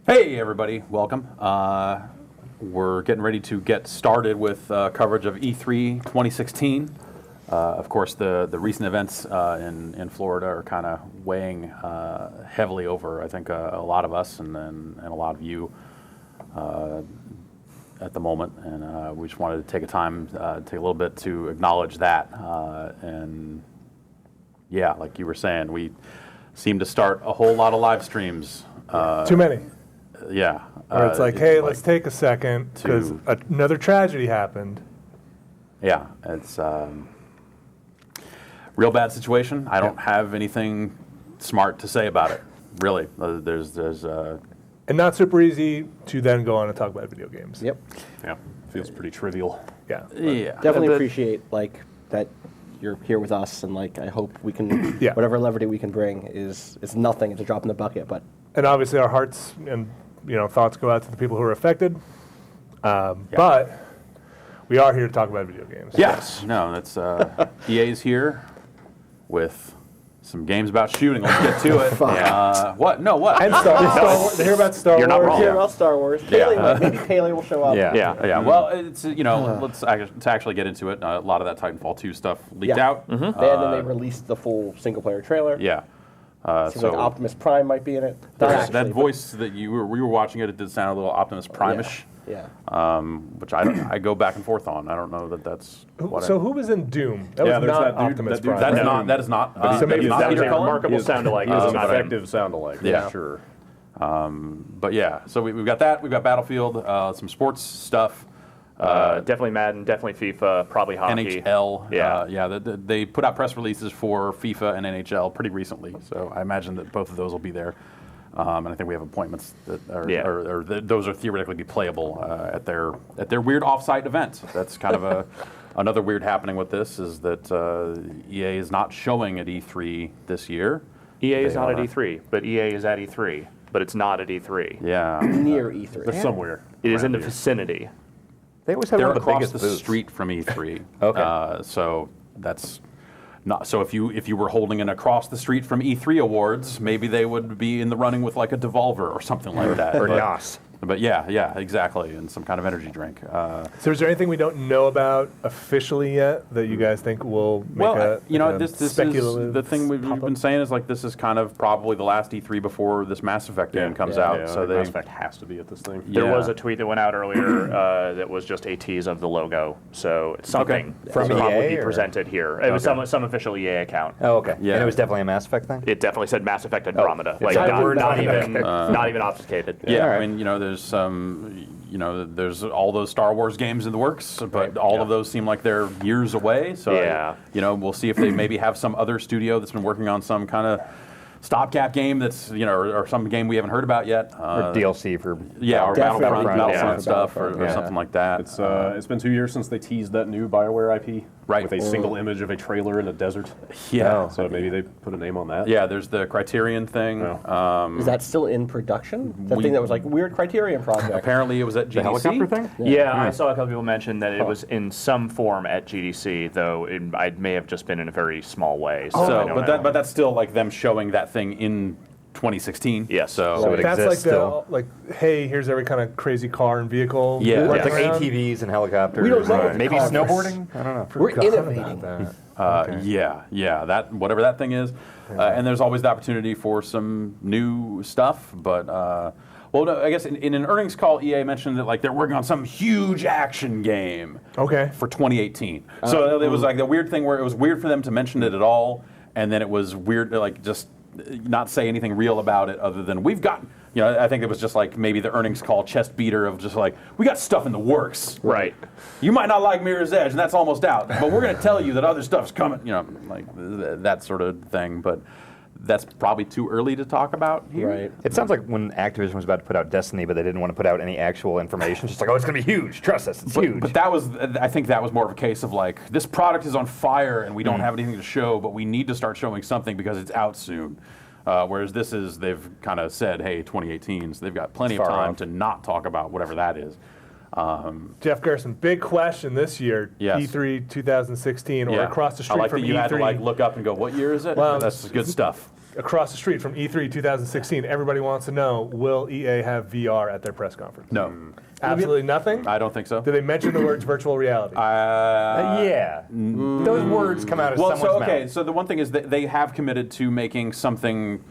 Hey everybody, welcome. We're getting ready to get started with coverage of E3 2016. Of course, the recent events in Florida are kind of weighing heavily over, I think, a lot of us and a lot of you at the moment. And we just wanted to take a little bit to acknowledge that. And yeah, like you were saying, we seem to start a whole lot of live streams. Too many. Yeah. Or it's like, hey, let's take a second because another tragedy happened. Yeah, it's real bad situation. I don't have anything smart to say about it, really. There's And not super easy to then go on and talk about video games. Yep. Yeah, feels pretty trivial. Yeah. yeah. Definitely appreciate that you're here with us, and I hope we can whatever levity we can bring is nothing. It's a drop in the bucket, but And obviously our hearts and thoughts go out to the people who are affected. But we are here to talk about video games. Yes. No, that's EA's here with some games about shooting. Let's get to it. What? No, what? And Star Wars. To hear about Star Wars. You're not wrong. hear about Star Wars. Maybe Kaylee will show up. Yeah. Well, it's let's actually get into it. A lot of that Titanfall 2 stuff leaked out. And then they released the full single player trailer. Yeah. Seems like Optimus Prime might be in it. That voice that we were watching it did sound a little Optimus Prime-ish. Yeah. Which I go back and forth on. I don't know that that's. So who was in Doom? That was Yeah, there's not that dude- Optimus that dude- Prime. That is right? not. That is not. But that is not that was Peter a Cullen. remarkable sound-alike. It was an effective sound-alike. Yeah. Sure. But yeah, so we've got that. We've got Battlefield, some sports stuff. Definitely Madden, definitely FIFA, probably hockey. NHL. Yeah. They put out press releases for FIFA and NHL pretty recently, so I imagine that both of those will be there. And I think we have appointments that are those are theoretically be playable at their weird off-site event. That's kind of another weird happening with this is that EA is not showing at E3 this year. EA is not at E3, but EA is at E3, but it's not at E3. Yeah, Near E3. They're somewhere. It is in the around here. vicinity. They always have they're one of the across biggest the booths. street from E3. Okay. So that's not. So if you were holding an across the street from E3 awards, maybe they would be in the running with like a Devolver or something like that. Or but, NOS. But yeah, exactly, and some kind of energy drink. So is there anything we don't know about officially yet that you guys think will make this is speculative the thing we've been saying is like this is kind of probably the last E3 before this Mass Effect game comes out. Yeah, So Mass Effect has to be at this thing. There was a tweet that went out earlier that was just a tease of the logo, so it's something From will probably EA, be or? presented here. It was some official EA account. Oh, okay. Yeah. And it was definitely a Mass Effect thing? It definitely said Mass Effect Andromeda. it's Not even obfuscated. Yeah, All right. I mean, there's some, there's all those Star Wars games in the works, but all of those seem like they're years away. So, we'll see if they maybe have some other studio that's been working on some kind of stopgap game that's, or some game we haven't heard about yet. Or DLC for... Or Battlefront stuff or something like that. It's been 2 years since they teased that new BioWare IP. Right. With a single image of a trailer in a desert. Yeah. So maybe they put a name on that. Yeah, there's the Criterion thing. Is that still in production? That thing that was like weird Criterion project. Apparently it was at GDC. The helicopter thing? Yeah, I saw a couple people mention that it was in some form at GDC, though it may have just been in a very small way. So, I don't know. But that's still like them showing that thing in 2016. Yes. So it That's exists still. hey, here's every kind of crazy car and vehicle. Yeah. running It's like around. ATVs and helicopters. We don't know what Maybe cars. snowboarding? I don't know. We're Forgot innovating. about that. Yeah, that whatever that thing is, and there's always the opportunity for some new stuff. But I guess in an earnings call, EA mentioned that like they're working on some huge action game. Okay. For 2018. So it was like the weird thing where it was weird for them to mention it at all, and then it was weird to like just not say anything real about it other than we've got. I think it was just like maybe the earnings call chest beater of just like we got stuff in the works. Right. You might not like Mirror's Edge, and that's almost out, but we're going to tell you that other stuff's coming. Like that sort of thing. But that's probably too early to talk about here. Right. It sounds like when Activision was about to put out Destiny, but they didn't want to put out any actual information. Just like, it's going to be huge. Trust us, it's huge. But I think that was more of a case of like, this product is on fire and we don't have anything to show, but we need to start showing something because it's out soon. Whereas they've kind of said, hey, 2018, so they've got plenty of time to not talk about whatever that is. Jeff Gerson, big question this year, Yes. E3 2016, or across the street I like from that you E3. had to like look up and go, what year is it? Well, that's good stuff. across the street from E3 2016, everybody wants to know, will EA have VR at their press conference? No, Absolutely nothing? I don't think so. Did they mention the words virtual reality? Yeah. Those words come out of Well, someone's so okay. mouth. So the one thing is that they have committed to making something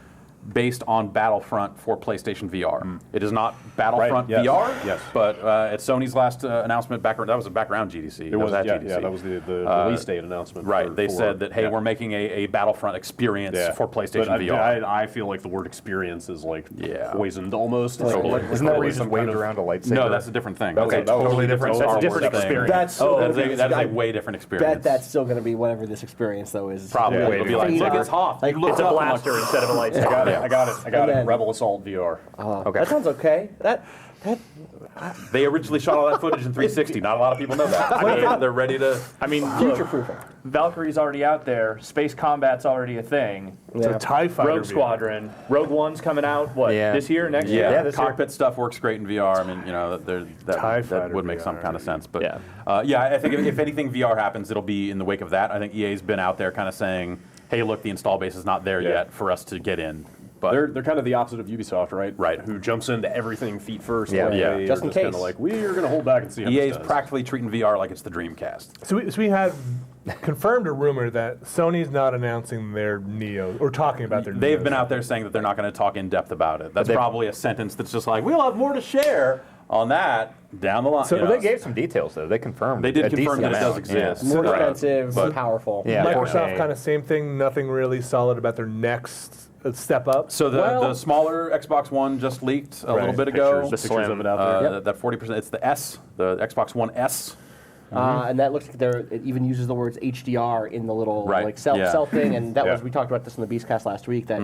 based on Battlefront for PlayStation VR. It is not Battlefront Right, yes, VR, yes. but at Sony's last announcement, that was a background GDC. It was at yeah, GDC. yeah, that was the release date announcement. Right. They for- said that, hey, yeah. we're making a Battlefront experience Yeah. for PlayStation But VR. I feel like the word experience is like Yeah. poisoned almost. Like, So, Isn't that where you just some waved kind of- around a lightsaber? No, that's a different thing. Okay, that was totally a different. That's a Star different Wars thing. experience. That's still That gonna is be- a way different experience. Bet that's still going to be whatever this experience though is. Probably. Yeah, It'll be like, fade look, out. it's Hoth. Like, You look It's a up and like- blaster instead of a lightsaber. I got it. And then- Rebel Assault VR. Okay. That sounds okay. That They originally shot all that footage in 360. Not a lot of people know that. They're ready to. I mean, look, future-proofing. Valkyrie's already out there. Space combat's already a thing. It's a TIE fighter. Rogue VR. Squadron. Rogue One's coming out, what, Yeah. this year, next Yeah, year? this year. cockpit stuff works great in VR. I mean, TIE that fighter would make some VR. kind of sense. But Yeah. I think if anything VR happens, it'll be in the wake of that. I think EA's been out there kind of saying, hey, look, the install base is not there Yeah. yet for us to get in. But They're kind of the opposite of Ubisoft, right? Right. Who jumps into everything feet first. Yeah. like Yeah. they Just are in kind of case. like, we are going to hold back and see how EA's this does. practically treating VR like it's the Dreamcast. So we had confirmed a rumor that Sony's not announcing their Neo or talking about their. They've Neos. been out there saying that they're not going to talk in depth about it. That's they- probably a sentence that's just like, we'll have more to share on that down the line. So you Well, know. they gave some details, though. They confirmed. They did a confirm decent that it does amount. Yeah. exist. more Right. expensive, But- powerful. Yeah. Microsoft 4K. kind of same thing. Nothing really solid about their next step up. So the, Well- the smaller Xbox One just leaked a little Right. bit ago. Pictures of Slim. it out there. Yep. That 40%. It's the S, the Xbox One S. And that looks like it even uses the words HDR in the little Right, like cell yeah. thing, and that Yeah. was we talked about this in the Beastcast last week that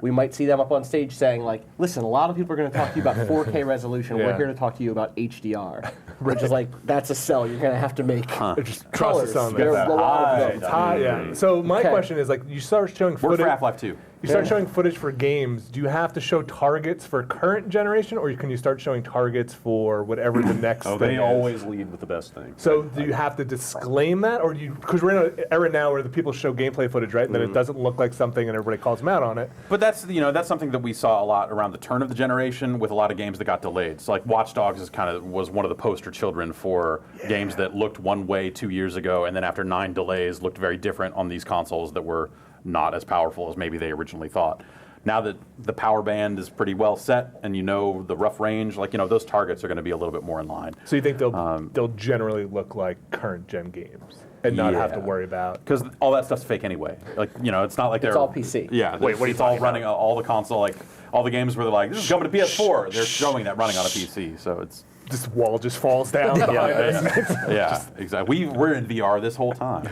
we might see them up on stage saying like, listen, a lot of people are going to talk to you about 4K resolution. We're Yeah. here to talk to you about HDR, which is like that's a sell you're going to have to make. Just trust Colors. us on There that. are a lot of It's them. high, yeah. So my Okay. question is like, you start showing Work footage. for Half-Life 2. You start showing footage for games. Do you have to show targets for current generation, or can you start showing targets for whatever the next? Oh, thing they is? always lead with the best thing. So do you have to disclaim that, or do you? Because we're in an era now where the people show gameplay footage, right? And then it doesn't look like something, and everybody calls them out on it. But that's that's something that we saw a lot around the turn of the generation with a lot of games that got delayed. So like Watch Dogs was one of the poster children for games that looked one way 2 years ago, and then after 9 delays looked very different on these consoles that were not as powerful as maybe they originally thought. Now that the power band is pretty well set and you know the rough range, like those targets are going to be a little bit more in line. So you think they'll generally look like current gen games and not have to Yeah. worry about. Because all that stuff's fake anyway. Like it's not like they're all PC. Yeah, Wait, what are you it's all talking running all the console, like all the games where they're like, this is coming to PS4. They're showing that running on a PC, so it's This wall just falls down. behind us. yeah, exactly. We're in VR this whole time.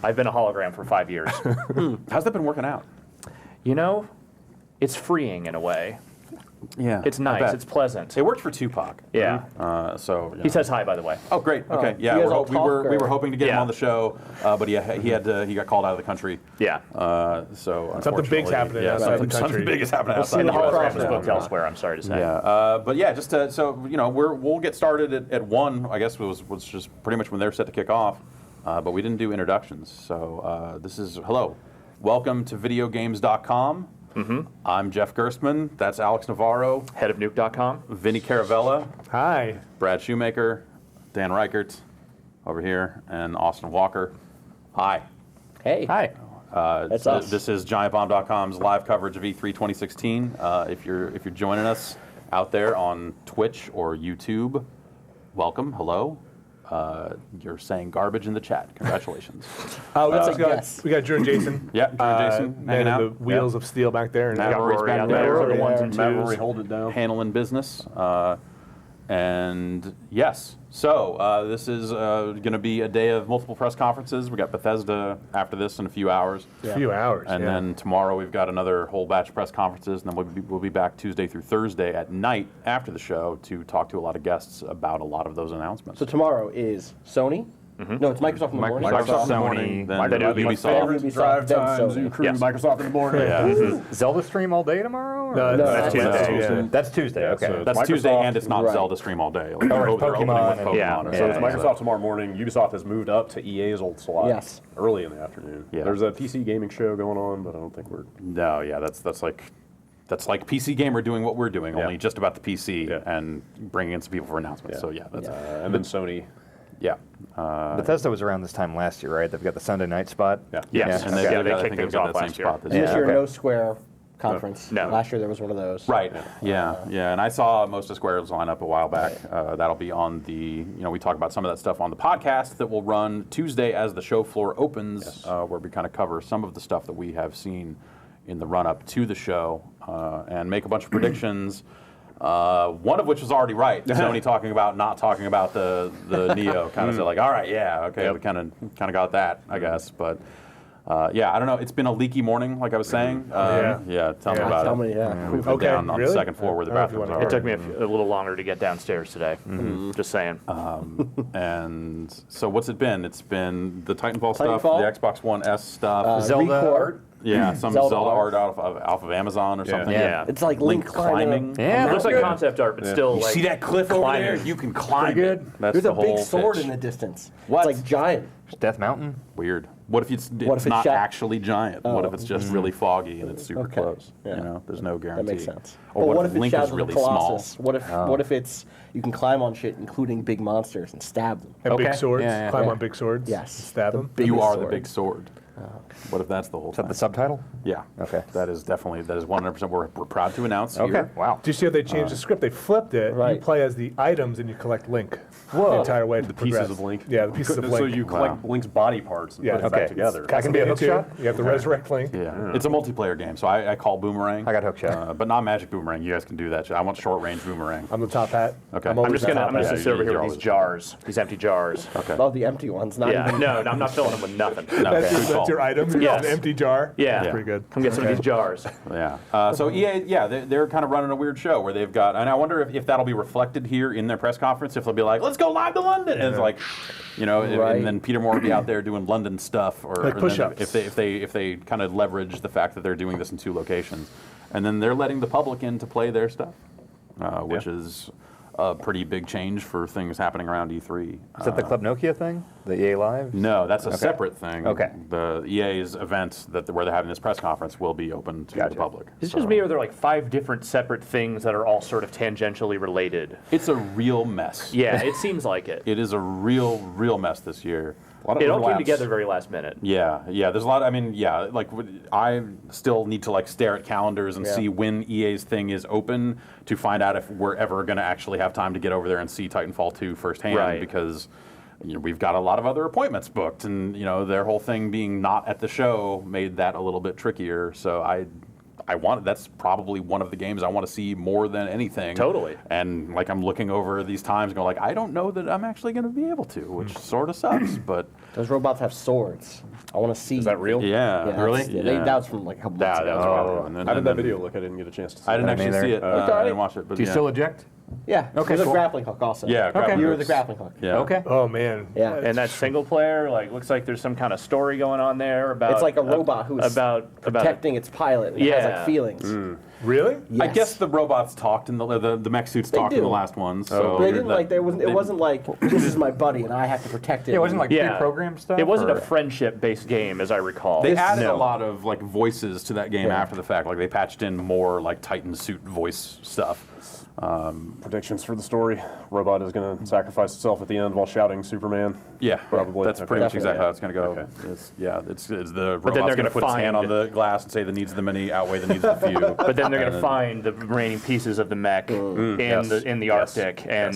I've been a hologram for 5 years. How's that been working out? It's freeing in a way. Yeah, It's nice. It's pleasant. It worked for Tupac. Yeah. So He says hi, by the way. oh, great. Okay. Yeah, you guys all we were talk, or- hoping to get him Yeah. on the show, but he got called out of the country. Yeah. So Something big's unfortunately, happening yeah, outside the something country. big is happening We'll outside see the the US. hologram is Yeah. booked elsewhere, I'm sorry to say. Yeah, but yeah, just so we'll get started at 1. I guess was just pretty much when they're set to kick off, but we didn't do introductions. So this is hello, welcome to VideoGames.com. I'm Jeff Gerstmann. That's Alex Navarro, Head of Nuke.com. Vinny Caravella, Hi. Brad Shoemaker, Dan Reichert over here, and Austin Walker. Hi. Hey, Hi. that's us. This is GiantBomb.com's live coverage of E3 2016. If you're joining us out there on Twitch or YouTube, welcome. Hello. You're saying garbage in the chat. Congratulations. a guess. We got Drew and Jason. Yeah, Drew and Jason man hanging of out. the wheels of steel back there. And Matt We got Rory's Rory back out there. there for the Rory, ones yeah. and Matt twos. Rory, hold it down. Handling business. And yes, so this is going to be a day of multiple press conferences. We got Bethesda after this in a few hours. a few hours. And yeah. then tomorrow we've got another whole batch of press conferences, and then we'll be back Tuesday through Thursday at night after the show to talk to a lot of guests about a lot of those announcements. So tomorrow is Sony. No, it's Microsoft in the morning. Microsoft, in the Sony, morning, then Microsoft. Ubisoft. Ubisoft, Drive then time, Sony. Zoo Crew, Yes. Microsoft in the morning. Yeah. Zelda stream all day tomorrow? Or? No, That's Tuesday. Yeah. That's Tuesday. Okay. so That's Microsoft- Tuesday, and it's not Right. Zelda stream all day. Like, Oh, right, they're opening Pokemon with and- Pokemon. Yeah. or So it's something. Microsoft tomorrow morning. Ubisoft has moved up to EA's old slot. Yes. Early in the afternoon. Yeah. There's a PC gaming show going on, but I don't think we're. No, yeah, that's like PC Gamer doing what we're doing, Yeah. only just about the PC Yeah. and bringing in some people for announcements. Yeah. So yeah, that's And then Sony. yeah. Bethesda was around this time last year, right? They've got the Sunday night spot. Yeah. Yes. And Okay. they've Yeah, they got- I kicked think they've things got off that same last year. spot this And this year. year, okay. no Square conference. No. Last year there was one of those. Right. Yeah. And I saw most of Square's lineup a while back. That'll be on the. We talk about some of that stuff on the podcast that will run Tuesday as the show floor opens, where we kind of cover some of the stuff that we have seen in the run up to the show and make a bunch of predictions. One of which was already right. Sony talking about not talking about the Neo, kind of said like, all right, yeah, okay, we kind of got that, I guess, but. Yeah, I don't know. It's been a leaky morning, like I was saying. Yeah. Tell me about Tell it. me, yeah. We've been Okay, down on really? the second floor where the I don't know if you bathrooms wanna are. It took me a little longer to get downstairs today. Just saying. And so what's it been? It's been the Titanfall stuff, Titanfall? the Xbox One S stuff. Zelda Recore. art? Yeah, some Zelda, Zelda art off of Amazon or something. Yeah. It's like Link Link climbing. Yeah, It looks like good. concept art, but still You like see that cliff over there? climbing. You can climb Pretty it. good. That's There's the a big whole sword pitch. in the distance. What? It's like giant. Death Mountain. Weird. What if it's What if it's not shat- actually giant? What if it's just really foggy and it's super Okay. close? Yeah. There's no That guarantee. makes sense. Or But what if it's Link Shadow is of the really small? Colossus? What if it's you can climb on shit, including big monsters, and stab them? And Okay. big swords. Yeah, yeah, Climb yeah. on big swords. Yes. Stab The them. big- You biggest are the sword. big sword. What if that's the whole Is that thing? the subtitle? Yeah. Okay. That is 100% we're proud to announce Okay. here. Wow. Do you see how they changed the script? They flipped it. You Right. play as the items and you collect Link the entire way to The pieces progress. of Link. Yeah, the pieces of Link. So you collect Link's body parts and Yeah. put it Okay. back together. That can be a hook shot? You have to resurrect Link. Yeah. It's a multiplayer game, so I call Boomerang. I got hook shot. But not Magic Boomerang. You guys can do that shit. I want short range Boomerang. I'm the top hat. Okay. I'm I'm always just the gonna top I'm gonna hat. sit over here you're with always these jars, these empty jars. Okay. Oh, the empty ones, not Yeah, even. no, I'm not filling them with nothing. Okay, good call. That's your item. You Yes. have an empty jar. Yeah. That's Yeah. pretty good. Come get some of these jars. Yeah. So EA, yeah, they're kind of running a weird show where they've got, and I wonder if that'll be reflected here in their press conference. If they'll be like, "Let's go live to London," and it's like, Right. and then Peter Moore will be out there doing London stuff, or Like then push-ups. if they kind of leverage the fact that they're doing this in 2 locations, and then they're letting the public in to play their stuff, which is a pretty big change for things happening around E3. Is that the Club Nokia thing? The EA Live? No, that's a separate thing. Okay. The EA's event where they're having this press conference will be open to Gotcha. the public. Is it just me, or are there like 5 different separate things that are all sort of tangentially related? It's a real mess. Yeah, it seems like it. It is a real mess this year. A lot of It all came overlaps. together very last minute. Yeah. There's a lot. I mean, yeah. Like I still need to stare at calendars and Yeah. see when EA's thing is open to find out if we're ever going to actually have time to get over there and see Titanfall 2 firsthand. Right. Because we've got a lot of other appointments booked, and their whole thing being not at the show made that a little bit trickier. So that's probably one of the games I want to see more than anything. Totally. And I'm looking over these times going I don't know that I'm actually going to be able to, which sort of sucks, but Those robots have swords. I want to see. Is that real? yeah, Yeah, really? that's- That was from a couple months That ago. was probably one. How did that video look? I didn't get a chance to see I didn't it. actually neither. see it. I didn't watch it. But Do you yeah. still eject? Yeah. Okay, There's cool. a grappling hook also. Yeah, grappling You were the hooks. grappling hook. Yeah. Okay. Oh man. Yeah. And that single player, looks like there's some kind of story going on there about. It's like a robot who's about protecting its pilot. And it has Yeah. like feelings. Really? I Yes. guess the robots talked in the mech suits They talked in do. the last one. So But they didn't that- It wasn't like this is my buddy and I have to protect it. Yeah, it wasn't like Yeah. pre-programmed stuff? It wasn't or- a friendship-based game, as I recall. They This- added No. a lot of voices to that game Yeah. after the fact. They patched in more Titan suit voice stuff. Predictions for the story. Robot is going to sacrifice itself at the end while shouting Superman. Yeah, Probably. That's Okay. pretty much Definitely, exactly how it's going to go. Okay. It's the But then robot's they're going to gonna put its hand on find- the glass and say the needs of the many outweigh the needs of the few. But then they're going And to then- find the remaining pieces of the mech Yes. in the Yes. Arctic, and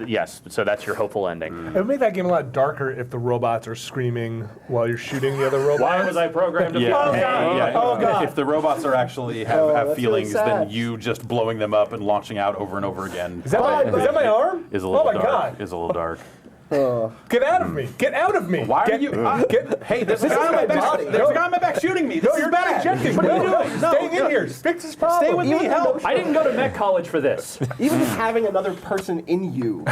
Yes. so that's your hopeful ending. It would make that game a lot darker if the robots are screaming while you're shooting the other robots. Why was I programmed to Yeah. feel Hey, pain? yeah. Oh, God. If the robots are actually have that's really feelings, then sad. you just blowing them up and launching out over and over again Is that my arm? is a little Oh my dark. God. Is a little dark. Get out of me! Get out of me! Why are Get, you? Hey, there's a This guy is on my my back. body. There's a guy on my back shooting me. This No, is you're bad. not ejecting. What are you No, doing? Staying in here. Fix this problem. Stay with me. Even Help. though- I didn't go to Met College for this. Even just having another person in you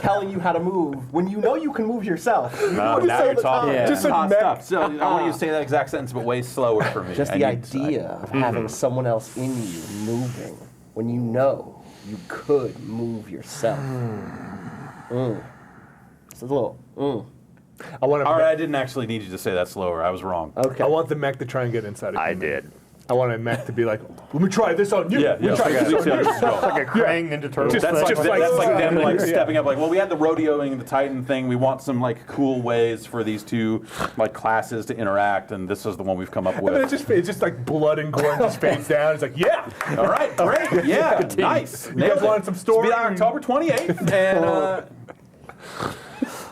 telling you how to move when you know you can move yourself. You do it Now all you're the talking. time. Just a hot mech. stuff. So I want you to say that exact sentence, but way slower for me. Just And the you idea of having someone else in you moving when you know you could move yourself. It's a little. I want All right, I didn't actually need you to say that slower. I was wrong. Okay. I want the mech to try and get inside of I you. did. I want a mech to be like, let me try this on you. Yeah, Let me yeah. try this on you. Like a Krang Ninja Turtle. Just That's like- like them like yeah. stepping up. Like, well, we had the rodeoing the Titan thing. We want some like cool ways for these two like classes to interact, and this is the one we've come up And then with. it's just like blood and gore just fades down. It's like, yeah. All right, great, yeah, nice. You guys wanted some story? It's be October 28th, and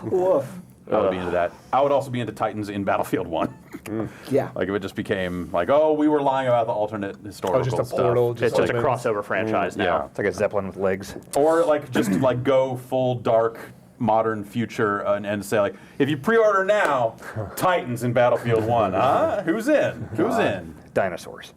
Woof. I would be into that. I would also be into Titans in Battlefield 1. Yeah. Like if it just became like, oh, we were lying about the alternate historical just a stuff. portal. It's just a opens. crossover franchise Yeah. now. It's like a Zeppelin with legs. Or like just like go full dark modern future and say like, if you pre-order now, Titans in Battlefield 1, huh? Who's in? Who's in? Dinosaurs.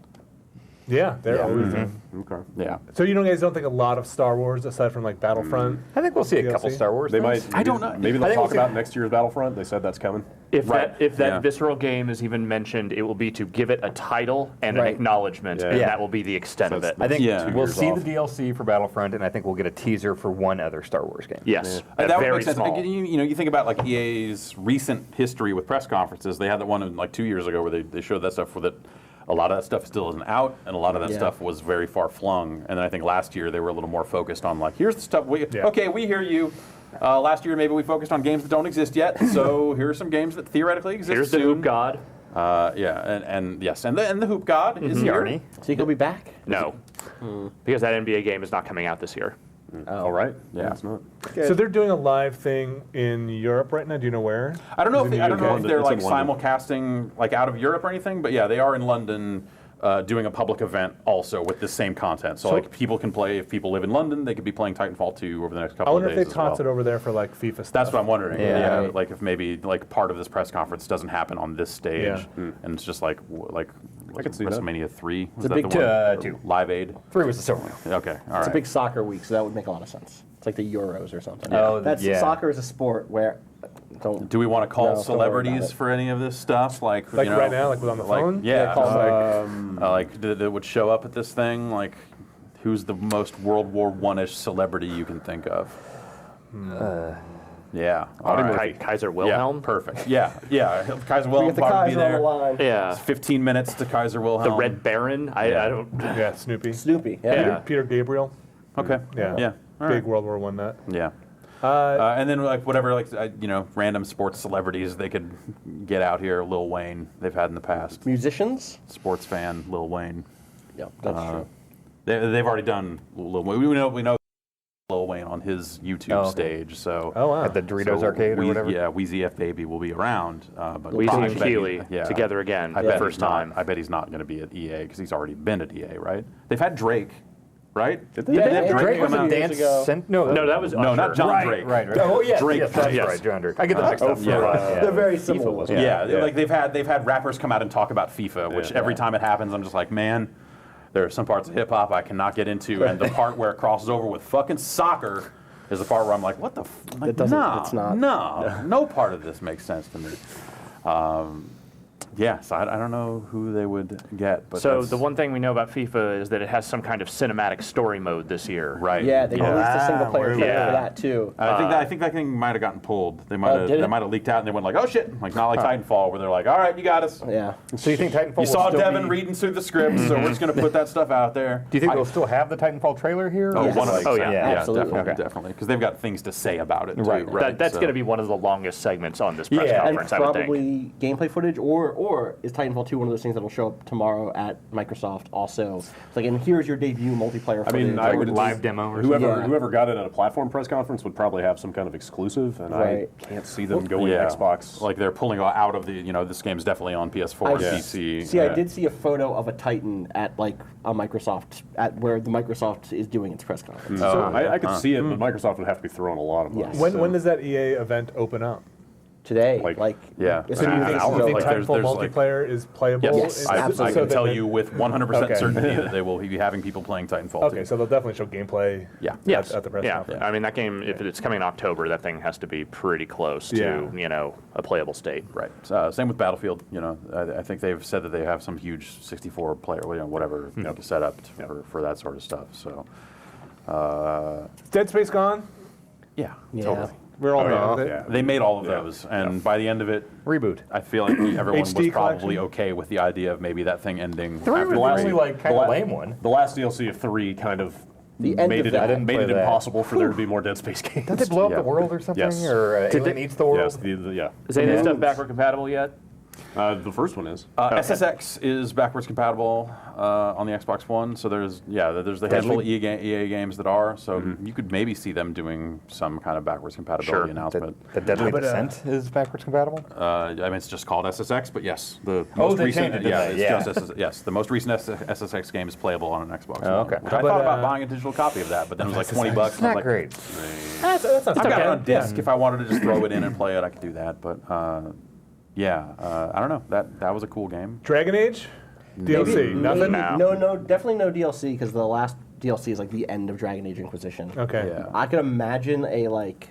Yeah, they're always in. Okay. Yeah. So you guys don't think a lot of Star Wars aside from like Battlefront? I think we'll see a DLC? couple Star Wars They things. might. I don't know. Maybe I they'll think talk we'll about see- next year's Battlefront. They said that's coming. If Right. that Yeah. visceral game is even mentioned, it will be to give it a title and an Right. acknowledgement, Yeah. and Yeah. that will be the extent So of it. it's I think Yeah. 2 we'll years see off. the DLC for Battlefront, and I think we'll get a teaser for one other Star Wars game. Yes, That would very make sense. small. You think about like EA's recent history with press conferences. They had that one like 2 years ago where they showed that stuff that a lot of that stuff still isn't out, and a lot of that Yeah. stuff was very far flung. And then I think last year they were a little more focused on like, here's the stuff. Okay, we hear you. Last year maybe we focused on games that don't exist yet. So here are some games that theoretically exist. Here's the soon. Hoop God. Yeah, and yes, and the Hoop God is here. Yarny. So you could be back? No, because that NBA game is not coming out this year. All right. Yeah. It's not. So they're doing a live thing in Europe right now. Do you know where? I don't know Is if it in I don't the know UK? if they're It's like in London. simulcasting like out of Europe or anything, but yeah, they are in London doing a public event also with the same content. So like people can play. If people live in London, they could be playing Titanfall 2 over the next I couple wonder of if days they as tots well. it over there for like FIFA stuff. That's what I'm wondering. Yeah. Yeah, like if maybe like part of this press conference doesn't happen on this stage, Yeah. and it's just like I could see that. WrestleMania 3. Was a that big the one? 2. Live Aid. 3 was the silver one. Okay, all right. It's a big soccer week, so that would make a lot of sense. It's like the Euros or something. Oh, That's yeah. soccer is a sport where don't Do we want to call No, don't worry about celebrities it. for any of this stuff? Like Like you know, right now, like with on the phone? Yeah, call that would show up at this thing. Like, who's the most World War One-ish celebrity you can think of? Yeah, all right. Kaiser Yeah, Wilhelm. perfect. Yeah, Kaiser we Wilhelm get the probably be Kaiser on the there. line. Yeah, It's 15 minutes to Kaiser Wilhelm. the Red Baron. I don't. Yeah, Snoopy. Snoopy. Yeah. Yeah. Peter Gabriel. Okay. Yeah. Yeah. All Big right. World War One nut. Yeah. And then like whatever, like random sports celebrities they could get out here. Lil Wayne, they've had in the past. Musicians. Sports fan, Lil Wayne. Yeah, that's true. They've already done Lil Wayne. We know Lil Wayne on his YouTube Oh, okay. stage. So Oh wow. At the Doritos arcade or whatever. Yeah, Wheezy F Baby will be around. But Weezy I and bet he- Keeley yeah. together again I for the bet first he's not- time. I bet he's not going to be at EA because he's already been at EA, right? They've had Drake, right? Did they? have Yeah, Drake Drake come was a out? years ago. No, that was No, Usher. not John Right, Drake. right. Oh yes, Drake, yes, that's yes. right, John Drake. I get the mixed up. yeah. They're very similar. Yeah, like they've had rappers come out and talk about FIFA, which every time it happens, I'm just like, man, there are some parts of hip hop I cannot get into, and the part where it crosses over with fucking soccer is the part where I'm like, what the? Like, It doesn't- no, it's not. no part of this makes sense to me. Yeah, so I don't know who they would get, but So that's- the one thing we know about FIFA is that it has some kind of cinematic story mode this year. right? Yeah, they released a single player trailer Yeah. for that too. I think that thing might have gotten pulled. They might have did it? that might have leaked out, and they went like, "Oh shit!" Like not like Titanfall, where they're like, "All right, you got us." Yeah. So you think Titanfall? You saw will still Devin be, reading through the script, so we're just gonna put that stuff out there. Do you think they'll still have the Titanfall trailer here? Oh, Yes. one of Oh, yeah. Absolutely. definitely, because they've got things to say about it. Too, Right. right. That's So- going to be one of the longest segments on this press Yeah. And conference, I would think. probably gameplay footage or or is Titanfall 2 one of those things that'll show up tomorrow at Microsoft also? It's like, and here's your debut multiplayer. I mean, I would live demo or whoever got it at a platform press conference would probably have some kind of exclusive, and I can't see them going Xbox. Like they're pulling out of the, this game's definitely on PS4 and PC. See, I did see a photo of a Titan at like a Microsoft, at where the Microsoft is doing its press conference. So I could see it, but Microsoft would have to be throwing a lot of money. Yes. When does that EA event open up? Today, yeah. as So do soon you as think, it's you think over. there's Titanfall multiplayer is playable? Yes, I can tell you with 100% certainty that they will be having people playing Titanfall 2. Okay, so they'll definitely show gameplay. Yeah. Yes. At the press conference. I mean, that game, if it's coming in October, that thing has to be pretty close to, a playable state. Right. Same with Battlefield. I think they've said that they have some huge 64-player, whatever, set up for that sort of stuff. So, Dead Space gone? yeah, Yeah. totally. We're all done with it. Yeah. They made all of those, and by the end of it, Reboot. I feel like everyone was HD probably collection? okay with the idea of maybe that thing ending. Three after was three. really kind of lame one. The last DLC of 3 kind of The end made of it, that. made it Play that. impossible for there to be more Dead Space games. Did they blow up Yeah. the world or something? Yes. Or Alien Eats the world? Yes, yeah. Is any of this stuff backward compatible yet? The first one is. SSX is backwards compatible on the Xbox One, so there's the handful of EA games that are, so you could maybe see them doing some kind of backwards compatibility announcement. The Deadly Descent is backwards compatible? I mean, it's just called SSX, but yes, the Oh, most they recent, changed it, didn't they? it's Yeah. just yes, the most recent SSX game is playable on an Xbox One. okay. Which I thought about buying a digital copy of that, but then it was like $20. It's and I was not like, great. That's not I've got it okay. on disc. If I wanted to just throw it in and play it, I could do that. But I don't know. That was a cool game. Dragon Age? DLC? Nothing? No. Definitely no DLC, because the last DLC is like the end of Dragon Age Inquisition. Okay. Yeah. I could imagine a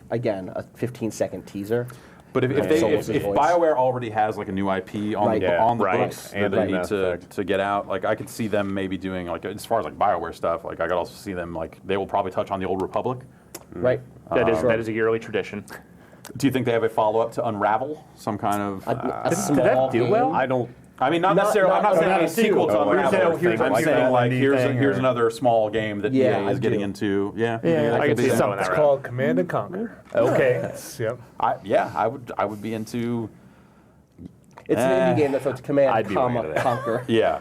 15-second teaser. But if Souls' voice. BioWare already has like a new IP on Right. the Right. books And that they like need Mass Effect. to get out, like I could see them maybe doing like as far as like BioWare stuff. Like I could also see them like they will probably touch on the Old Republic. Right. That is a yearly tradition. Do you think they have a follow up to Unravel? Some kind of A small do game. well? I don't. I mean, not necessarily. I'm not saying not a a sequel to sequel. Unravel. Here's I'm like saying that like indie here's thing, here's or- another small game that Yeah, EA I is getting do. into. Yeah, I can see that. some of It's that. called Command and Conquer. Okay. Yep. I would be into. It's an indie game that throws Command, I'd be way into that. Conquer. Yeah.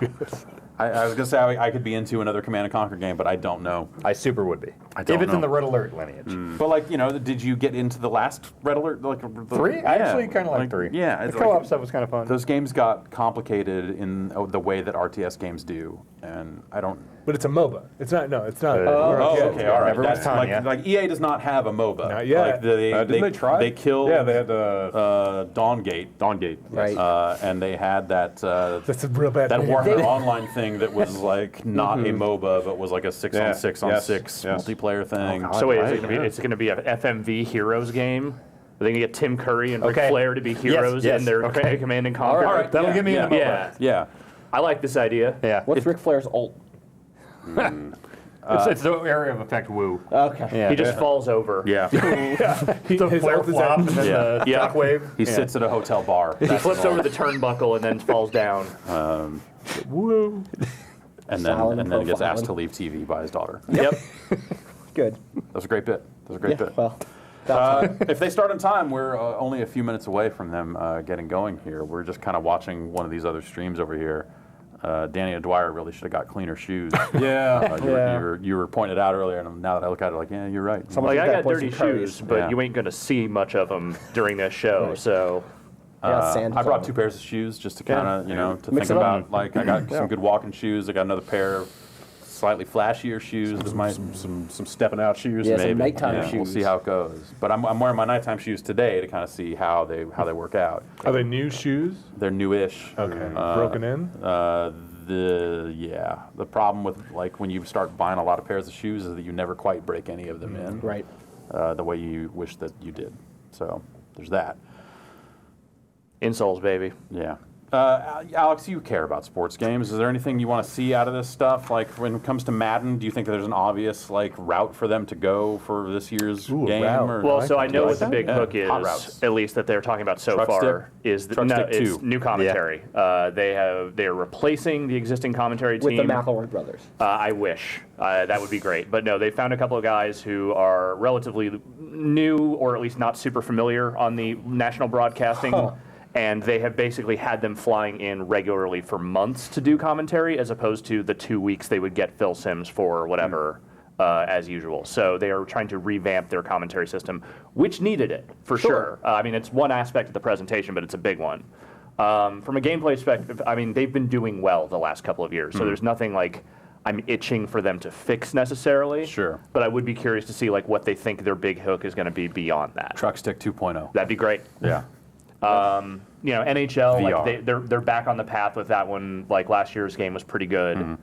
I was gonna say I could be into another Command and Conquer game, but I don't know. I super would be. I don't if it's in know. the Red Alert lineage. But like did you get into the last Red Alert? Like Three? I actually kind of like three. Yeah, The it's co-op like, stuff was kind of fun. those games got complicated in the way that RTS games do, and I don't. But it's a MOBA. It's not. No, it's not. Oh, Yeah, okay, all right. Everyone's That's telling like, ya. like EA does not have a MOBA. Not yet. Like Didn't they try? They killed. Yeah, they had Dawngate. Dawngate. Right. And they had that That's a real bad that name. Warhammer Online thing that was like not a MOBA, but was like a 6-on-6 on 6 yes. multiplayer thing. So wait, it's going to be a FMV Heroes game? Are they going to get Tim Curry and Ric Okay. Flair to be heroes yes, in their okay. Command and Conquer? All right, That'll yeah, get me yeah, into MOBA. Yeah. Yeah. I like this idea. Yeah. What's Ric Flair's ult? It's the area of effect woo. Okay. Yeah. He just falls over. Yeah. The His flare ult is flop at- and then the Yeah. shockwave. He sits at a hotel bar. He flips over the turnbuckle and then falls down. Woo. and Silent then gets profiling. asked to leave TV by his daughter. Yep. Good. That was a great bit. That was a great Yeah. bit. Well. If they start on time, we're only a few minutes away from them getting going here. We're just kind of watching one of these other streams over here. Danny Dwyer really should have got cleaner shoes. Yeah. You were pointed out earlier, and now that I look at it, like, yeah, you're right. Like, I That got boy dirty some curries. shoes, but Yeah. you ain't going to see much of them during this show, so... Sand I brought on 2 pairs of shoes just to kind of, to Mix think it up. about. Like, I got some good walking shoes. I got another pair of slightly flashier shoes that might. Some stepping out shoes. Yeah, maybe. some nighttime Yeah, we'll shoes. see how it goes. But I'm wearing my nighttime shoes today to kind of see how they work out. Are they new shoes? They're newish. Okay. Broken in? The problem with like when you start buying a lot of pairs of shoes is that you never quite break any of them in Right. the way you wish that you did. So there's that. Insoles, baby. Yeah. Alex, you care about sports games. Is there anything you want to see out of this stuff? Like when it comes to Madden, do you think that there's an obvious like route for them to go for this year's Ooh, a game? route. Or, Well, so I know like what the that? big Yeah. hook Hot is, routes. at least that they're talking about so Truck far, stick? is Truck stick it's 2. new commentary. They're replacing the existing commentary team. With the McElroy brothers. I wish. That would be great. But no, they found a couple of guys who are relatively new or at least not super familiar on the national broadcasting And they have basically had them flying in regularly for months to do commentary, as opposed to the 2 weeks they would get Phil Simms for whatever, as usual. So they are trying to revamp their commentary system, which needed it, for sure. I mean, it's one aspect of the presentation, but it's a big one. From a gameplay perspective, I mean, they've been doing well the last couple of years, so there's nothing like I'm itching for them to fix necessarily. Sure. But I would be curious to see like what they think their big hook is going to be beyond that. Truck Stick 2.0. That'd be great. Yeah. You know, NHL, VR. like they're back on the path with that one. Like last year's game was pretty good.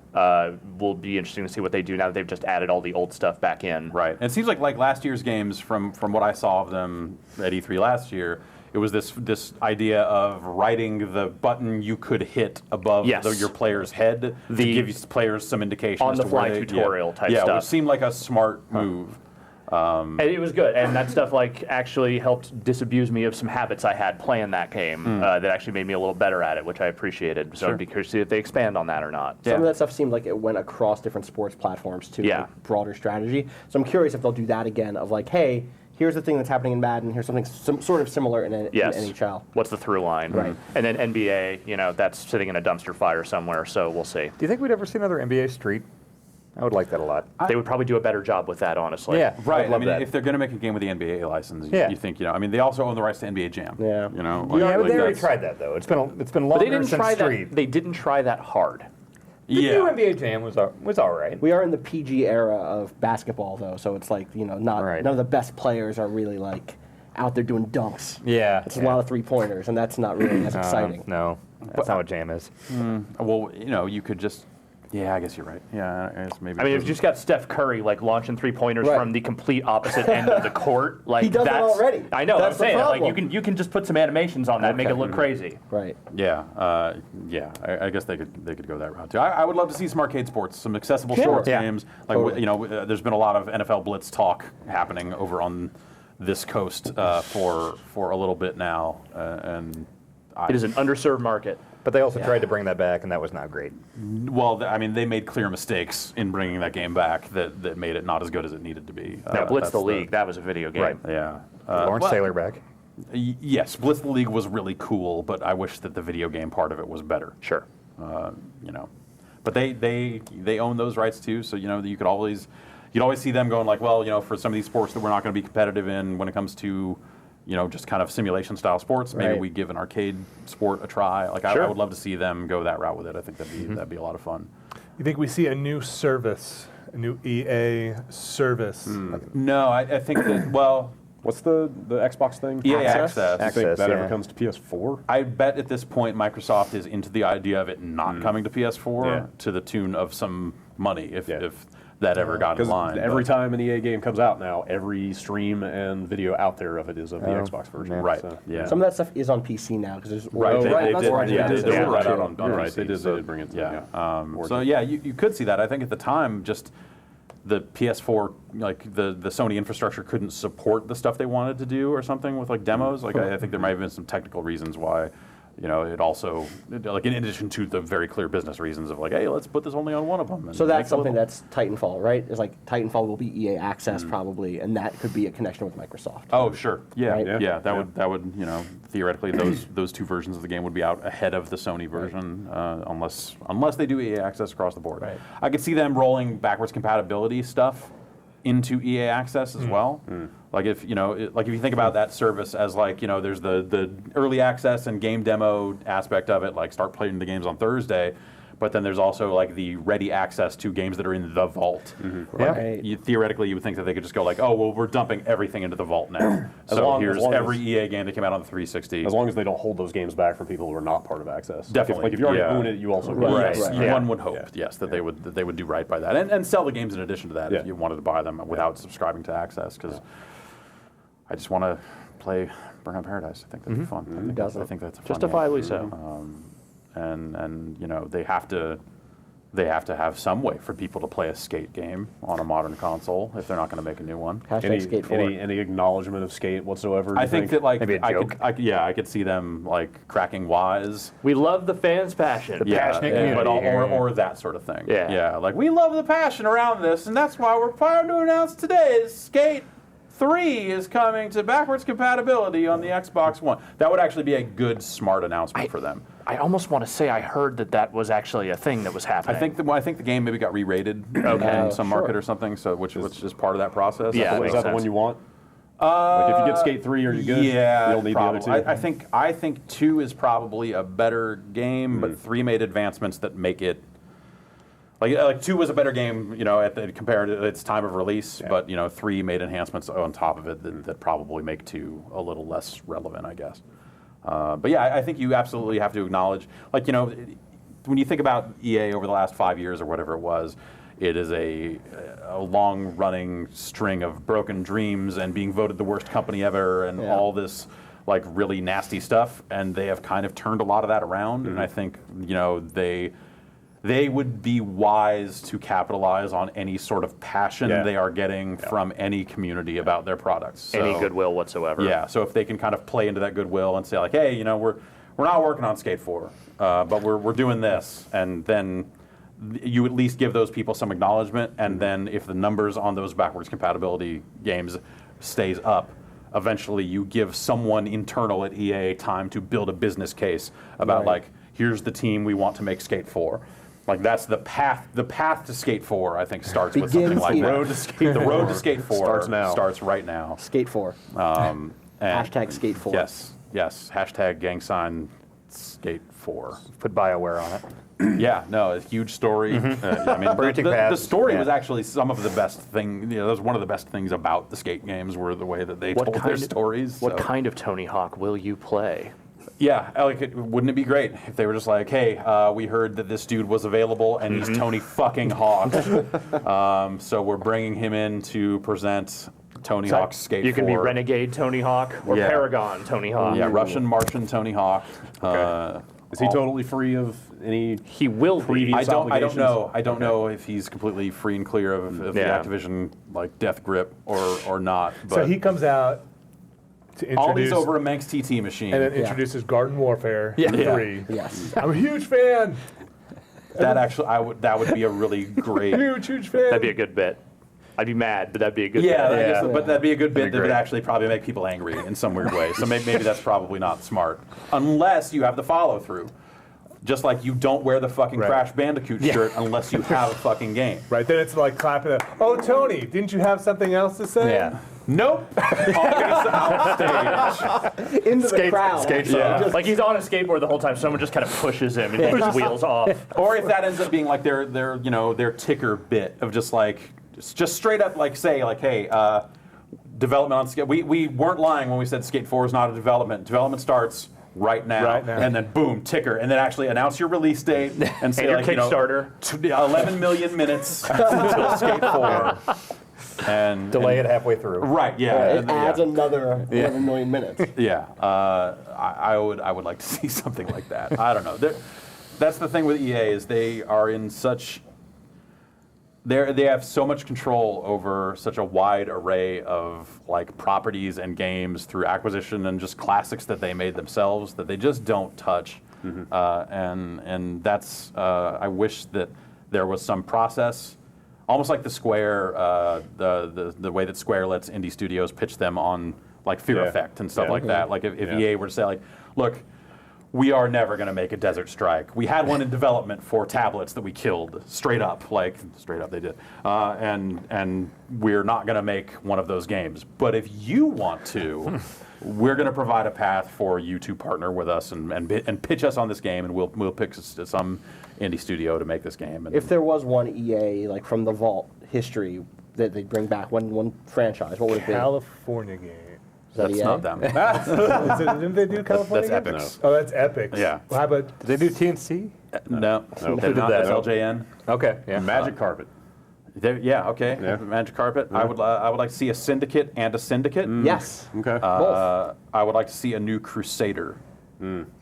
Will be interesting to see what they do now that they've just added all the old stuff back in. Right. And it seems like last year's games, from what I saw of them at E3 last year, it was this idea of writing the button you could hit above your player's head to give you players some indication on as the to where fly tutorial type stuff. Yeah, which seemed like a smart move. And it was good, and that stuff like actually helped disabuse me of some habits I had playing that game that actually made me a little better at it, which I appreciated. So I'd be curious to see if they expand on that or not. Some of that stuff seemed like it went across different sports platforms too, like broader strategy. So I'm curious if they'll do that again of like, hey, here's the thing that's happening in Madden, here's something sort of similar in NHL. What's the through line? Right. And then NBA, you know, that's sitting in a dumpster fire somewhere, so we'll see. Do you think we'd ever see another NBA Street? I would like that a lot. They would probably do a better job with that, honestly. Yeah, Right. I mean, that. if they're going to make a game with the NBA license, you think, you know, I mean, they also own the rights to NBA Jam. Yeah. You know, Yeah, but they already that's- tried that though. It's been But longer they didn't since try Street. that. They didn't try that hard. The new Yeah. NBA Jam was all right. We are in the PG era of basketball though, so it's like, you know, none of the best players are really like out there doing dunks. Yeah, It's a lot of 3-pointers, and that's not really as exciting. No, that's not what Jam is. Well, you know, you could just. Yeah, I guess you're right. Yeah, I guess maybe. I mean, if you just got Steph Curry like launching 3-pointers Right. from the complete opposite end of the court, like He does it that's already. I know. That's I'm the saying like problem. you can just put some animations on that, and make it look crazy. Right. Yeah, I guess they could go that route too. I would love to see some arcade sports, some accessible sports games. Like Totally. you know, there's been a lot of NFL Blitz talk happening over on this coast for a little bit now, and It is an underserved market. But they also tried to bring that back, and that was not great. well, I mean, they made clear mistakes in bringing that game back that made it not as good as it needed to be. Now, Blitz that's the League, that was a video game. Right. Yeah. Lawrence well, Taylor back. Yes, Blitz the League was really cool, but I wish that the video game part of it was better. Sure. You know, but they own those rights too, so you know you'd always see them going like, well, you know, for some of these sports that we're not going to be competitive in when it comes to, you know, just kind of simulation style sports, maybe we give an arcade sport a try. Like I would love to see them go that route with it. I think that'd be a lot of fun. You think we see a new service, a new EA service? No, I think that well. What's the Xbox thing? EA Do Access. you think Access, that yeah. ever comes to PS4? I bet at this point Microsoft is into the idea of it not coming to PS4 to the tune of some money if that ever got in Because line. every but- time an EA game comes out now, every stream and video out there of it is of the Xbox version. yeah. Right. So. Yeah. Some of that stuff is on PC now because there's Right, Origin. they That's did. Origin. Yeah, That's they Origin. rolled it out on Right, PC, they did so, bring it to yeah. Origin. So yeah, you could see that. I think at the time, just the PS4, like the Sony infrastructure couldn't support the stuff they wanted to do or something with like demos. Like I think there might have been some technical reasons why, you know, it also like in addition to the very clear business reasons of like, hey, let's put this only on one of them. And So make that's a something little- that's Titanfall, right? It's like Titanfall will be EA Access probably, and that could be a connection with Microsoft. Oh sure, yeah, Right? yeah. That would you know theoretically those two versions of the game would be out ahead of the Sony version unless they do EA Access across the board. Right. I could see them rolling backwards compatibility stuff into EA Access as well. Like if you know, like if you think about that service as like, you know, there's the early access and game demo aspect of it, like start playing the games on Thursday. But then there's also like the ready access to games that are in the vault. Right. Theoretically, you would think that they could just go like, oh, well, we're dumping everything into the vault now. Here's as long every as- EA game that came out on the 360. As long as they don't hold those games back from people who are not part of Access. Definitely, Like if you already yeah. own it, you also Right. Yes, Right. one would hope, yes, that they would do right by that, and sell the games in addition to that if you wanted to buy them without subscribing to Access. Because I just want to play Burnout Paradise. I think that'd be fun. I think that's a fun Justifiably game. so. And you know they have to have some way for people to play a skate game on a modern console if they're not going to make a new one. Hashtag Skate 4. Any acknowledgement of Skate whatsoever? I think that like Maybe a joke. I could see them like cracking Wise. We love the fans' passion. passionate but community. or that sort of thing. Yeah. Like we love the passion around this, and that's why we're proud to announce today is Skate 3 is coming to backwards compatibility on the Xbox One. That would actually be a good, smart announcement for them. I almost want to say I heard that was actually a thing that was happening. I think the game maybe got re-rated in some market or something, so which is part of that process. Yeah, Is makes that the sense. one you want? Like if you get Skate 3, are you good? Yeah, You don't need probably. the other two? I think 2 is probably a better game, but 3 made advancements that make it. Like 2 was a better game, compared to its time of release, but 3 made enhancements on top of it that probably make 2 a little less relevant, I guess. But yeah, I think you absolutely have to acknowledge, when you think about EA over the last 5 years or whatever it was, it is a long-running string of broken dreams and being voted the worst company ever and all this really nasty stuff, and they have kind of turned a lot of that around, and I think they would be wise to capitalize on any sort of passion they are getting from any community about their products. So, Any goodwill whatsoever. yeah, so if they can kind of play into that goodwill and say hey, we're not working on Skate 4, but we're doing this, and then you at least give those people some acknowledgement, and then if the numbers on those backwards compatibility games stays up, eventually you give someone internal at EA time to build a business case about here's the team we want to make Skate 4. That's the path. The path to Skate 4, I think, starts with something like that. The road to Skate 4 starts now. Starts right now. Skate 4. Hashtag Skate 4. Yes. Hashtag gang sign Skate 4. Put BioWare on it. Yeah, no, a huge story. The story was actually some of the best thing. That was one of the best things about the skate games were the way that they told their stories. What kind of Tony Hawk will you play? Yeah, wouldn't it be great if they were just hey, we heard that this dude was available and he's Tony fucking Hawk. So we're bringing him in to present Tony Hawk's Skate 4. You can be Renegade Tony Hawk or Paragon Tony Hawk. Yeah, Russian Martian Tony Hawk. Okay. Is he totally free of any? He will be. previous I don't obligations? know. I don't know if he's completely free and clear of the Activision death grip or not. But So he comes out to introduce all these over a Manx TT machine. and then introduces Garden Warfare 3. Yes. I'm a huge fan. That would be a really great. Huge fan. That'd be a good bit. I'd be mad, but that'd be a good Yeah, bit. I guess, but that'd be a good bit that would great. actually probably make people angry in some weird way. So maybe that's probably not smart, unless you have the follow through. Just like you don't wear the fucking Crash Bandicoot shirt unless you have a fucking game. Right, then it's clapping it. Oh, Tony, didn't you have something else to say? Yeah. Nope. On stage. Into the crowd. skate actually. song. Like he's on a skateboard the whole time. Someone just kind of pushes him and his wheels off. Or if that ends up being their ticker bit of just straight up say hey, development on Skate. We weren't lying when we said Skate 4 is not a development. Development starts right now. And then boom, ticker, and then actually announce your release date and say your Kickstarter. 11 million minutes until Skate 4. And Delay it halfway through. Right, yeah. It adds another 11 million minutes. Yeah, I would like to see something like that. I don't know. That's the thing with EA is they are in such. They have so much control over such a wide array of properties and games through acquisition and just classics that they made themselves that they just don't touch. And that's I wish that there was some process. Almost like the Square, the way that Square lets indie studios pitch them on Fear Effect and stuff like that. If EA were to say look, we are never going to make a Desert Strike. We had one in development for tablets that we killed straight up they did, and we're not going to make one of those games. But if you want to, we're going to provide a path for you to partner with us and pitch us on this game, and we'll pick some indie studio to make this game. And If there was one EA from the vault history that they'd bring back, one franchise, what would it be? California game. Is that that's EA? not them. Didn't they do California That's games? Epic's. Oh, that's Epic. Yeah. Well, how about Did they do TNC? No, Who they're did not. that? That's LJN. Okay. Yeah. Magic Carpet. Yeah, okay. Yeah. Magic Carpet. I would like to see a Syndicate and a Syndicate. Yes. Okay. Both. I would like to see a new Crusader,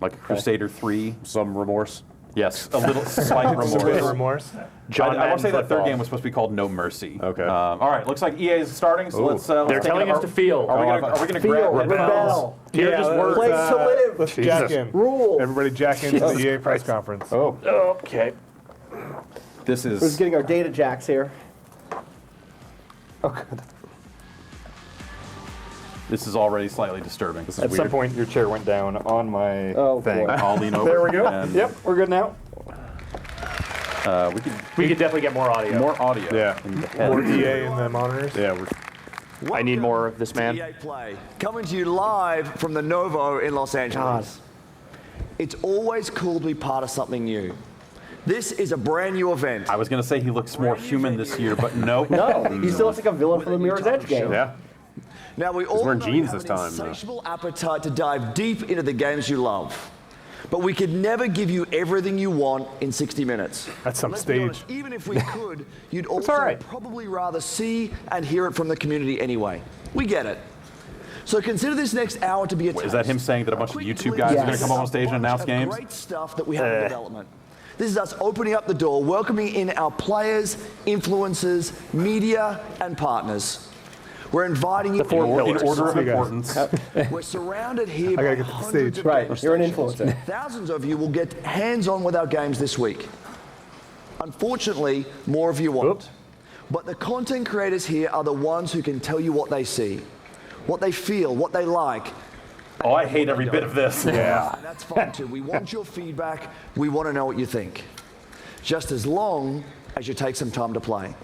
like a Crusader 3. Some remorse. Yes, a little slight Some bit of remorse. remorse? I want to say that third game was supposed to be called No Mercy. Okay. All right. Looks like EA is starting, so let's. They're take telling it. us to feel. Are we gonna Feel, grab rebel. Hear just words. Place to live. Let's jack in. Rule. Everybody jack into the EA press conference. Oh. Okay. This We're just is. getting our data jacks here. This is already slightly disturbing. This is At some point, your chair went down on my thing. boy. I'll lean over. There we go. and, Yep, we're good now. We could definitely get more audio. More audio. Yeah. in the head. More EA in the monitors. Yeah, I need more of this man. EA Play, coming to you live from the Novo in Los Angeles. It's always cool to be part of something new. This is a brand new event. I was going to say he looks more human this year, but nope. No, he still looks like a villain from the Mirror's Edge game. yeah. Now we all wearing know jeans you have this an time, though. insatiable appetite to dive deep into the games you love. But we could never give you everything you want in 60 minutes. That's some Let's be stage. honest, even if we could, you'd also all right. probably rather see and hear it from the community anyway. We get it. So consider this next hour to be a Is that him saying that a bunch of YouTube guys are going to come up on stage and announce games? Great stuff that we have in development. This is us opening up the door, welcoming in our players, influencers, media, and partners. We're inviting you In order of See you guys. importance. We're surrounded here I by gotta get to the hundreds stage. of Right, game you're an stations. influencer. Thousands of you will get hands-on with our games this week. Unfortunately, more of you won't. Oops. But the content creators here are the ones who can tell you what they see, what they feel, what they like. Oh, I hate every bit of this. Yeah. And that's fine too. We want your feedback. We want to know what you think. Just as long as you take some time to play.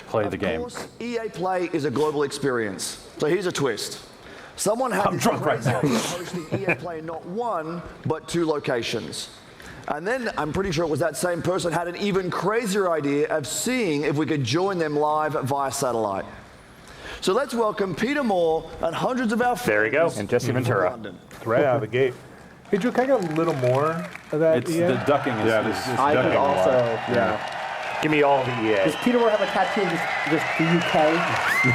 Play the game. Of course, EA Play is a global experience. So here's a twist. Someone had I'm this drunk right crazy now. idea of hosting EA Play in not one, but 2 locations. And then I'm pretty sure it was that same person had an even crazier idea of seeing if we could join them live via satellite. So let's welcome Peter Moore and hundreds of our There we go. friends And Jesse from Ventura. London. Right out of the gate. Hey, Drew, can I get a little more of that It's EA? the ducking is. Yeah, is- this- is- I Ducking could a lot. also, yeah. Give me all the EA. Does Peter Moore have a tattoo of just the UK?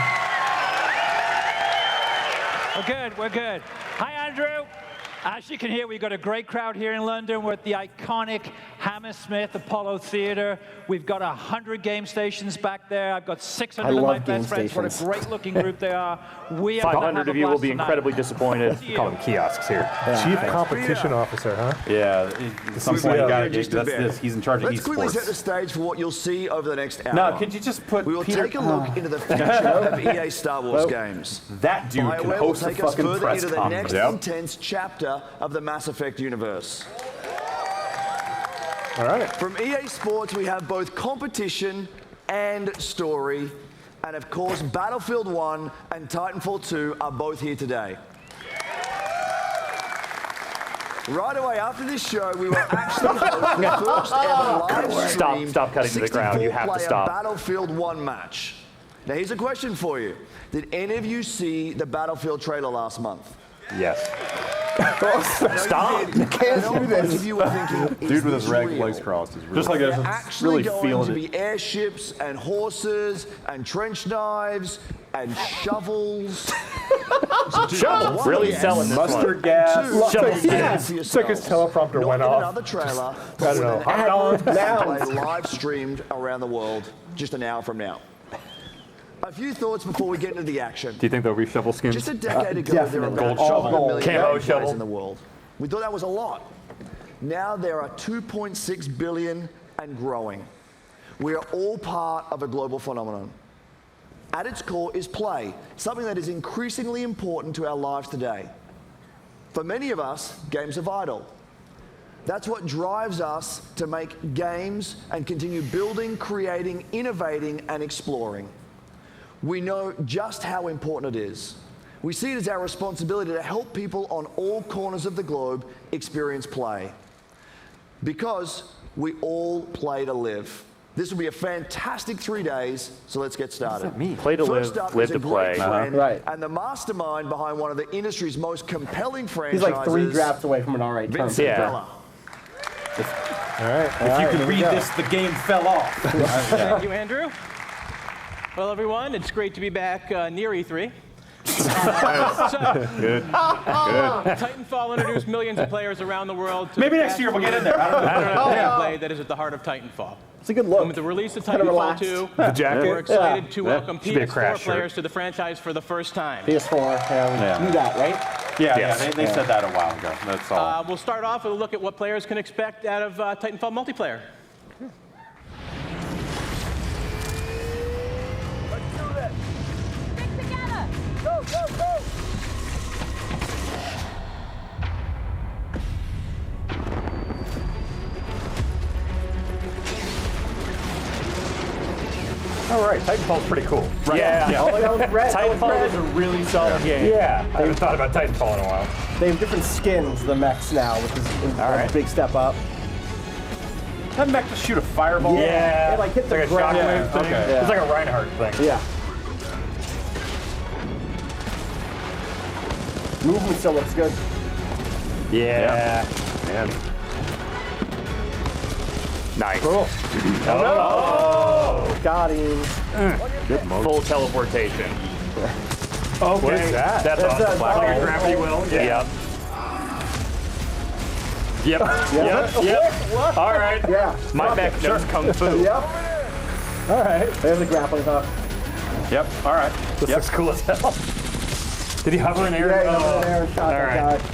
We're good, we're good. Hi, Andrew. As you can hear, we've got a great crowd here in London. We're at the iconic Hammersmith Apollo Theatre. We've got 100 game stations back there. I've got 600 I of my love game best friends. What a stations. great looking group they are. We are gonna 500 have a of you will blast be tonight. incredibly disappointed. See you. Call them kiosks here. Chief competition officer, huh? Yeah. At some point, you got to Just get a bit. this. He's in charge of Let's quickly set the esports. stage for what you'll see over the next hour. No, could you just put We will Peter? take a look into the future of EA Star Wars games. That dude can BioWare will host a take us fucking further press into the next conference. intense chapter of the Mass Effect universe. All right. From EA Sports, we have both competition and story. And of course, Battlefield 1 and Titanfall 2 are both here today. Right away after this show, we will actually host the first ever live stream Stop cutting to the crowd. You have to 64-player stop. Battlefield 1 match. Now here's a question for you. Did any of you see the Battlefield trailer last month? Yes. Stop! You can't do this. Of you were thinking, Dude with his is rag real? legs crossed is really Just like They're this. actually Really going feeling to it. be airships and horses and trench knives and shovels. Shovels. Really selling this Mustard one. gas. Shovels. It's like his teleprompter went off. Another trailer. I don't know. Now live streamed around the world just an hour from now. A few thoughts before we get into the action. Do you think there'll be shovel skins? Just a decade ago, there were definitely. about Gold 200 shovel. million Camo players shovel. in the world. We thought that was a lot. Now there are 2.6 billion and growing. We are all part of a global phenomenon. At its core is play, something that is increasingly important to our lives today. For many of us, games are vital. That's what drives us to make games and continue building, creating, innovating, and exploring. We know just how important it is. We see it as our responsibility to help people on all corners of the globe experience play. Because we all play to live. This will be a fantastic 3 days, so let's get started. Play to First live, up live is a to great play. friend Right. and the mastermind behind one of the industry's most compelling He's franchises. like 3 drafts away from an all-right term. Vincent Yeah. Bella. All right. If you can read this, the game fell off. Thank you, Andrew. Well, everyone, it's great to be back near E3. good. Titanfall introduced millions of players around the world to Maybe the next year we'll get in there. I don't know. gameplay that is at the heart of Titanfall. It's a good look. With the release of Kinda Titanfall relaxed. 2, The jacket. we're excited to welcome Should be a PS4 crash shirt. players to the franchise for the first time. PS4, Yeah. you got right? Yeah, Yes. yeah, they said that a while ago. That's all. We'll start off with a look at what players can expect out of Titanfall multiplayer. Stick together. right. Titanfall's pretty cool. Right. Yeah. Oh, that was red. Titanfall was a really solid game. Yeah. I haven't thought about Titanfall in a while. They have different skins, the mechs now, which is a big step up. That mech just shoot a fireball? Yeah. It like hit the It's like a ground. shockwave thing. Okay. Yeah. It's like a Reinhardt thing. Yeah. Movement still looks good. Yeah. Man. Nice. Cool. Oh, got him. Full teleportation. Okay. What is that? That's awesome. Like a gravity well? Yep. Yep. What? All right. Yeah. My mech knows kung fu. Yep. All right. There's a grappling hook. Yep. All right. This looks cool as hell. Did he hover in air? Yeah, he went in there and shot All that guy.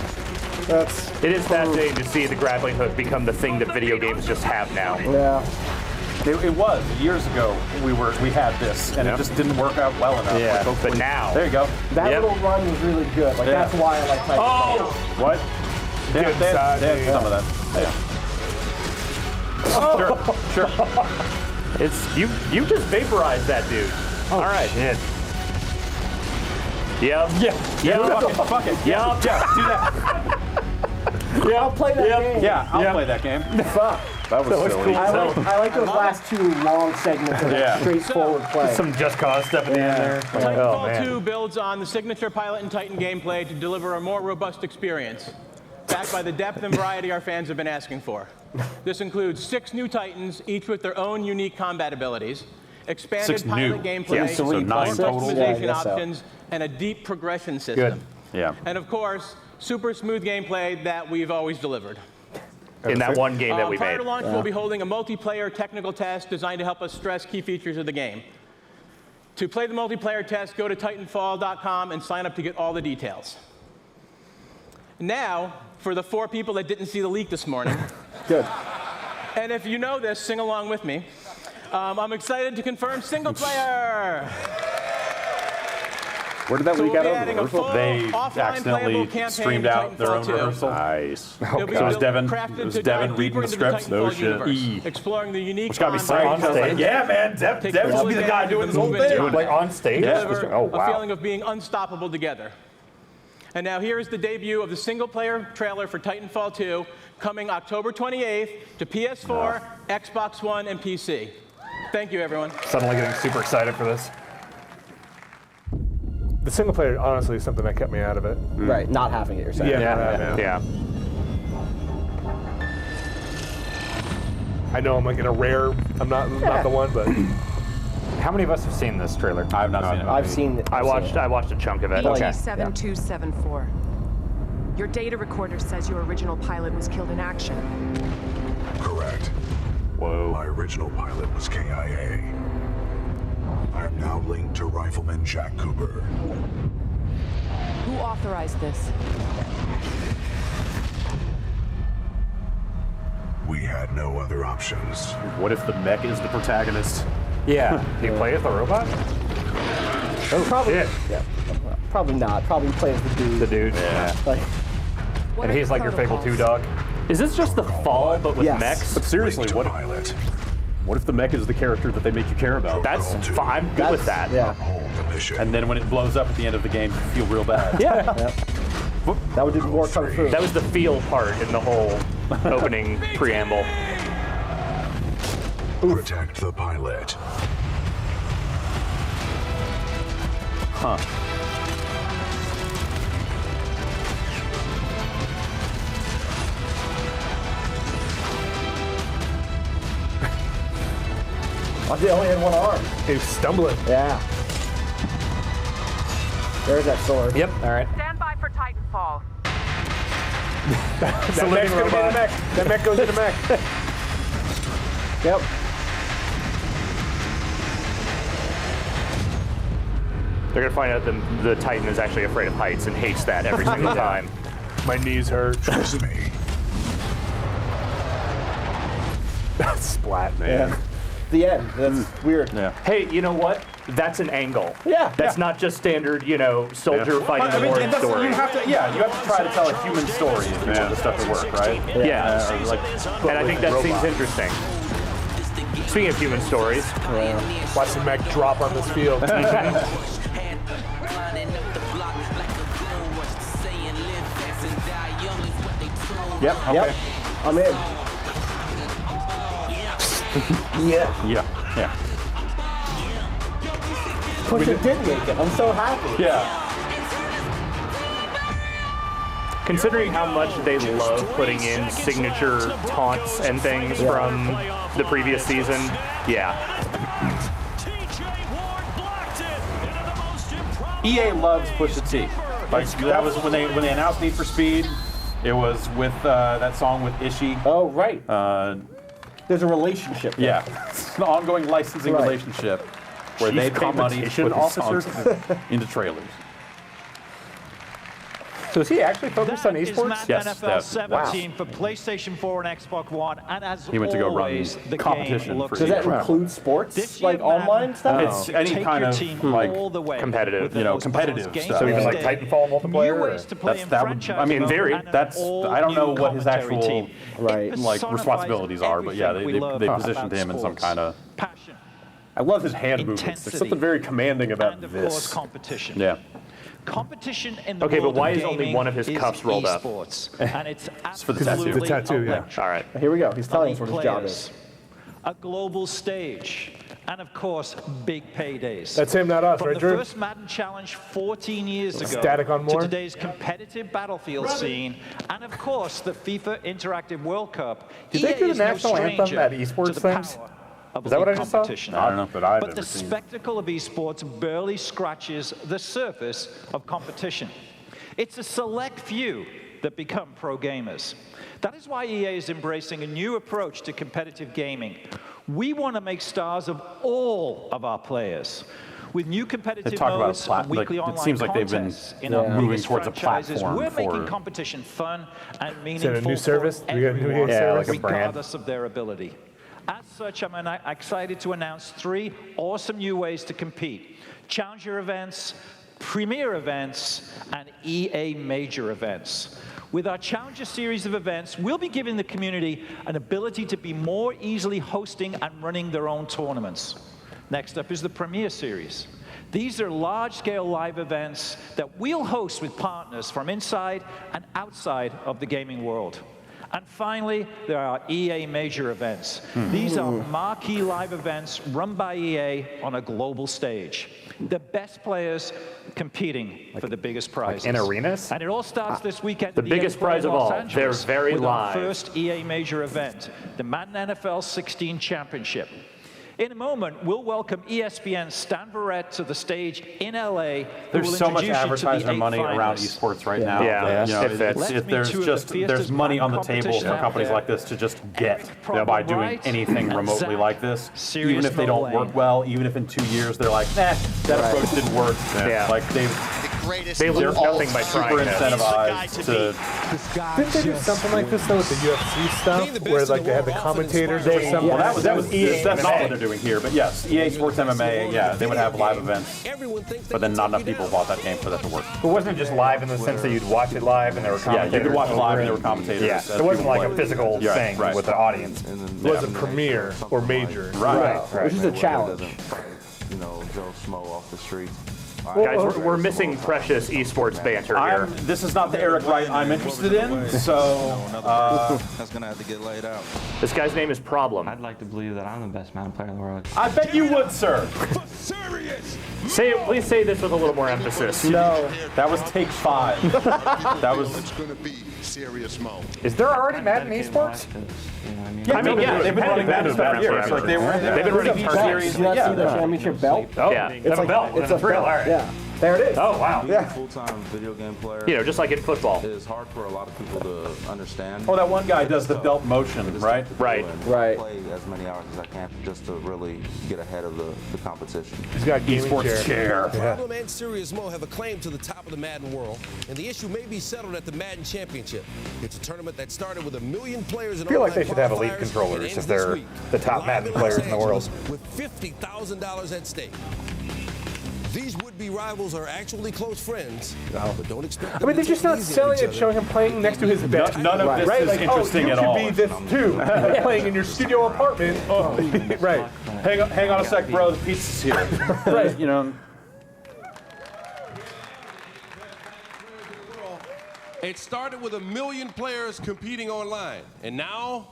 That's It is fascinating to see the grappling hook become the thing that video games just have now. yeah. It was years ago. We had this, and it just didn't work out well enough. Yeah, Like, hopefully- but now. there you go. That Yep. little run was really good. Like that's why I like Titanfall. Oh! What? They Good had side, some of that. Yeah. Sure. It's you just vaporized that dude. All right. Shit. Yep. Yeah. Fuck it. Yep. Yeah. Do that. Yeah, I'll play that game. Yeah. I'll play that game. Fuck. That was silly. I like those last two long segments of Yeah. straightforward play. Some Just Cause stuff at the end there. Titanfall man. 2 builds on the signature Pilot and Titan gameplay to deliver a more robust experience, backed by the depth and variety our fans have been asking for. This includes 6 new Titans, each with their own unique combat abilities, expanded 6 pilot new. gameplay, Yeah, so more 9 total. customization Yeah, I guess so. options, and a deep progression system. Good. Yeah. And of course, super smooth gameplay that we've always delivered. In that one game that we Prior made. to launch, we'll be holding a multiplayer technical test designed to help us stress key features of the game. To play the multiplayer test, go to Titanfall.com and sign up to get all the details. Now, for the 4 people that didn't see the leak this morning, Good. and if you know this, sing along with me. I'm excited to confirm single player. Where did that So leak we'll out be of? adding a Rehearsal? full They offline accidentally playable campaign streamed to out their own Titanfall 2. rehearsal. Nice. It'll be So it was Devin. crafted It was to Devin dive reading deeper the into scripts. Titanfall No shit. universe, exploring the unique Which got me online psyched. on I was like, stage. yeah, man, Take Dev's full gonna be the guy advantage doing of this whole movement thing. time. Like on stage? Deliver Oh, a wow. feeling of being unstoppable together. And now here is the debut of the single-player trailer for Titanfall 2, coming October 28th to PS4, Xbox One, and PC. Thank you, everyone. Suddenly getting super excited for this. The single player, honestly, is something that kept me out of it. Right. Not having it, you're saying. Yeah. I know I'm like in a rare. I'm not the one, but How many of us have seen this trailer? I have not seen it. I've seen it. I watched a chunk of it. BT7274. Your data recorder says your original pilot was killed in action. Correct. Whoa. My original pilot was KIA. I am now linked to Rifleman Jack Cooper. Who authorized this? We had no other options. What if the mech is the protagonist? Yeah. Do you play as the robot? Probably. Shit. Yeah. Probably not. Probably plays the dude. The dude. Yeah. Like, What And are he's the like your Fable 2 protocols? dog. Is this just the fall, but with Yes. mechs? But seriously, Linked to what pilot. if the mech is the character that they make you care about? That's fine. I'm good with that. yeah. Uphold the mission. And then when it blows up at the end of the game, you feel real bad. Yeah. That would do more kung fu. That was the feel part in the whole opening preamble. Protect the pilot. Huh. Oh, they only had one arm. he was stumbling. Yeah. There's that sword. Yep. All right. Stand by for Titanfall. That mech's gonna be the mech. That mech goes in the mech. Yep. They're gonna find out the Titan is actually afraid of heights and hates that every single time. My knees hurt. Trust me. Splat, man. Yeah. The end. That's weird. Yeah. Hey, you know what? That's an angle. Yeah. That's not just standard, soldier fighting I a mean, war and that's- story. you have to try to tell a human story if you want the stuff to work, right? Yeah. Or like, And I think that seems interesting. Speaking of human stories, Watch the mech drop on this field. Yep. Okay. Yep. I'm in. Yeah. Yeah. Pusha did make it. I'm so happy. Yeah. considering how much they love putting in signature taunts and things from the previous season, EA loves Pusha T. Like that was when they announced Need for Speed. It was with that song with Ishii. Oh right. There's a relationship. Yeah, it's an ongoing licensing relationship where they pay money to put these songs into trailers. So is he actually focused on esports? Yes, NFL 17 for PlayStation 4 and Xbox One, and as he went to go run the competition. Game for Does that include sports, like online stuff? It's any kind of like competitive, competitive stuff. So even like Titanfall multiplayer. That would. I mean, that's. I don't know what his actual like responsibilities are, but yeah, they positioned him in some kind of. I love his hand movements. There's something very commanding about of this. course, competition. Yeah. Competition in the Okay, but world why of is only gaming one of his cuffs rolled up? Esports, and it's for the tattoo. absolutely The tattoo, yeah. electric. All right. Here we go. He's telling us what his job Players, is. a global stage, and of course, big paydays. That's him, not us, From right, the Drew? first Madden Challenge 14 years ago Static on more? to today's competitive Battlefield scene, and of course, the FIFA Interactive World Cup. Did they do the EA is no national anthem stranger at to esports the things? power of Is that what I elite just saw? competition. I don't know that I've But ever the seen. spectacle of esports barely scratches the surface of competition. It's a select few that become pro gamers. That is why EA is embracing a new approach to competitive gaming. We want to make stars of all of our players. With new competitive modes and weekly online it seems like they've been contests in our moving biggest towards a franchises, platform we're making for. competition fun and Is meaningful that a new service? for Do we get a new everyone, service? like a brand. regardless of their ability. As such, I'm excited to announce 3 awesome new ways to compete. Challenger events, Premier events, and EA Major events. With our Challenger series of events, we'll be giving the community an ability to be more easily hosting and running their own tournaments. Next up is the Premier series. These are large-scale live events that we'll host with partners from inside and outside of the gaming world. And finally, there are EA Major events. These are marquee live events run by EA on a global stage. The best players competing for the biggest prizes. in arenas? And it all starts this weekend. The at biggest Expo prize in of Los all. Angeles They're very with our live. first EA Major event, the Madden NFL 16 Championship. In a moment, we'll welcome ESPN's Stan Verrett to the stage in LA. who There's will so much introduce you to the advertising 8 money around finalists. esports right now. Yeah. You know, It fits. there's money on the table for companies like this to just get by doing anything remotely like this, even if they don't work well, even if in 2 years they're like, nah, that approach didn't work. Yeah. Like They they're lose all nothing by super trying this. incentivized to. Didn't they do something like this though with the UFC stuff, where like they had the commentators or something? Well, that was EA. That's not what they're doing here, but yes, EA Sports MMA. Yeah, they would have live events, but then not enough people bought that game for that to work. But wasn't it just live in the sense that you'd watch it live and there were Yeah, commentators? you could watch over live it? and there were commentators. Yeah, as it wasn't people like a played. physical Yeah, thing right. with the audience. It was a premiere or major. Right. Which is a challenge. You know, Joe Schmo off the street. Guys, we're missing precious esports banter here. This is not the Eric Wright I'm interested in, so. That's gonna have to get laid out. This guy's name is Problem. I'd like to believe that I'm the best Madden player in the world. I bet you would, sir. Please say this with a little more emphasis. No. That was take 5. That was. It's gonna be serious mode. Is there already Madden esports? Yeah, I mean, they've been running Madden stuff years. Like they've been running Did series. you not see the Yeah. championship belt? Oh, Yeah. it's a belt. It's It's a real. belt. All right. Yeah. There it is. Oh wow. Yeah. Full-time video game player. You know, just like in football. It is hard for a lot of people to understand. Oh, that one guy does the belt motion, right? Right. And Right. Play as many hours as I can just to really get ahead of the competition. He's got gaming Esports chair. Problem and Serious Mo have a claim to the top of the Madden world, and the issue may be settled at the Madden Championship. It's a tournament that started with 1 million players. I feel like they should have elite controllers if they're the top Madden players in the world. With $50,000 at stake. These would-be rivals are actually close friends, but don't expect I them mean, to they're just take it not easy on selling each it, other. showing him playing next to his bed. None of this right? is like, interesting at all. You could be this too, like playing in your studio apartment. Oh, right. Hang on a sec, bro. The pizza's here. Right. You know. It started with 1 million players competing online, and now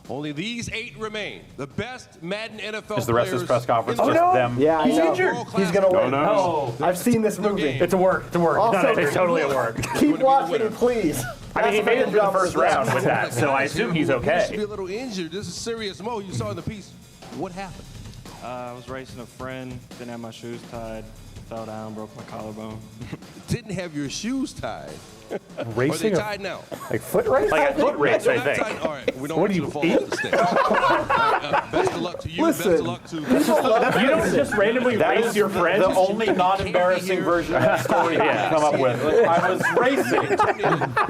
only these 8 remain. The best Madden NFL Is the rest of this players press conference in the just world. them? Yeah, I He's know. injured. He's gonna win. no. I've seen this movie. It's a work. It's a work. Also, it's totally a work. Keep watching, please. I mean, he made it through the first round with that, so I assume he's He should okay. be a little injured. This is serious Mo. You saw in the piece. What happened? I was racing a friend, didn't have my shoes tied, fell down, broke my collarbone. Didn't have your shoes tied. Racing? Are they tied now? Like foot race? Like a foot race, I Not think. tied. All right, we don't What want do you you to fall eat? off the stage. Best of luck to you. Best of luck to You don't just randomly race your friends. The only non-embarrassing version of that story I can come up with. I was racing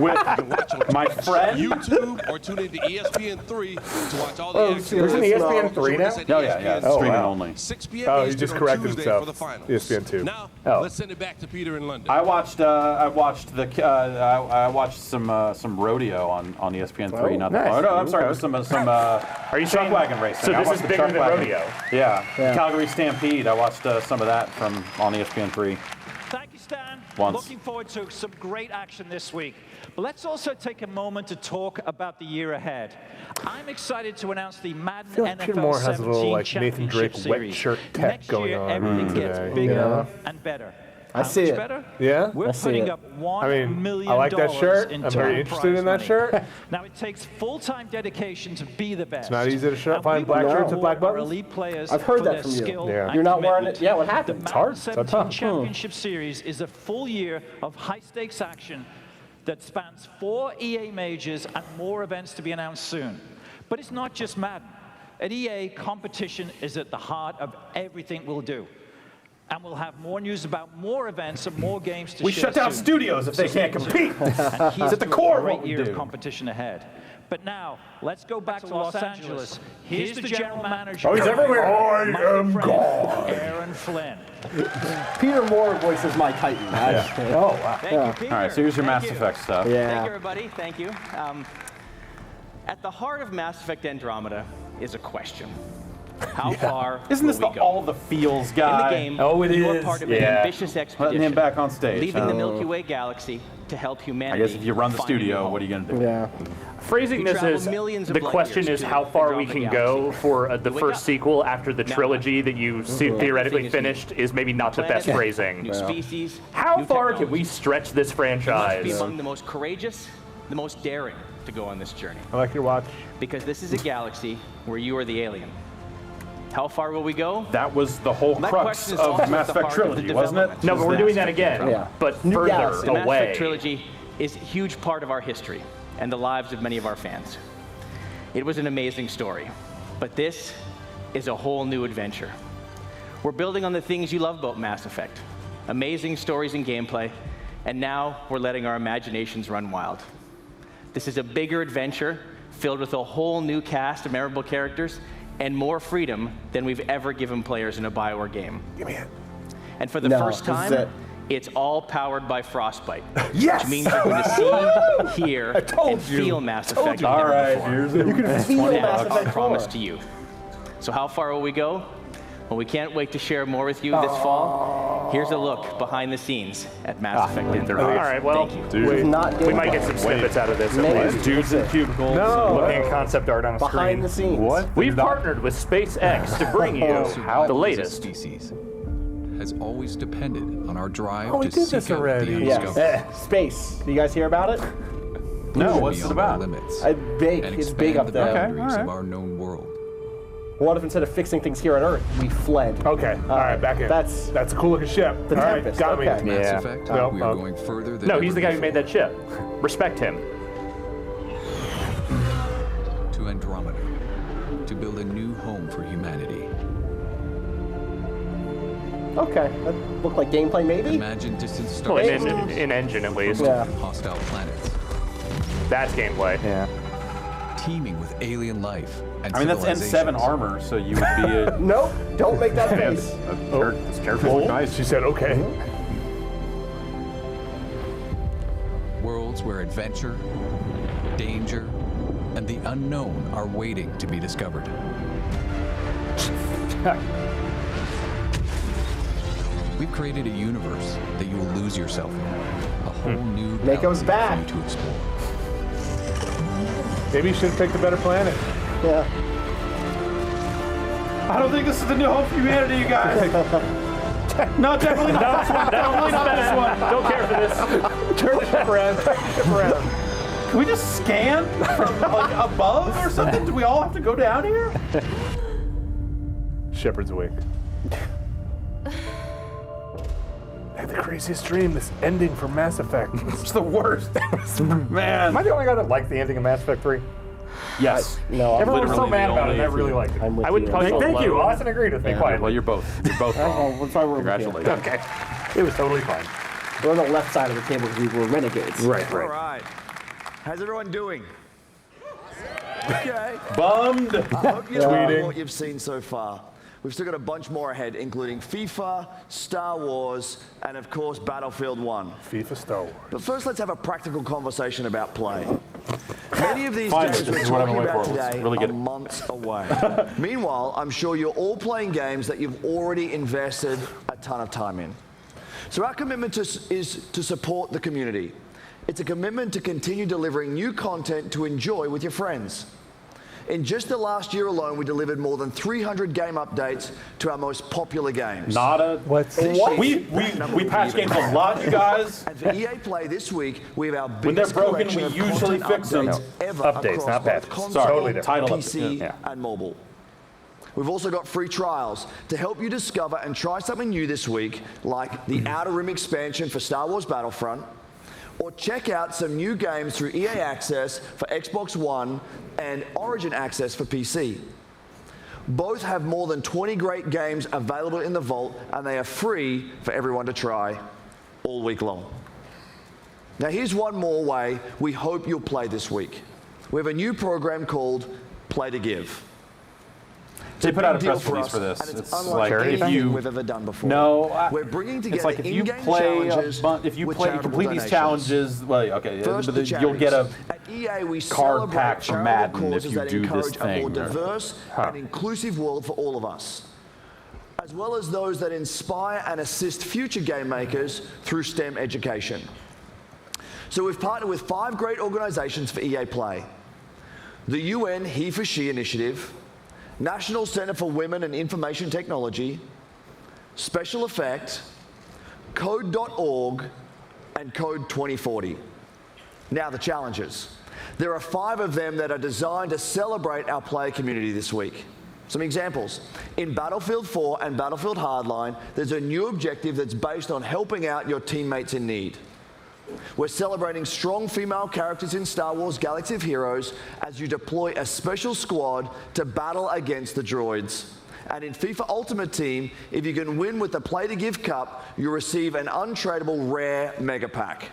with my friend. YouTube or tune into ESPN3 to watch all the Oh, action. serious? Isn't ESPN 3 Join now? us at Oh, yeah. ESPN Streaming wow. only. 6 p.m. Oh, he Eastern just on corrected Tuesday himself. for the finals. ESPN 2. Now, Oh. let's send it back to Peter in London. I watched some rodeo on ESPN3. Oh, not nice. Oh no, I'm sorry. It was some Are you chuck saying wagon racing. So I this watched is the bigger chuck than wagon. rodeo. Yeah. Calgary Stampede. I watched some of that on ESPN3. Thank you, Stan. Once. Looking forward to some great action this week. But let's also take a moment to talk about the year ahead. I'm excited to announce the Madden I feel like NFL Peter Moore has a 17 little like Nathan Championship Drake wet Series. shirt tech Next going year, on everything gets today. bigger Yeah. and better. I see much it. better? Yeah? We're I see putting it. up $1 I mean, million I like that shirt. in I'm very total interested prize in that money. shirt. Now it takes full-time dedication to be the best. It's not easy to And find we black will shirts with black reward our buttons. elite players I've heard for that their from you. skill Yeah. and You're not wearing commitment. it. Yeah, what The happened? Madden hard. It's 17 tough. Championship Series is a full year of high-stakes action that spans 4 EA majors and more events to be announced soon. But it's not just Madden. At EA, competition is at the heart of everything we'll do. And we'll have more news about more events and more games to We share shut down soon. studios if they can't compete. And he's at the to core a of what great we year do. of competition ahead. But now, let's go back to Los Angeles. Here's the general manager. Oh, he's everywhere. my I am friend, God. Aaron Flynn. Peter Moore voices my Titan. Oh, wow. Thank you, Peter. All right, so here's your Thank Mass you. Effect stuff. Thank you, Yeah. everybody. Thank you. At the heart of Mass Effect Andromeda is a question. How far Isn't this will the we go? all the feels In guy? the game, Oh, it you is. are part of Yeah. an ambitious Putting expedition, him back on stage. leaving the huh? Milky Way galaxy to help humanity. I guess if you run the find a new studio, home. what are you going to do? Yeah. Phrasing We this travel is, millions of the light question years is to how far we Andromeda can go galaxy. for the Wake first up. sequel after the Now trilogy that you theoretically Everything is finished is maybe not the best Planet, phrasing. New species. How new far can technology. we stretch this We must be franchise? among the most courageous, the most daring to go on this journey. I like your watch. Because this is a galaxy where you are the alien. How far will we go? That was the whole That crux question is also of at Mass the Effect heart of the trilogy, wasn't it? development. No, but we're doing that again, Yeah. but New further galaxy. The Mass away. Effect trilogy is a huge part of our history and the lives of many of our fans. It was an amazing story, but this is a whole new adventure. We're building on the things you love about Mass Effect, amazing stories and gameplay, and now we're letting our imaginations run wild. This is a bigger adventure filled with a whole new cast of memorable characters and more freedom than we've ever given players in a BioWare game. Give me it. And for the No, first this is time, it. it's all powered by Frostbite. Yes! Which means you're going to see, hear, and feel Mass Effect. All like never right, before. here's the You can feel That Mass is our Effect promise 4. to you. So how far will we go? Well, we can't wait to share more with you this fall. Here's a look behind the scenes at Mass Effect Andromeda. All right, well, Thank you. With not we might gameplay. get some snippets out of this at Maybe. least. Dudes in cubicles. No. Looking at concept art on a Behind screen. the scenes. What? We've partnered with SpaceX to bring you the latest. Species has always depended on our drive Oh, we to did seek this out already. the Yeah. undiscovered. Space. You guys hear about it? No, what's it beyond about? our limits Big. and It's big expand up the there. boundaries Okay, of our known world. What if instead of fixing things here on Earth, we fled? Okay, all right, back in. That's a cool looking ship. The All right, Tempest, got okay. me. Mass Yeah. Effect, No, we are no. going further than No, ever he's the guy who made before. that ship. Respect him. To Andromeda, to build a new home for humanity. okay. That looked like gameplay, maybe. Imagine distant Well, stars in engine at least. Yeah. and hostile planets. That's gameplay. Yeah. teeming with alien life and I mean, that's N7 armor, so you would be a... Nope, don't make that face. This character's look nice. She said, okay. Worlds where adventure, danger, and the unknown are waiting to be discovered. We've created a universe that you will lose yourself in. A whole new Mako's galaxy back. for you to explore. Maybe you should have picked a better planet. Yeah. I don't think this is the new home for humanity, you guys. No, definitely not this one. Definitely not this one. Don't care for this. Turn the ship around. Turn the ship around. Can we just scan from like above or something? Do we all have to go down here? Shepherd's Wing. I had the craziest dream, this ending for Mass Effect. It's the worst. Man. Am I the only guy that liked the ending of Mass Effect 3? Yes. No, Everyone was so literally mad the about it, only and I really liked it. I'm with I wouldn't you. probably go Thank you. alone. Austin agreed with me quietly. Well, you're both wrong. That's why we're with you. Congratulations. Okay. It was totally fine. We're on the left side of the table because we were renegades. Right, All right. right. How's everyone doing? Okay. Bummed. I hope you love Tweeting. what you've seen so far. We've still got a bunch more ahead, including FIFA, Star Wars, and of course Battlefield 1. FIFA Star Wars. But first, let's have a practical conversation about play. Many of these Finally, games this we're is what I've talking been about waiting for. Let's today really get are it. months away. Meanwhile, I'm sure you're all playing games that you've already invested a ton of time in. So our commitment is to support the community. It's a commitment to continue delivering new content to enjoy with your friends. In just the last year alone, we delivered more than 300 game updates to our most popular games. Not a... What's We patch games a lot, you guys. And for EA Play this week, we have our When they're biggest broken, collection we of usually content fix them. updates No. ever Updates, across not both patches. console, Sorry. Totally different. Title PC, update. and mobile. We've also got free trials to help you discover and try something new this week, like the Outer Rim expansion for Star Wars Battlefront, or check out some new games through EA Access for Xbox One and Origin Access for PC. Both have more than 20 great games available in the vault, and they are free for everyone to try all week long. Now here's one more way we hope you'll play this week. We have a new program called Play to Give. They put out a press Deal release for us, this. and It's unlike like if anything you... we've ever done before. No, we're bringing it's together like if you in-game play challenges if you with play charitable complete these donations. challenges, well, okay, First, but the you'll get a charities. At EA, we card celebrate pack from charitable Madden if causes you that do this encourage a more thing. diverse and inclusive world for all of us, as well as those that inspire and assist future game makers through STEM education. So we've partnered with 5 great organizations for EA Play: the UN He for She Initiative, National Center for Women and Information Technology, Special Effect, Code.org, and Code 2040. Now the challenges. There are 5 of them that are designed to celebrate our player community this week. Some examples. In Battlefield 4 and Battlefield Hardline, there's a new objective that's based on helping out your teammates in need. We're celebrating strong female characters in Star Wars Galaxy of Heroes as you deploy a special squad to battle against the droids. And in FIFA Ultimate Team, if you can win with the Play to Give Cup, you receive an untradeable rare Mega Pack.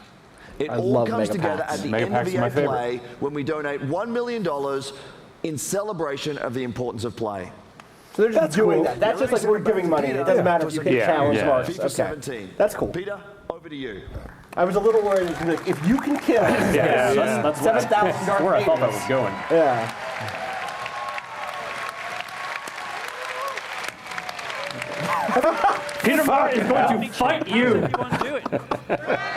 It all comes together at the end of EA Play when we donate $1 million in celebration of the importance of play. So they're just doing that. That's just like we're giving money. It doesn't matter if you get challenge marks. FIFA 17. That's cool. Peter, over to you. I was a little worried. Like, if you can kill that's 7,000 Darth where I thought that Vaders. was going. Yeah. Peter Martin is going to fight you. I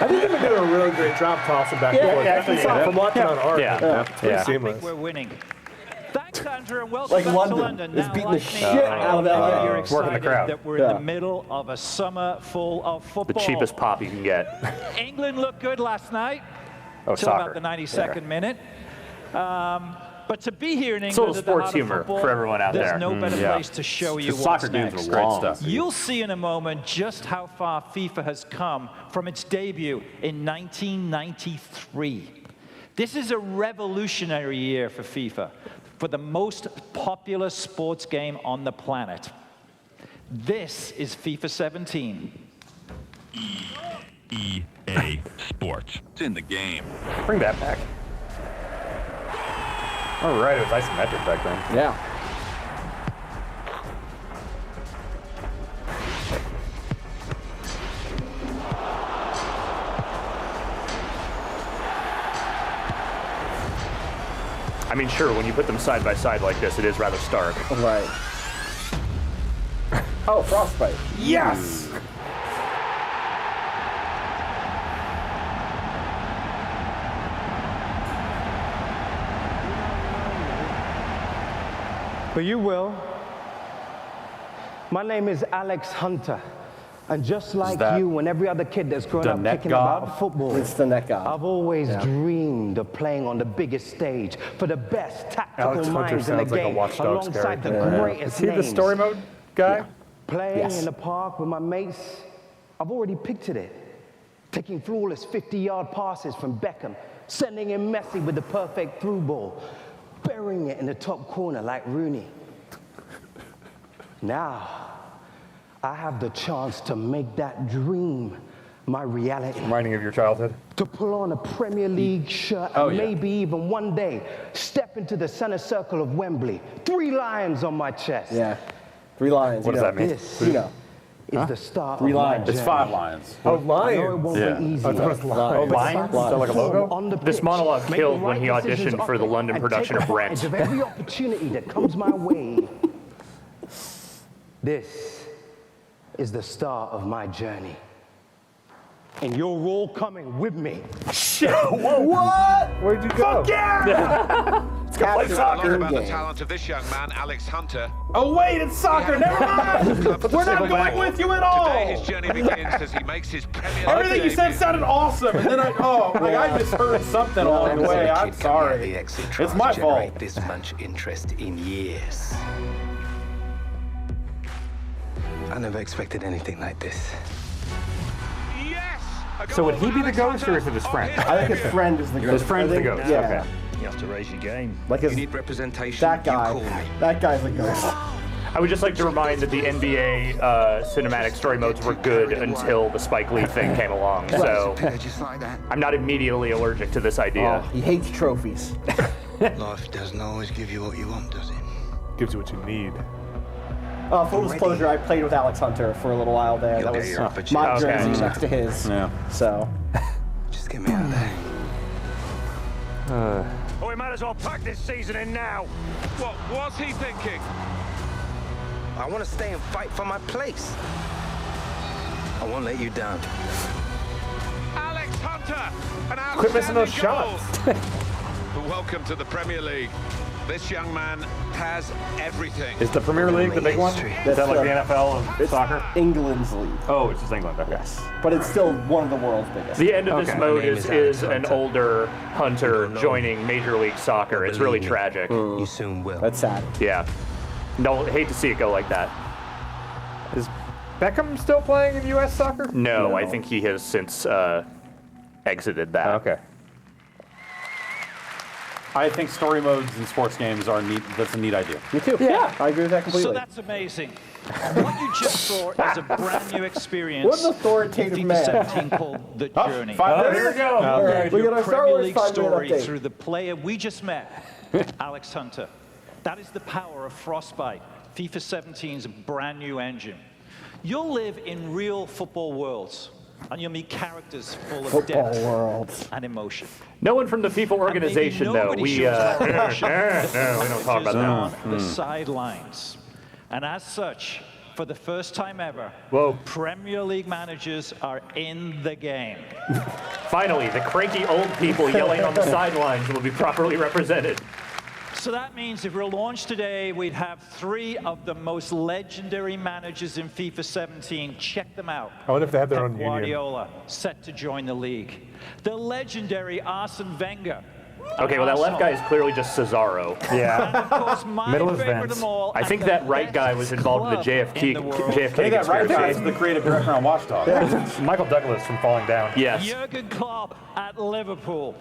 think they've been doing a really great job tossing back and forth. Actually, from watching on art. It's pretty seamless. We're winning. Thanks, Andrew, and welcome Like back London to London. is Now, beating like the me, shit out of LA. You're Working the excited crowd. that we're in the middle of a summer full of The football. cheapest pop you can get. England looked good last night Oh, till about soccer. the 92nd minute. But to be here in It's a little England at the sports heart of humor football, for everyone out there's there. no better yeah. place to show you The what's soccer games next. are great stuff. You'll see in a moment just how far FIFA has come from its debut in 1993. This is a revolutionary year for FIFA, for the most popular sports game on the planet. This is FIFA 17. EA Sports. It's in the game. Bring that back. Oh, right, it was isometric back then. Yeah. I mean, sure, when you put them side by side like this, it is rather stark. Right. Oh, Frostbite. Yes! But you will. My name is Alex Hunter. And just like you and every other kid that's grown up kicking about football, it's the net god. I've always dreamed of playing on the biggest stage for the best tactical minds in the game, alongside the greatest names. Is he the story mode guy? Playing in the park with my mates, I've already pictured it. Taking flawless 50-yard passes from Beckham, sending in Messi with the perfect through ball, burying it in the top corner like Rooney. Now, I have the chance to make that dream my reality. Reminding of your childhood? To pull on a Premier League shirt and maybe even one day step into the center circle of Wembley. 3 lions on my chest. Yeah. 3 lions. What does that mean? This, is the start 3 of my lions. journey. It's 5 lions. Oh, I know it lions. won't be easy. I thought it was lions. Lions? Is that like a logo? On the This pitch, monologue making killed when right he decisions auditioned off for the it London and production take of Rent. advantage of every opportunity that comes my way. This is the start of my journey. And you're all coming with me. Shit! Whoa! What? Where'd you go? Fuck yeah! Let's go play A lot soccer. about the talent of this young man, Alex Hunter. Oh wait, it's soccer. Never mind. We're not going with you at all. Today his journey begins as he makes his Premier League Everything you said sounded awesome, and then I misheard something along the way. I'm sorry. It's my fault. This much interest in years. I never expected anything like this. Yes! So would he be the ghost, or is it his friend? I think his friend is the ghost. His friend's the ghost, Yeah. okay. You have to raise your game. Like you need representation. That guy. You call me. That guy's the ghost. I would just like to remind that the NBA cinematic story modes were good until the Spike Lee thing came along. So Just like that. I'm not immediately allergic to this idea. Oh, he hates trophies. Life doesn't always give you what you want, does it? Gives you what you need. Full disclosure, I played with Alex Hunter for a little while there. You'll That get your was opportunity. my Okay. jersey next to his. Yeah. So. Just get me out of there. Oh, we might as well pack this season in now. What was he thinking? I want to stay and fight for my place. I won't let you down. Alex Hunter, an Quit missing those outstanding shots. goal. Welcome to the Premier League. This young man has everything. Is the Premier League the big one? Is that like the NFL of soccer? England's league. Oh, it's just England. Okay. Yes. But it's still one of the world's biggest. The end of this Okay. mode My name is is Alex an Hunter. older Hunter joining Major League Soccer. It's really Believe me. tragic. You soon will. That's sad. Yeah. No, hate to see it go like that. Is Beckham still playing in U.S. soccer? No, I think he has since exited that. Okay. I think story modes in sports games are neat. That's a neat idea. Me too. Yeah, I agree with that So completely. that's amazing. What you just saw is a brand new experience. What an authoritative in man. FIFA 17 called The Journey. 5 minutes. There we go. All right. We got our Star Premier Wars League 5-minute story update. through the player we just met, Alex Hunter. That is the power of Frostbite, FIFA 17's brand new engine. You'll live in real football worlds, and you'll meet characters full of Football depth world. and emotion. No one from the FIFA organization, though. nobody We shows more emotion no, we don't talk about on that. the sidelines. And as such, for the first time ever, Whoa. Premier League managers are in the game. Finally, the cranky old people yelling on the sidelines will be properly represented. So that means if we're launched today, we'd have 3 of the most legendary managers in FIFA 17. Check them out. I wonder if they have their own Pep union. Guardiola, set to join the league. The legendary Arsene Wenger. Okay, well, that left guy is clearly just Cesaro. Yeah. And of course, my Middle of favorite Vince. of them all. I think and that the right guy was best involved in the club in the world. JFK I think that right guy is conspiracy. the creative director on Watchdog. Michael Douglas from Falling Down. Yes. Jurgen Klopp at Liverpool.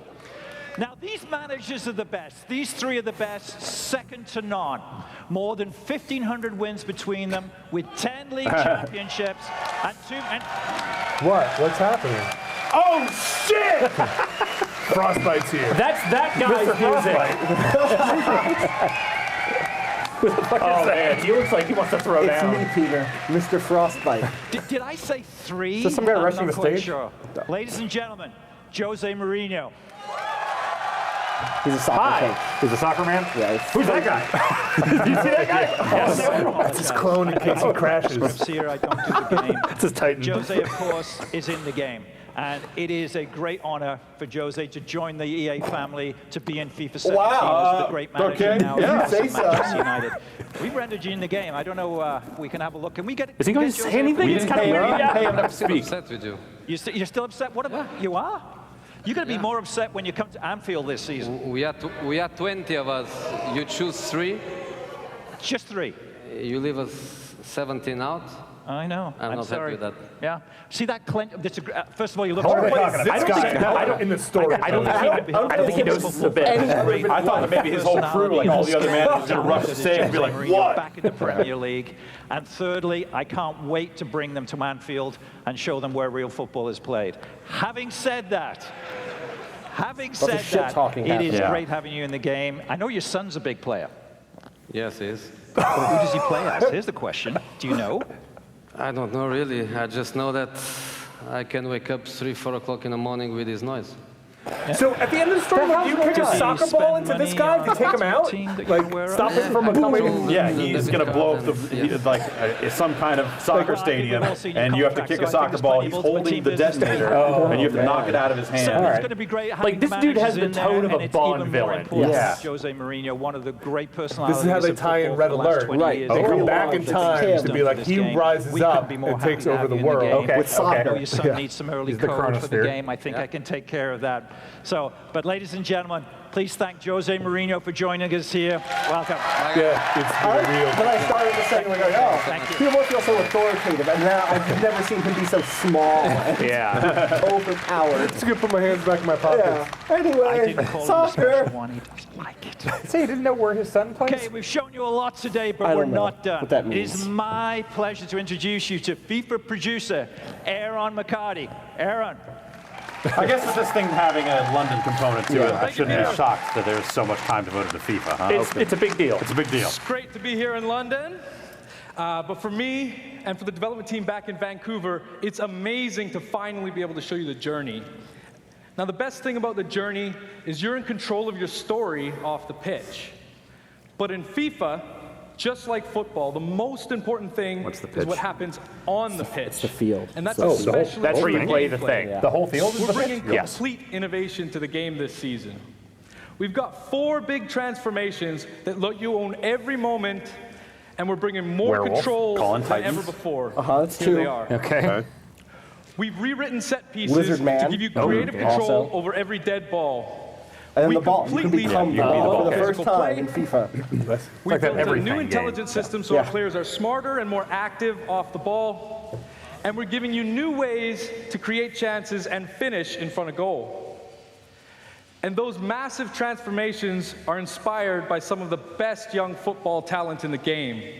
Now, these managers are the best. These 3 are the best, second to none. More than 1,500 wins between them, with 10 league championships and 2... What? What's happening? Oh shit! Frostbite's here. That's that guy's music. Oh man, he looks like he wants to throw down. It's me, Peter, Mr. Frostbite. Did I say 3? Is there some guy rushing I'm the not quite stage? Sure. Ladies and gentlemen, Jose Mourinho. He's a soccer coach. He's a soccer man? Yeah. Who's that guy? Did you see that guy? Yes. That's his clone in case he crashes. Here, I don't do the game. It's his Titan. Jose, of course, is in the game. And it is a great honor for Jose to join the EA family, to be in FIFA 17 as the great manager now. Yeah, say Manchester United. We've rendered you in the game. I don't know. We can have a look. Can we get? Is he going to say anything? It's kind of weird. Pay him to speak. Upset with you. You're still upset? What about you are? You're going to be more upset when you come to Anfield this season. We are 20 of us. You choose 3. Just 3. You leave us 17 out. I know. I'm not sorry. happy with that. Yeah. See that clench? First of all, you look. I don't in the story. I don't think he knows this a bit. I thought that maybe his whole crew, like all the other managers, was going to rush to say and be like, what? Back in the Premier League. And thirdly, I can't wait to bring them to Anfield and show them where real football is played. Having said that, it is great having you in the game. I know your son's a big player. Yes, he is. Who does he play as? Here's the question. Do you know? I don't know really. I just know that I can wake up 3-4 o'clock in the morning with his noise. So at the end of the story, would you kick a soccer ball into this guy to take him out? Like, stop him from becoming... Yeah, he's going to blow up some kind of soccer stadium, and you have to kick a soccer ball. He's holding the detonator, and you have to knock it out of his hand. So it's going to be great. Like, this dude has the tone of a Bond villain. Yeah. Jose Mourinho, one of the great personalities. This is how they tie in Red Alert. Right. They go back in time to be like, he rises up and takes over the world. With soccer. Your son needs some early code for the game. I think I can take care of that. So, but ladies and gentlemen, please thank Jose Mourinho for joining us here. Welcome. Yeah, it's real. When I started the segment, we go, he almost feels so authoritative, and now I've never seen him be so small and overpowered. Just gonna put my hands back in my pockets. Yeah. Anyway, soccer. He doesn't like it. So you didn't know where his son plays? Okay, we've shown you a lot today, but we're not done. What that It means. is my pleasure to introduce you to FIFA producer Aaron McCarty. Aaron. I guess it's this thing having a London component to it. I shouldn't be shocked that there's so much time devoted to FIFA. Huh? It's a big deal. It's a big deal. It's great to be here in London. But for me and for the development team back in Vancouver, it's amazing to finally be able to show you the journey. Now, the best thing about the journey is you're in control of your story off the pitch. But in FIFA, just like football, the most important thing is what happens on the pitch. It's the field. And that's especially that's where you play the thing. The whole field is We're the bringing pitch? complete innovation to the game this season. We've got 4 big transformations that let you own every moment, and we're bringing more control than ever before. That's Here 2. they are. Okay. We've rewritten set pieces Lizard Man. to give you creative control Also. over every dead ball. And We the ball. You can completely become the ball for the first physical play. time in FIFA. We've built a everything new game. intelligence system so our players are smarter and more active off the ball. And we're giving you new ways to create chances and finish in front of goal. And those massive transformations are inspired by some of the best young football talent in the game.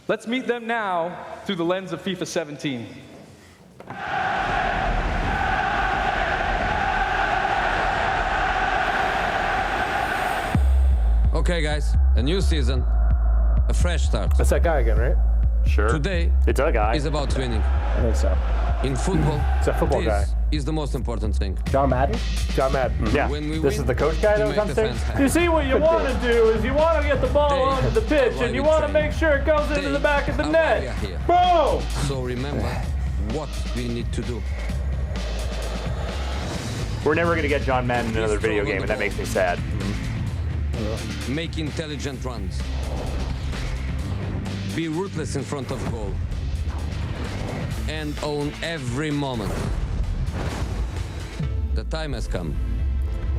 Let's meet them now through the lens of FIFA 17. Okay, guys, a new season, a fresh start. That's that guy again, right? Sure. Today It's a guy. is about winning. I think so. In football, It's a football guy. this is the most important thing. John Madden? John Madden. Yeah. When we This win, is the coach guy that we was make on the stage? fans happy. You see, what you want to do is you want to get the ball They onto the pitch, are and you why want to we make sure it goes into They the back of the are why net. we are here. Boom! So remember what we need to do. We're never going to get John Madden in another video game, and that makes me sad. Make intelligent runs. Be ruthless in front of goal. And own every moment. The time has come.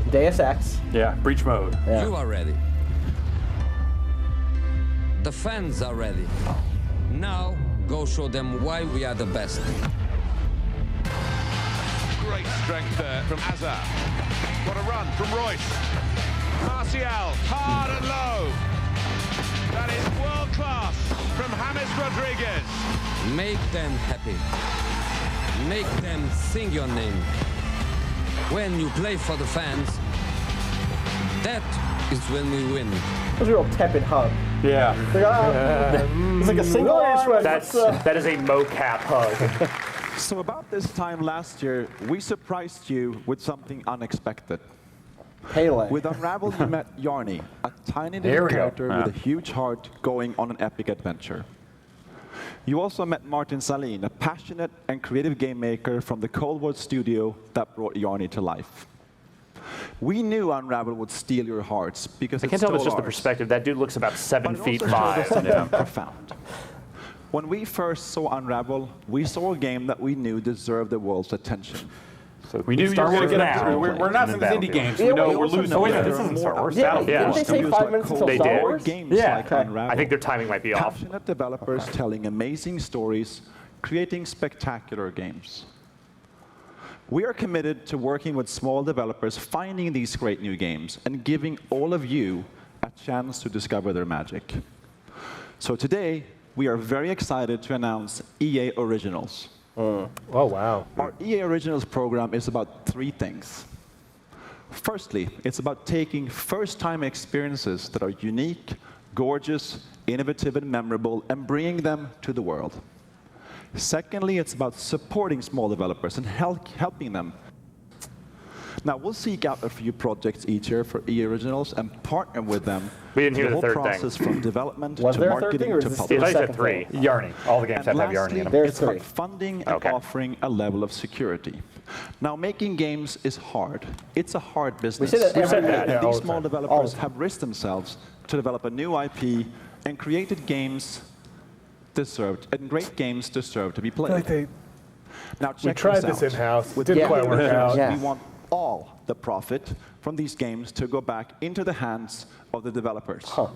Deus Ex. Yeah, breach mode. Yeah. You are ready. The fans are ready. Now, go show them why we are the best. Great strength there from Azar. What a run from Royce. Martial, hard and low. That is world class from James Rodriguez. Make them happy. Make them sing your name. when you play for the fans, that is when we win. That was a real tepid hug. Yeah. It's like a single arm. That is a mocap hug. So about this time last year, we surprised you with something unexpected. Pele. With Unravel, you met Yarny, a tiny little character with a huge heart going on an epic adventure. You also met Martin Salin, a passionate and creative game maker from the Cold War studio that brought Yarny to life. We knew Unravel would steal your hearts because I can't tell if it's just the perspective. That dude looks about 7'5". Profound. When we first saw Unravel, we saw a game that we knew deserved the world's attention. So we knew you were going to get up. We're not in these indie games. We know we're losing. Oh, This isn't Star Wars. Didn't they say 5 minutes until Star Wars? Games like Unravel. I think their timing might be off. Passionate developers telling amazing stories, creating spectacular games. We are committed to working with small developers, finding these great new games, and giving all of you a chance to discover their magic. So today, we are very excited to announce EA Originals. Oh, wow. Our EA Originals program is about 3 things. Firstly, it's about taking first-time experiences that are unique, gorgeous, innovative, and memorable, and bringing them to the world. Secondly, it's about supporting small developers and helping them. Now, we'll seek out a few projects each year for EA Originals and partner with them. We didn't hear the the whole third process thing. from development Was to there a third marketing thing, or to is this publishing. I said 3. Yarny. All the games have to have Yarny in them. It's about funding and offering a level of security. Now, making games is hard. It's a hard business. We say that every day. And these small developers have risked themselves to develop a new IP and created games and great games deserve to be played. Now, check We tried this this out. in-house. With Didn't quite work out. We want all the profit from these games to go back into the hands of the developers. So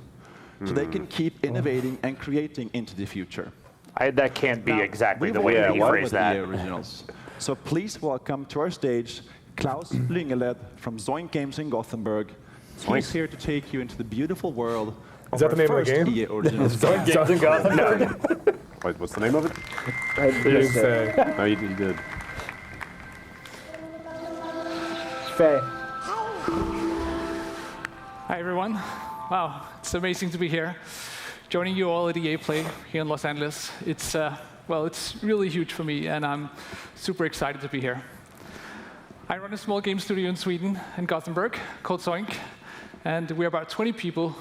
they can keep innovating and creating into the future. That can't be exactly the we way want that to you work phrase with that. EA Originals. So please welcome to our stage Klaus Lyngeled from Zoink Games in Gothenburg. He's here to take you into the beautiful world Is that the name of the game? EA Originals. Zoink Games in Gothenburg. Wait, what's the name of it? I didn't say. No, you did. Faye. Hi, everyone. Wow, it's amazing to be here, joining you all at EA Play here in Los Angeles. It's really huge for me, and I'm super excited to be here. I run a small game studio in Sweden, in Gothenburg, called Zoink, and we're about 20 people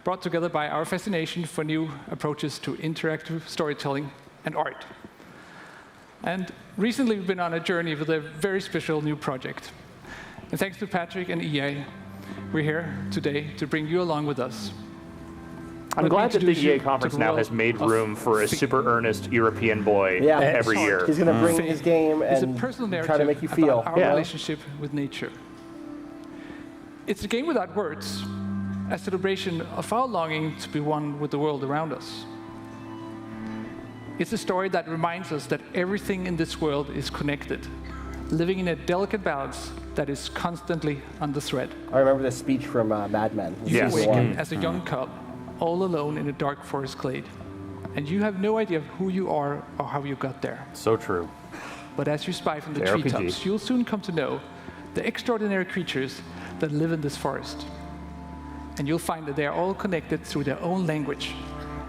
brought together by our fascination for new approaches to interactive storytelling and art. And recently, we've been on a journey with a very special new project. And thanks to Patrick and EA, we're here today to bring you along with us. I'm glad that the EA conference now has made room for a super earnest European boy every year. He's going to bring his game and try to make you feel. Our relationship with nature. It's a game without words, a celebration of our longing to be one with the world around us. It's a story that reminds us that everything in this world is connected, living in a delicate balance that is constantly under threat. I remember this speech from Madden. You awaken as a young cub, all alone in a dark forest glade, and you have no idea who you are or how you got there. So true. But as you spy from the RPG. treetops, you'll soon come to know the extraordinary creatures that live in this forest. And you'll find that they are all connected through their own language,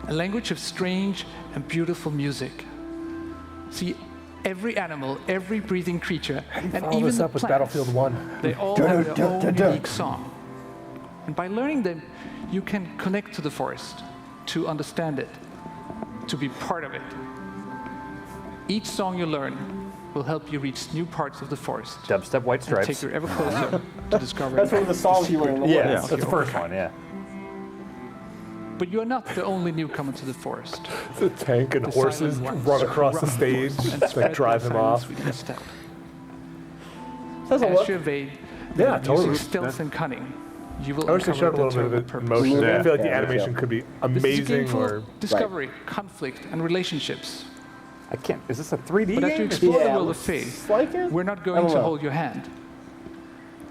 a language of strange and beautiful music. See, every animal, every breathing creature, and even this the up with plants, Battlefield 1. they all have their own unique song. And by learning them, you can connect to the forest, to understand it, to be part of it. Each song you learn will help you reach new parts of the forest. Dubstep White Stripes. And take you ever closer to discovering. That's one of the songs you learn in the Yeah, woods. that's the first one, yeah. But you are not the only newcomer to the forest. The tank and The horses silent ones run across the run stage and that spread drive their him off. silence with each step. Says a As lot. you evade, Yeah, using totally. stealth and cunning, you will I wish they uncover showed a little their bit of it terrible in motion. purpose. I feel like the Yeah, animation could be This is a game amazing full or of discovery, conflict, and relationships. I can't. Is this a 3D But as you game? explore the Yeah, world of it's faith, like it? we're not I going don't to know. hold your hand.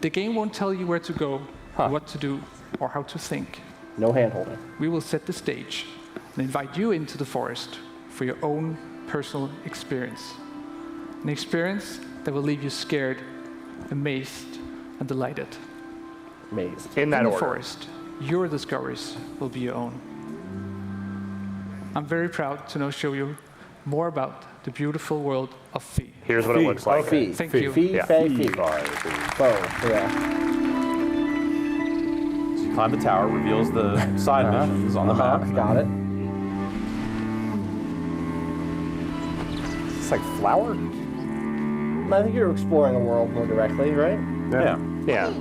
The game won't tell you where to go, what to do, or how to think. No hand holding. We will set the stage and invite you into the forest for your own personal experience. An experience that will leave you scared amazed, and delighted. Amazed. In that the order. forest, your discoveries will be your own. I'm very proud to now show you more about the beautiful world of Fee. Here's what it looks like. Fee. Thank Fee. you. Fee, Yeah. Fee, Fee. Yeah. So you climb the tower, reveals the side missions on the map. Got it. It's like flower? I think you're exploring a world more directly, right? Yeah. Yeah.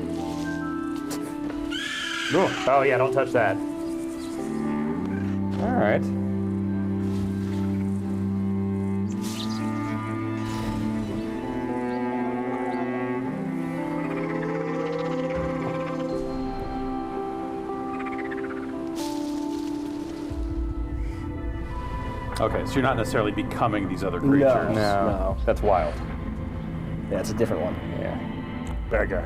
Oh yeah, don't touch that. All right. Okay, so you're not necessarily becoming these other creatures. No. That's wild. Yeah, it's a different one. Yeah. Bad guy.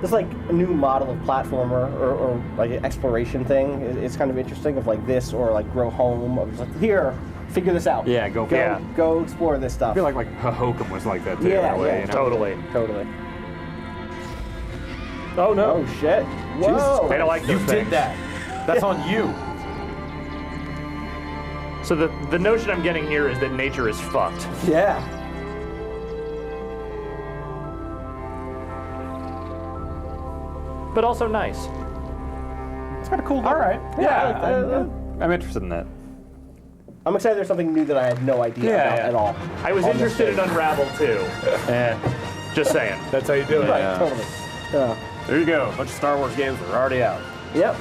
This like a new model of platformer or like an exploration thing. It's kind of interesting of like this or like Grow Home. Of just like here, figure this out. Yeah, go explore this stuff. I feel like Hokum was like that too. Yeah, in a way, yeah, you know? Totally. Totally. Oh no! Oh shit! Whoa! They don't like You those did things. that. That's on you. So the notion I'm getting here is that nature is fucked. Yeah. But also nice. It's kind of cool. All right. Yeah, I'm interested in that. I'm excited. There's something new that I had no idea about at all. I was On this interested in thing. Unravel too. Just saying. That's how you do it. Right, totally. Yeah. There you go. A bunch of Star Wars games are already out. Yep.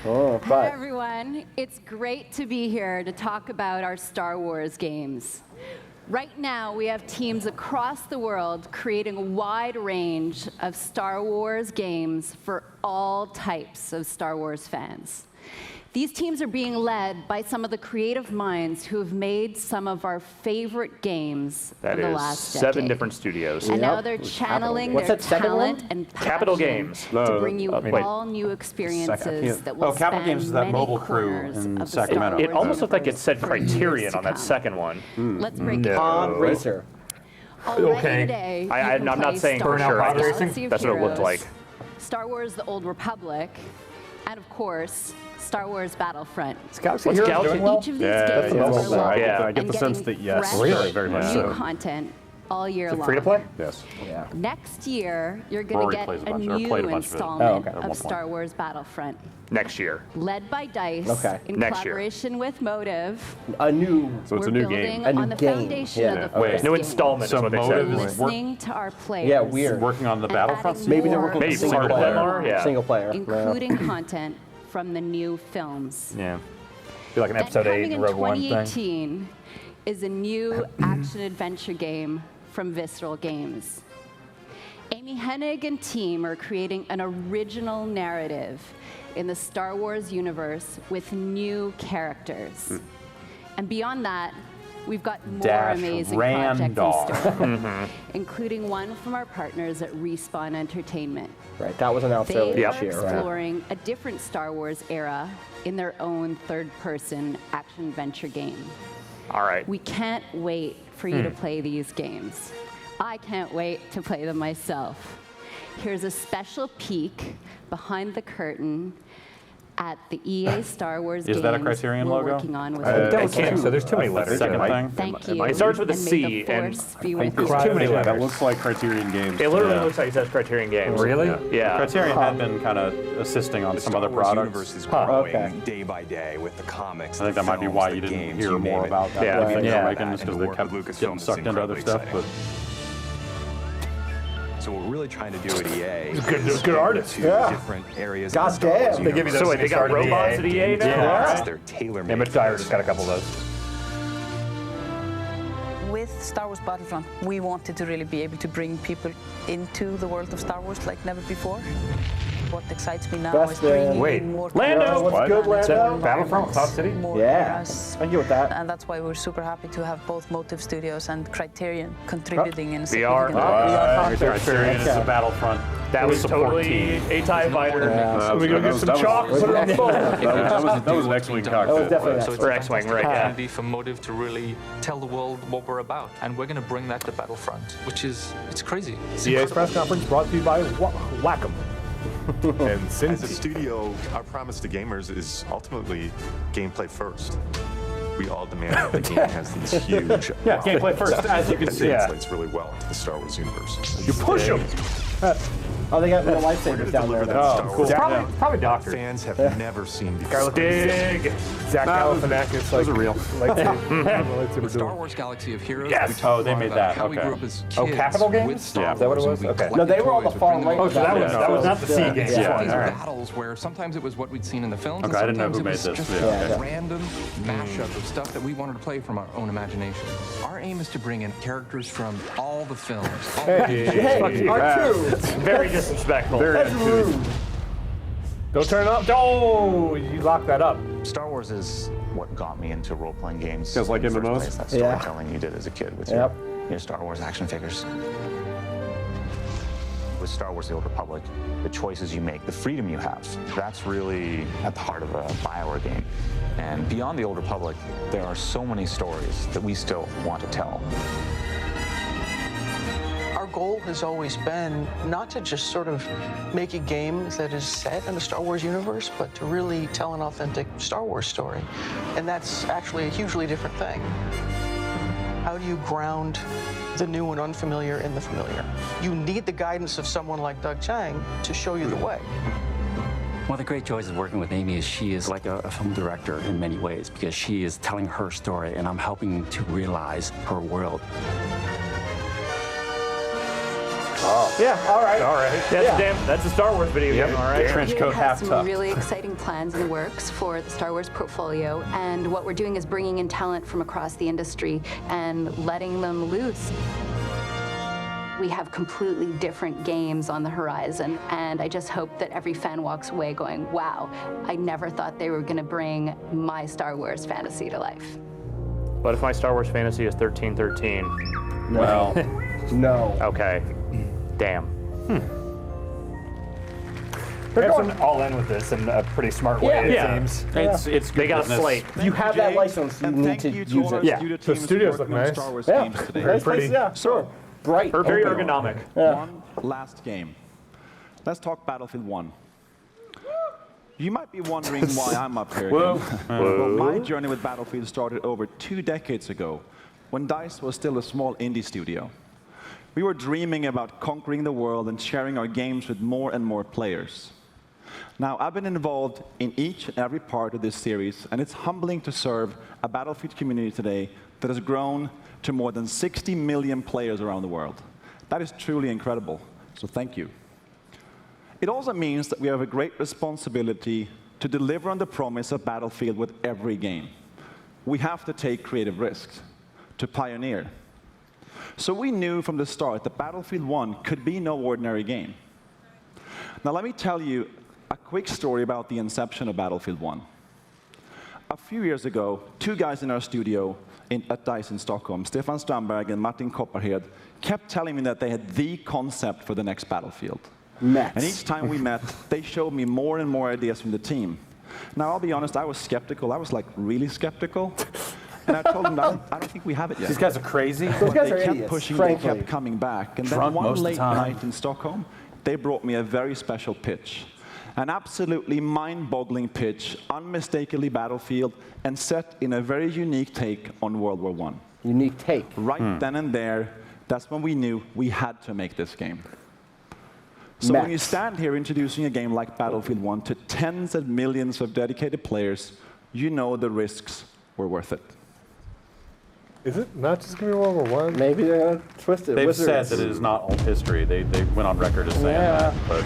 Oh, Hi but everyone, it's great to be here to talk about our Star Wars games. Right now, we have teams across the world creating a wide range of Star Wars games for all types of Star Wars fans. These teams are being led by some of the creative minds who have made some of our favorite games That of the is last 7 decade. different studios. And now they're channeling What's their that second one? talent and passion Capital Games. to bring you wait. all new experiences that will Oh, Capital span Games is that many mobile crew corners in of the Star Sacramento. Wars It almost looked like it universe said for years Criterion to on that come. second one. Let's break it Pod down. Racer. Already Okay. today, you I'm can not play saying Star for sure. Wars I just- Galaxy of that's what it looked Heroes, like. Star Wars: The Old Republic, and of course, Star Wars Battlefront. Galaxy What's Heroes Galaxy? doing well? Each of these Yeah, games yeah, are that's loved yeah. I get and the sense getting that yes, fresh, very much new so. content all year long. Free to play? Yes. Yeah. Next year, you're going Rory to get plays a a bunch, or new played a bunch of it. installment Oh, okay. At one of point. Star Wars Battlefront, Next year. led by DICE Okay. in Next year. collaboration with Motive. A new. So it's We're a new building game. A new on the game. foundation Yeah. of the Wait. first New game. installment So is what they Motive said. is Listening to our players. Yeah, weird. Working on the and Battlefront adding stuff? Maybe they're more working Maybe with single part of player. them are, yeah. Single player. including content from the new films. Yeah. Be like an Then episode 8 coming in Rogue One thing. 2018 is a new action-adventure game from Visceral Games. Amy Hennig and team are creating an original narrative in the Star Wars universe with new characters. And beyond that, we've got more Dash amazing Randolph. projects in store, including one from our partners at Respawn Entertainment. Right. That was announced They earlier are this year. Right. exploring a different Star Wars era in their own third-person action-adventure game. All right. We can't wait for you to play these games. I can't wait to play them myself. Here's a special peek behind the curtain at the EA Star Wars games Is that a Criterion we're logo? working on with I our don't think so. There's too many letters. Second thing. Thank you. It starts with a and C, may the and force be with There's you. too many That letters. looks like Criterion Games. It literally Yeah. looks like it says Criterion Games. Really? Yeah. Criterion had been kind of assisting on some other products. universe is growing Okay. day by day with the comics. I think the that might be films, why the you didn't games, hear you more name it. about that. Yeah. I think Yeah. they're making And this because the they work kept with Lucasfilm getting is sucked into other incredibly stuff. But So what we're really trying to do at EA Good- is good artists. to Yeah. different areas God of the Star Wars damn. They give you universe. those So wait, they got started at robots at EA now? Because Yeah. they're tailor-made. Image Dyer just got a couple of those. With Star Wars Battlefront, we wanted to really be able to bring people into the world of Star Wars like never before. What excites me now Best is bringing Wait. in more Lando! characters, What's good, more Lando? Battlefront with Cloud City? more Yeah. eras. I get with that. And that's why we're super happy to have both Motive Studios and Criterion contributing in a VR. significant way. Criterion is the Battlefront That was totally a TIE fighter. So we go get some chalk, put it on the phone. That was an X-Wing cockpit. So it's X-Wing, right? Yeah. Opportunity for Motive to really tell the world what we're about, and we're going to bring that to Battlefront, which is it's crazy. It's EA's press conference brought to you by Wacom. And As a studio, our promise to gamers is ultimately gameplay first. We all demand that the game has these huge gameplay first, as you can see. translates really well to the Star Wars universe. You push them. Oh, they got the lightsabers down there. Cool. Probably Doctor. Fans have never seen these. Dig. Zach Galifianakis. Those are real. With Star Wars Galaxy of Heroes, Yes. we talked They a lot made about that. how we Okay. grew up as kids Oh, Capital with Games? Star Yeah. Is that what it Wars, was? and we Okay. No, they were on the collected far toys, right. we'd Oh, bring so them that back. was not the C game. These Yeah. were All right. battles where sometimes it was what we'd seen in the films, Okay, I didn't know and who sometimes made it was this. just Yeah. a random mashup of stuff that we wanted to play from our own imagination. Our aim is to bring in characters from all the films. All the Hey, R2. Very disrespectful. That's rude. Don't turn it up. Oh, you locked that up. Star Wars is what got me into role-playing games. Guys like in the MMOs? first place. That Yeah. storytelling you did as a kid with Yep. your Star Wars action figures. With Star Wars: The Old Republic, the choices you make, the freedom you have, that's really at the heart of a BioWare game. And beyond The Old Republic, there are so many stories that we still want to tell. Our goal has always been not to just sort of make a game that is set in the Star Wars universe, but to really tell an authentic Star Wars story. And that's actually a hugely different thing. How do you ground the new and unfamiliar in the familiar? You need the guidance of someone like Doug Chiang to show you the way. One of the great joys of working with Amy is she is like a film director in many ways because she is telling her story and I'm helping to realize her world. Oh. Yeah, all right. That's a Star Wars video game, all right. Trench coat, We have half some tuck. really exciting plans in the works for the Star Wars portfolio, and what we're doing is bringing in talent from across the industry and letting them loose. We have completely different games on the horizon, and I just hope that every fan walks away going, wow, I never thought they were going to bring my Star Wars fantasy to life. What if my Star Wars fantasy is 1313? Well, No. Okay. Damn. They're going all in with this in a pretty smart way, Yeah. it seems. it's They got a slate. If you have that license, you need to use it. Yeah. The studios look nice. Star Wars Yeah. games today. Nice place, yeah, sure. Bright. Very open. ergonomic. Yeah. One last game. Let's talk Battlefield 1. You might be wondering why I'm up here again. Well, my journey with Battlefield started over 2 decades ago, when DICE was still a small indie studio. We were dreaming about conquering the world and sharing our games with more and more players. Now, I've been involved in each and every part of this series, and it's humbling to serve a Battlefield community today that has grown to more than 60 million players around the world. That is truly incredible, so thank you. It also means that we have a great responsibility to deliver on the promise of Battlefield with every game. We have to take creative risks, to pioneer. So we knew from the start that Battlefield 1 could be no ordinary game. Now let me tell you a quick story about the inception of Battlefield 1. A few years ago, 2 guys in our studio at DICE in Stockholm, Stefan Strandberg and Martin Kopparhed, kept telling me that they had the concept for the next Battlefield. And each time we met, they showed me more and more ideas from the team. Now, I'll be honest, I was skeptical. I was like really skeptical. And I told them, I don't think we have it yet. These guys are crazy. Those guys They are kept idiots, pushing, frankly. they kept coming back. And then Drunk most one of the late time. night in Stockholm, they brought me a very special pitch. An absolutely mind-boggling pitch, unmistakably Battlefield, and set in a very unique take on World War I. Unique take. Right then and there, that's when we knew we had to make this game. So when you stand here introducing a game like Battlefield 1 to tens of millions of dedicated players, you know the risks were worth it. Is it not just going to be World War I? Maybe they're going to twist it. They've said that it is not all history. They went on record as saying that. But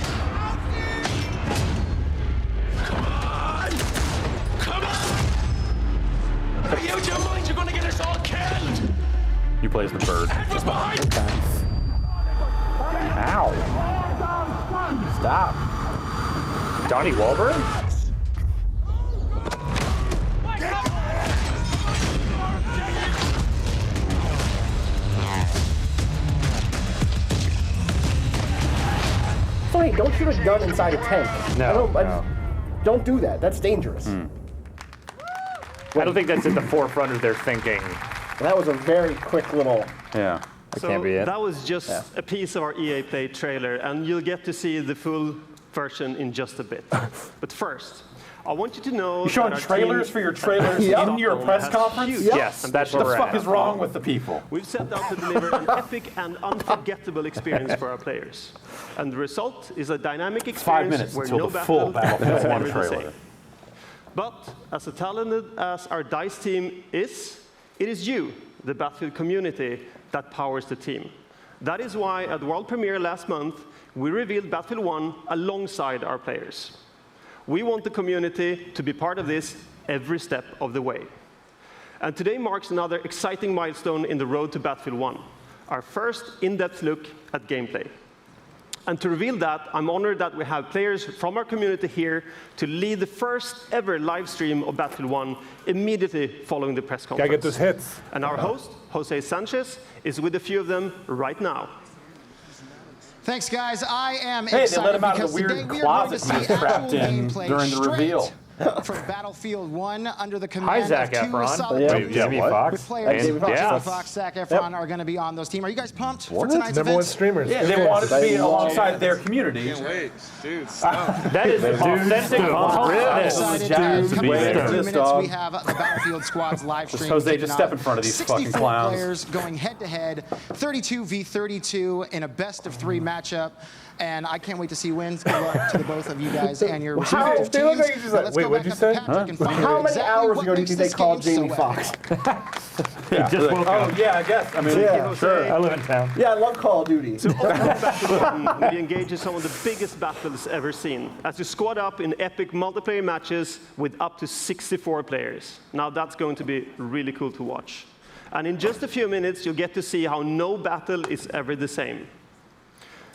Are you out of your mind? You're going to get us all killed! you play as the bird. What's behind? Ow. Stop. Donnie Wahlberg? way, don't shoot a gun inside a tank. No, don't do that. That's dangerous. I don't think that's at the forefront of their thinking. That was a very quick little... Yeah. So can't be it. That was just a piece of our EA Play trailer, and you'll get to see the full version in just a bit. But first, I want you to know You're showing that our trailers team for your trailers in your press conference? Yes, that's what what the fuck is wrong with the people? We've set out to deliver an epic and unforgettable experience for our players. And the result is a dynamic experience 5 minutes where until no the full Battlefield 1 ever the trailer. same. But as talented as our DICE team is, it is you, the Battlefield community, that powers the team. That is why at World Premiere last month, we revealed Battlefield 1 alongside our players. We want the community to be part of this every step of the way. And today marks another exciting milestone in the road to Battlefield 1, our first in-depth look at gameplay. And to reveal that, I'm honored that we have players from our community here to lead the first ever live stream of Battlefield 1 immediately following the press conference. Gotta get those hits. And our host, Jose Sanchez, is with a few of them right now. Thanks, guys. I am Hey, excited they let him out of because the weird today we are going to closet see he was trapped actual in gameplay during the reveal. for Battlefield 1 under the Hi, command Zac of two Efron. solid teams Jamie Foxx. with players And- Jamie yeah. Foxx, Zac Efron are going to be on those teams. Are you guys pumped for What? tonight's Number one event? streamers. Yeah, they wanted to be alongside their community. Wait, dude, That is authentic I'm awkwardness. excited Jazz to to come be in there. a few This minutes. dog. We have the Battlefield Squad's live stream. Jose, kicking just step off. in front of these fucking 64 clowns. players going head-to-head, 32 v 32 in a best-of-3 matchup. And I can't wait to see wins. Good luck to the both of you guys and your respective They look teams. like you just Now like, let's wait, go what'd back you up to say? Patrick and find How out many exactly hours what ago did makes you they this called game so Jamie epic. Foxx? Just woke up. Oh, yeah, I guess. I mean, Yeah. sure. I live in town. Yeah, I love Call of Duty. So opening Battlefield 1, we engage in some of the biggest battles ever seen, as you squad up in epic multiplayer matches with up to 64 players. Now that's going to be really cool to watch. And in just a few minutes, you'll get to see how no battle is ever the same.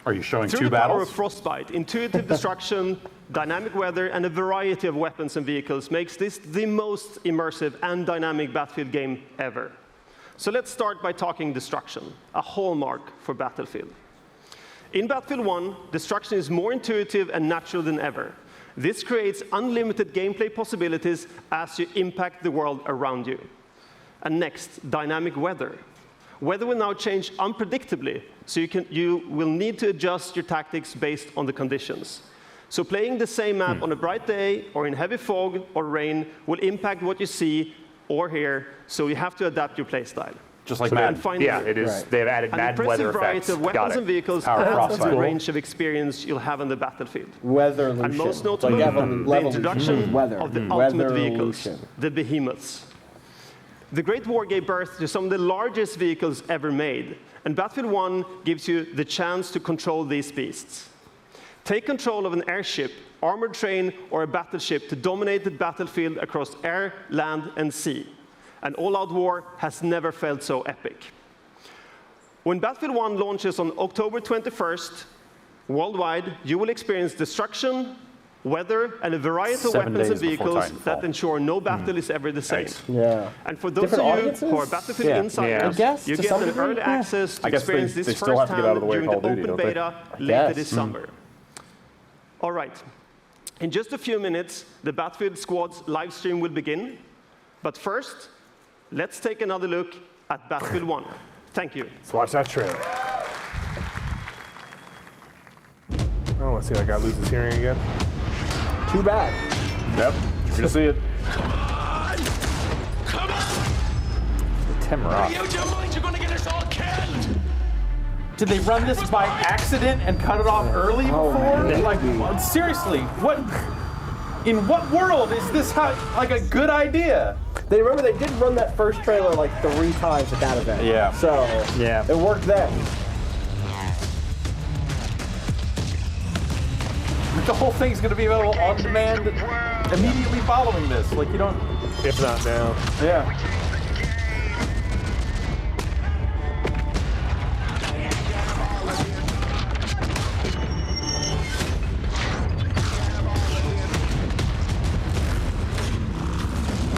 Are you showing Through two the power battles? of Frostbite, intuitive destruction, dynamic weather, and a variety of weapons and vehicles makes this the most immersive and dynamic Battlefield game ever. So let's start by talking destruction, a hallmark for Battlefield. In Battlefield 1, destruction is more intuitive and natural than ever. This creates unlimited gameplay possibilities as you impact the world around you. And next, dynamic weather. Weather will now change unpredictably, so you will need to adjust your tactics based on the conditions. So playing the same map on a bright day or in heavy fog or rain will impact what you see or hear, so you have to adapt your playstyle. Just like And Madden. finally, Yeah, it is. They've added an Madden weather impressive variety effects. of Got weapons it. and vehicles Power adds to frostbite. the range of experience you'll have on the battlefield. Weatherlution. And most It's notably, like the Levolution. introduction Weather. of the ultimate vehicles, Weatherlution. the behemoths. The Great War gave birth to some of the largest vehicles ever made, and Battlefield 1 gives you the chance to control these beasts. Take control of an airship, armored train, or a battleship to dominate the battlefield across air, land, and sea. An all-out war has never felt so epic. When Battlefield 1 launches on October 21st, worldwide, you will experience destruction, weather, and a variety of 7 weapons and days before vehicles Titanfall. that ensure no battle is ever the same. Yeah. And for those Different of you audiences? who are Battlefield Yeah. insiders, I guess, you to get some an degree, early yeah. access to I guess experience they this still have to get out of the way of during the Call of Duty, open don't they? beta later guess. this summer. All right. In just a few minutes, the Battlefield Squad's live stream will begin. But first, let's take another look at Battlefield 1. Thank you. Let's watch that trailer. Oh, let's see that guy lose his hearing again. Too bad. Yep, you're gonna see it. Tim Roth. Out your mind, you're gonna get us all killed! Did they run this by accident and cut it off early before? Like, seriously, what? In what world is this like a good idea? They remember they did run that first trailer like 3 times at that event. Yeah. So Yeah. it worked then. The whole thing's going to be available on demand immediately following this. Like, you don't. If not now. Yeah.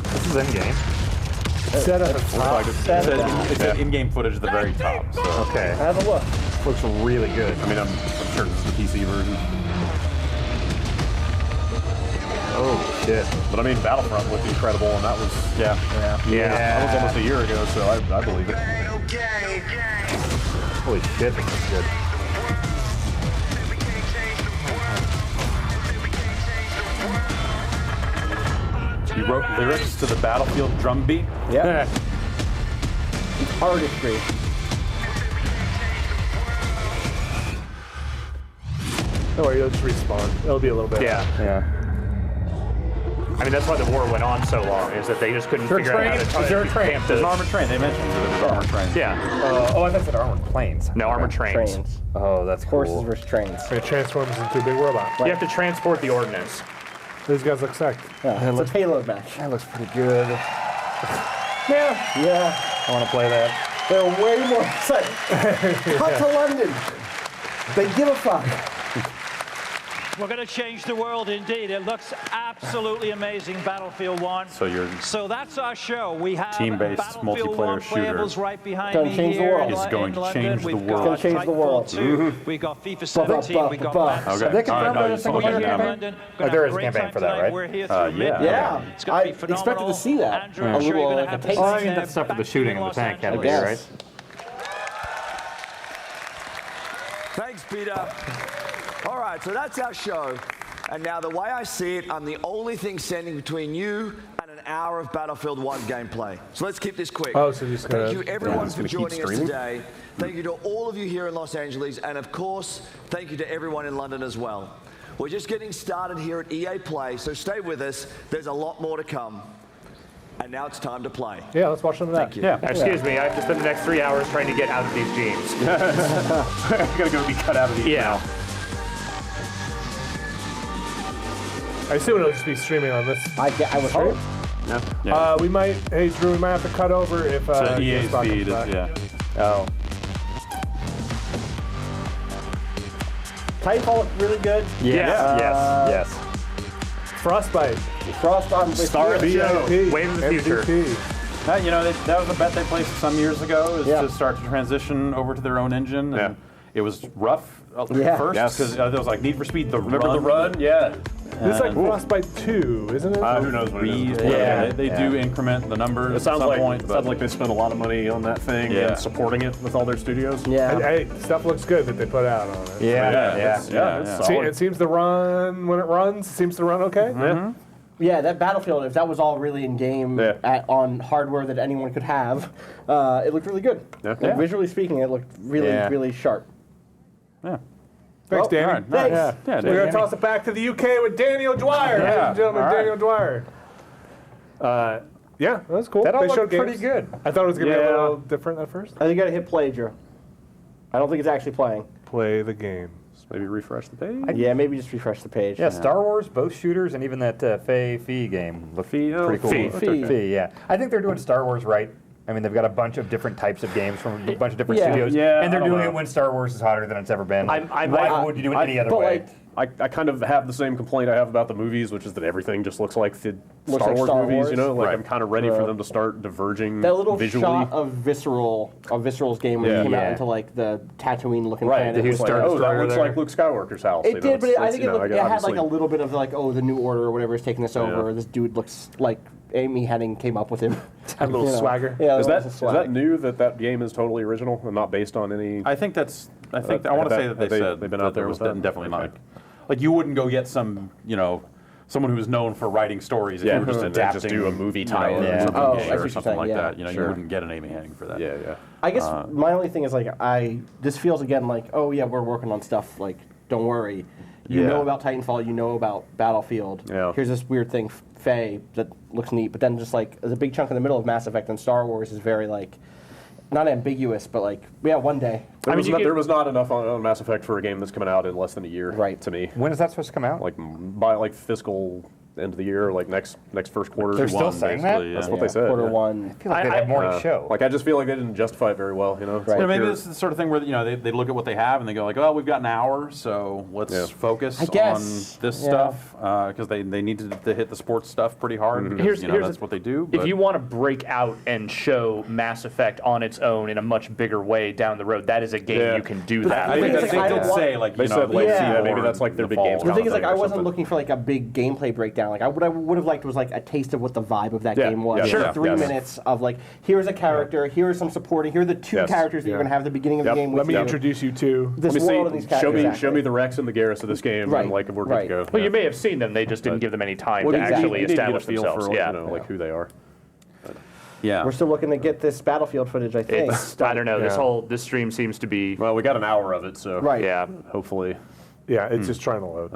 This is in game. said at the top. It said in-game footage at the very top. So. Okay. Have a look. Looks really good. I mean, I'm sure this is the PC version. Oh, shit. But I mean, Battlefront looked incredible, and that was, Yeah. that was almost a year ago, so I believe it. Holy shit, this is good. You wrote lyrics to the Battlefield drum beat? Yeah. It's artistry. Don't worry, you'll just respawn. It'll be a little bit. Yeah. Yeah. I mean, that's why the war went on so long, is that they just couldn't figure out how to Is there a train? camp There's the... an armored train. They mentioned that there was armored train. Yeah. Oh, I thought it said armored planes. No, armored trains. Oh, that's Horses cool. versus trains. It transforms into a big robot. You have to transport the ordnance. These guys look psyched. Yeah, it's a payload match. That looks pretty good. Yeah. I want to play that. They're way more excited. Cut to London. They give a fuck. We're going to change the world indeed. It looks absolutely amazing, Battlefield 1. So that's our show. We have team-based Battlefield multiplayer 1 playables shooter. right behind Gonna me change the here world. in Is going to London. change the We've world. got It's gonna change the world. Titanfall 2. We've got FIFA 17. We've got Madden. Okay. Have they confirmed All right, there's a single no, player you- campaign? London. Oh, there is a campaign for that, right? We're here through midnight. Yeah. It's going to be I phenomenal. expected to see that. Andrew, A I'm sure little, you're going like, to have a to taste. Oh, I see mean, that that's stuff with the back shooting in in the Los tank I category, guess. right? Thanks, Peter. All right, so that's our show. And now the way I see it, I'm the only thing standing between you and an hour of Battlefield 1 gameplay. So let's keep this quick. Oh, so just gonna- Thank you everyone just for gonna keep joining us streaming? today. Thank you to all of you here in Los Angeles. And of course, thank you to everyone in London as well. We're just getting started here at EA Play, so stay with us. There's a lot more to come. And now it's time to play. Yeah, let's watch some of that. Thank you. Yeah. Excuse me, I have to spend the next 3 hours trying to get out of these jeans. I gotta go be cut out of these. Yeah. I assume it'll just be streaming on this. I would hope. Yeah. We might, hey Drew, we might have to cut over if So EA's GameSpot feed comes is, back. yeah. Oh. Titanfall looked really good. Yes. Frostbite. Frost on Star of the show. MVP. Wave of the future. MVP. You know, that was a bet they placed some years ago, is Yeah. to start to transition over to their own engine. And it was rough Yeah. first, Yes. because there was like Need for Speed, Remember the run? Yeah. This is like Frostbite 2, isn't it? Who knows what it is? They do increment the numbers It sounds at some like point. sounds like they spent a lot of money on that thing Yeah. and supporting it with all their studios. Yeah. And, hey, stuff looks good that they put out on it. Yeah. It's See, solid. it seems to run, when it runs, it seems to run okay. Yeah. Yeah, that Battlefield, if that was all really in game on hardware that anyone could have, it looked really good. Yeah. Like, visually speaking, it looked really, really sharp. Yeah. Thanks, Danny. all right, Thanks. Yeah, We're Danny. going to toss it back to the UK with Daniel Dwyer. Ladies and gentlemen, all right. Daniel Dwyer. Yeah, that was cool. That all They looked showed pretty games. good. I thought it was going to be a Yeah. little different at first. I think you got to hit play, Drew. I don't think it's actually playing. Play the game. Maybe refresh the page. Yeah, maybe just refresh the page. Yeah, Star Wars, both shooters, and even that Fee game looked pretty cool. Fee. Yeah. I think they're doing Star Wars right. I mean, they've got a bunch of different types of games from a bunch of different studios, and they're doing it when Star Wars is hotter than it's ever been. Why would you do it any other way? I kind of have the same complaint I have about the movies, which is that everything just looks like the Looks Star like Wars Star movies. Wars. You know, like Right. I'm kind of ready for them to start diverging That little visually. shot of Visceral's game when it came out into like the Tatooine-looking planet. It was like, It oh, that looks like Luke Skywalker's house. It did, but I think it had like obviously- a little bit of like, oh, the New Order or whatever is taking this over. This dude looks like Amy Hennig came up with him. Had a little swagger. Yeah, Is that that new that game is totally original and not based on any? I think that's. I think I want to say that they said they've been that out there there was with that. definitely not. Like you wouldn't go get some, someone who was known for writing stories. If you were just and then adapting, just do a movie you know, tie-in or or something, Oh, I or see what you're something saying, like yeah. that. You wouldn't get an Amy Hennig for that. Yeah. I guess my only thing is like this feels again like, oh yeah, we're working on stuff. Like, don't worry. You know about Titanfall. You know about Battlefield. Yeah. Here's this weird thing, Faye, that looks neat. But then just like there's a big chunk in the middle of Mass Effect and Star Wars is very like, not ambiguous, but like, yeah, one day. There was not enough on Mass Effect for a game that's coming out in less than a year. Right. To me. When is that supposed to come out? Like by fiscal end of the year, like next first quarter. They're still saying that? That's what they said. Quarter yeah. one. I feel like they'd have more to show. Like I just feel like they didn't justify it very well. You know. Right. You know, maybe this is the sort of thing where they look at what they have and they go like, oh, we've got an hour, so let's focus on this stuff because they needed to hit the sports stuff pretty hard. Because, that's what they do. If you want to break out and show Mass Effect on its own in a much bigger way down the road, that is a game you can do that. I think they did say like they said maybe that's like their big game. The thing is, like, I wasn't looking for like a big gameplay breakdown. Like, what I would have liked was like a taste of what the vibe of that game was. Sure. 3 minutes of like, here's a character, here are some supporting, here are the 2 characters that you're going to have at the beginning of the game with Let me introduce you to this world and these characters. Show me the Rex and the Garrus of this game, and like we're good to go. Well, you may have seen them; they just didn't give them any time to actually establish themselves. Like who they are. Yeah, we're still looking to get this Battlefield footage. I think. I don't know. This stream seems to be. Well, we got an hour of it, so yeah. Hopefully. Yeah, it's just trying to load.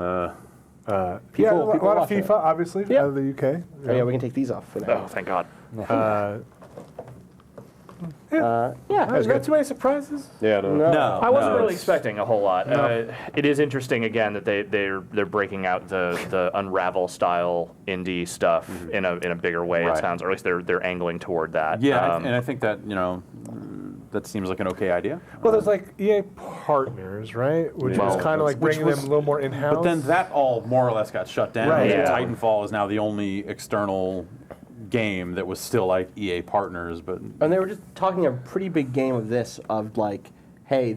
A people lot of watch FIFA, obviously, out of the UK. Oh, yeah, we can take these off for now. Oh, thank God. Not too many surprises. Yeah, no. I wasn't really expecting a whole lot. It is interesting again that they're breaking out the Unravel style indie stuff in a bigger way. It sounds, or at least they're angling toward that. Yeah, and I think that that seems like an okay idea. Well, there's like EA Partners, right? Which is kind of like bringing them a little more in-house. But then that all more or less got shut down. Right. Yeah. Titanfall is now the only external game that was still like EA Partners, but and they were just talking a pretty big game of this, of like, hey,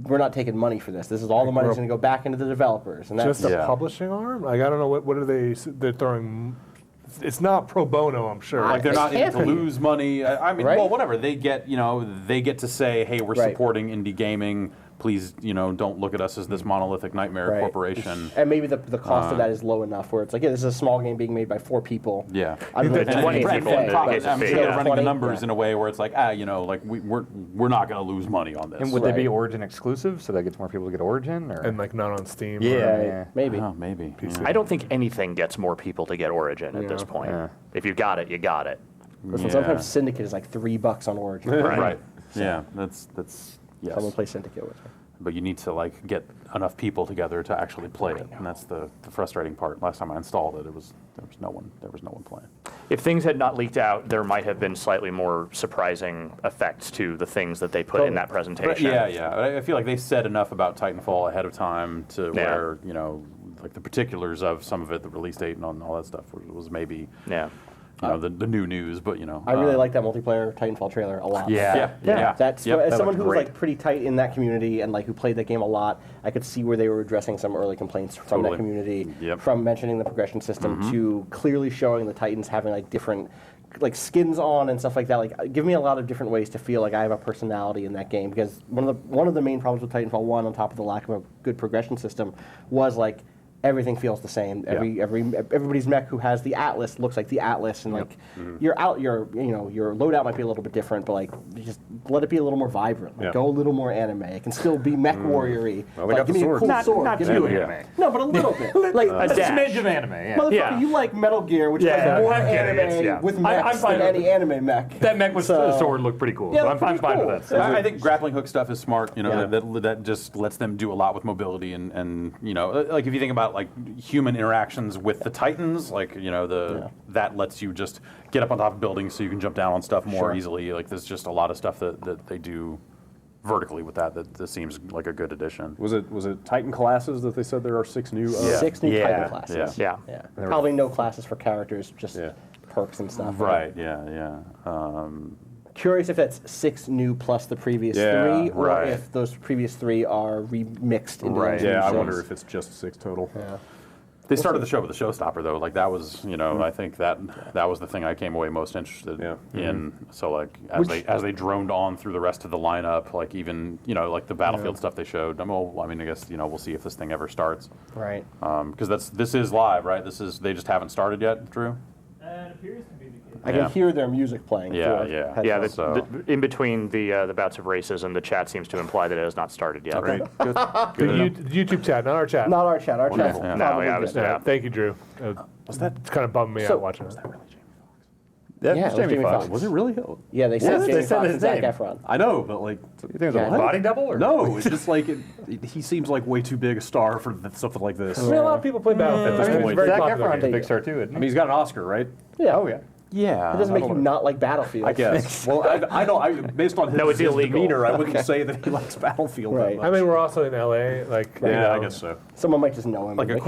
we're not taking money for this. This is all the money's going to go back into the developers, and that's just a publishing arm. Like I don't know what are they're throwing. It's not pro bono, I'm sure. Like they're not in to lose money. I mean, well, whatever they get, they get to say, hey, we're supporting indie gaming. Please, don't look at us as this monolithic nightmare corporation. And maybe the cost of that is low enough where it's like, this is a small game being made by 4 people. Yeah. I'm really 20 people in the case of they're running the numbers in a way where it's like, like we're not going to lose money on this. And would they be Origin exclusive, so that gets more people to get Origin, or and like not on Steam? Yeah, maybe. Oh, maybe. I don't think anything gets more people to get Origin at this point. Yeah. If you got it, you got it. Listen, sometimes Syndicate is like $3 on Origin. Right. So yeah, that's yes. Someone play Syndicate with me. But you need to like get enough people together to actually play it, and that's the frustrating part. Last time I installed it, there was no one playing. If things had not leaked out, there might have been slightly more surprising effects to the things that they put in that presentation. I feel like they said enough about Titanfall ahead of time to where like the particulars of some of it, the release date and all that stuff was maybe the new news, but I really like that multiplayer Titanfall trailer a lot. That's as someone who was like pretty tight in that community and like who played that game a lot, I could see where they were addressing some early complaints from that community, from mentioning the progression system to clearly showing the Titans having like different like skins on and stuff like that. Like, give me a lot of different ways to feel like I have a personality in that game, because one of the main problems with Titanfall 1, on top of the lack of a good progression system, was like everything feels the same. Everybody's mech who has the Atlas looks like the Atlas, and like your loadout might be a little bit different, but like just let it be a little more vibrant. Like, go a little more anime. It can still be mech warrior-y. Well, like, give me a cool sword. Not too anime. No, but a little bit. Like a smidge of anime. Motherfucker, you like Metal Gear, which has more anime with mechs than any anime mech. That mech with the sword looked pretty cool. Yeah, I'm fine with that. I think grappling hook stuff is smart. That just lets them do a lot with mobility, and like if you think about like human interactions with the Titans, like that lets you just get up on top of buildings so you can jump down on stuff more easily. Like there's just a lot of stuff that they do vertically with that seems like a good addition. Was it Titan classes that they said there are 6 new? 6 new Titan classes. Yeah. Probably no classes for characters, just perks and stuff. Right. Curious if that's 6 new plus the previous 3, or if those previous 3 are remixed into I wonder if it's just 6 total. They started the show with a showstopper, though. Like that was, I think that was the thing I came away most interested in. So like as they droned on through the rest of the lineup, like even like the Battlefield stuff they showed. I guess we'll see if this thing ever starts. Right. Because this is live, right? They just haven't started yet, Drew. It appears to be the case. I can hear their music playing. In between the bouts of racism, the chat seems to imply that it has not started yet. Okay. Good. The YouTube chat, not our chat. Not our chat. Our chat. No, Thank you, Drew. It's kind of bumming me out watching that. Yeah, it was Jamie Foxx. Was it really? Yeah, they said Jamie Foxx and Zac Efron. I know, but like, you think it was a body double? Or? No, it's just like he seems like way too big a star for something like this. I mean, a lot of people play Battlefield at this point. Zac Efron's a big star too, isn't he? I mean, he's got an Oscar, right? Yeah. Oh yeah. Yeah. It doesn't make you not like Battlefield. I guess. Well, I don't. Based on his demeanor, I wouldn't say that he likes Battlefield. Right. I mean, we're also in LA. Like, I guess so. Someone might just know him. Like a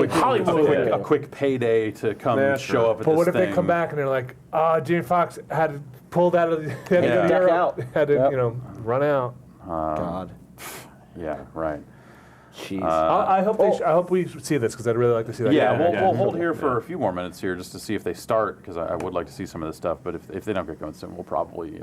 quick payday to come show up at this thing. But what if they come back and they're like, Jamie Foxx had pulled out of, had to go to Europe, had to, run out. God. Yeah. Right. Jeez. I hope we see this because I'd really like to see that. Yeah, we'll hold here for a few more minutes here just to see if they start because I would like to see some of this stuff. But if they don't get going soon, we'll probably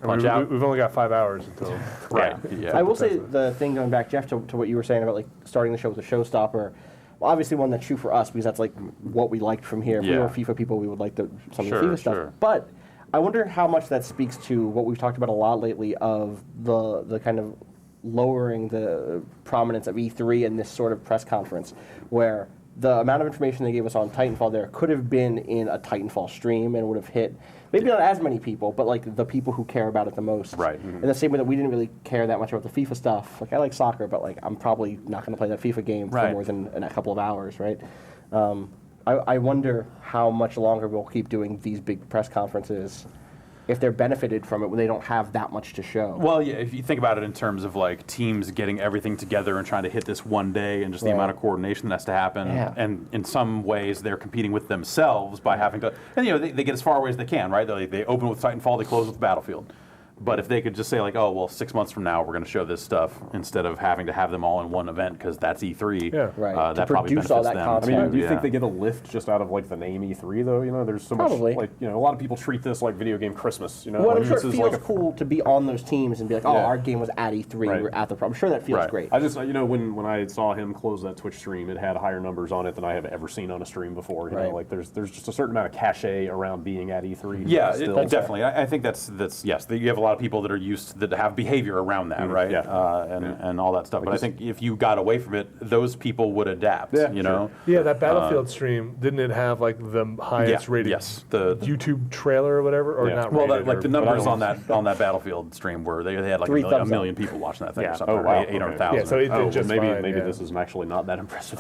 punch out. We've only got 5 hours until. Right. Yeah. I will say the thing going back, Jeff, to what you were saying about like starting the show with a showstopper. Well, obviously, one that's true for us because that's like what we liked from here. If we were FIFA people, we would like some of the FIFA stuff. But I wonder how much that speaks to what we've talked about a lot lately of the kind of lowering the prominence of E3 in this sort of press conference, where the amount of information they gave us on Titanfall there could have been in a Titanfall stream and would have hit maybe not as many people, but like the people who care about it the most. Right. In the same way that we didn't really care that much about the FIFA stuff. Like I like soccer, but like I'm probably not going to play that FIFA game for more than a couple of hours, right? I wonder how much longer we'll keep doing these big press conferences. If they're benefited from it when they don't have that much to show. Well, yeah, if you think about it in terms of like teams getting everything together and trying to hit this one day and just the amount of coordination that has to happen, and in some ways they're competing with themselves by having to, and they get as far away as they can, right? They open with Titanfall, they close with Battlefield. But if they could just say like, oh, well, 6 months from now we're going to show this stuff instead of having to have them all in one event because that's E3. Yeah, right. That to probably produce all that them. content. I mean, do you think they get a lift just out of like the name E3 though? There's so much like a lot of people treat this like video game Christmas. Well, like, I'm sure it feels cool to be on those teams and be like, oh, our game was at E3. Right. We're at the. I'm sure that feels great. I just when I saw him close that Twitch stream, it had higher numbers on it than I have ever seen on a stream before. You know, like there's just a certain amount of cachet around being at E3. Yeah, definitely. I think that's yes. You have a lot of people that are used that have behavior around that, right? Yeah. And all that stuff. But I think if you got away from it, those people would adapt. Yeah, Yeah, that Battlefield stream, didn't it have like the highest rated the YouTube trailer or whatever, or not? Well, rated, like the numbers on that Battlefield stream were they had like a million people watching that thing or something. Oh wow, 800,000. Yeah, so it did just maybe this is actually not that impressive.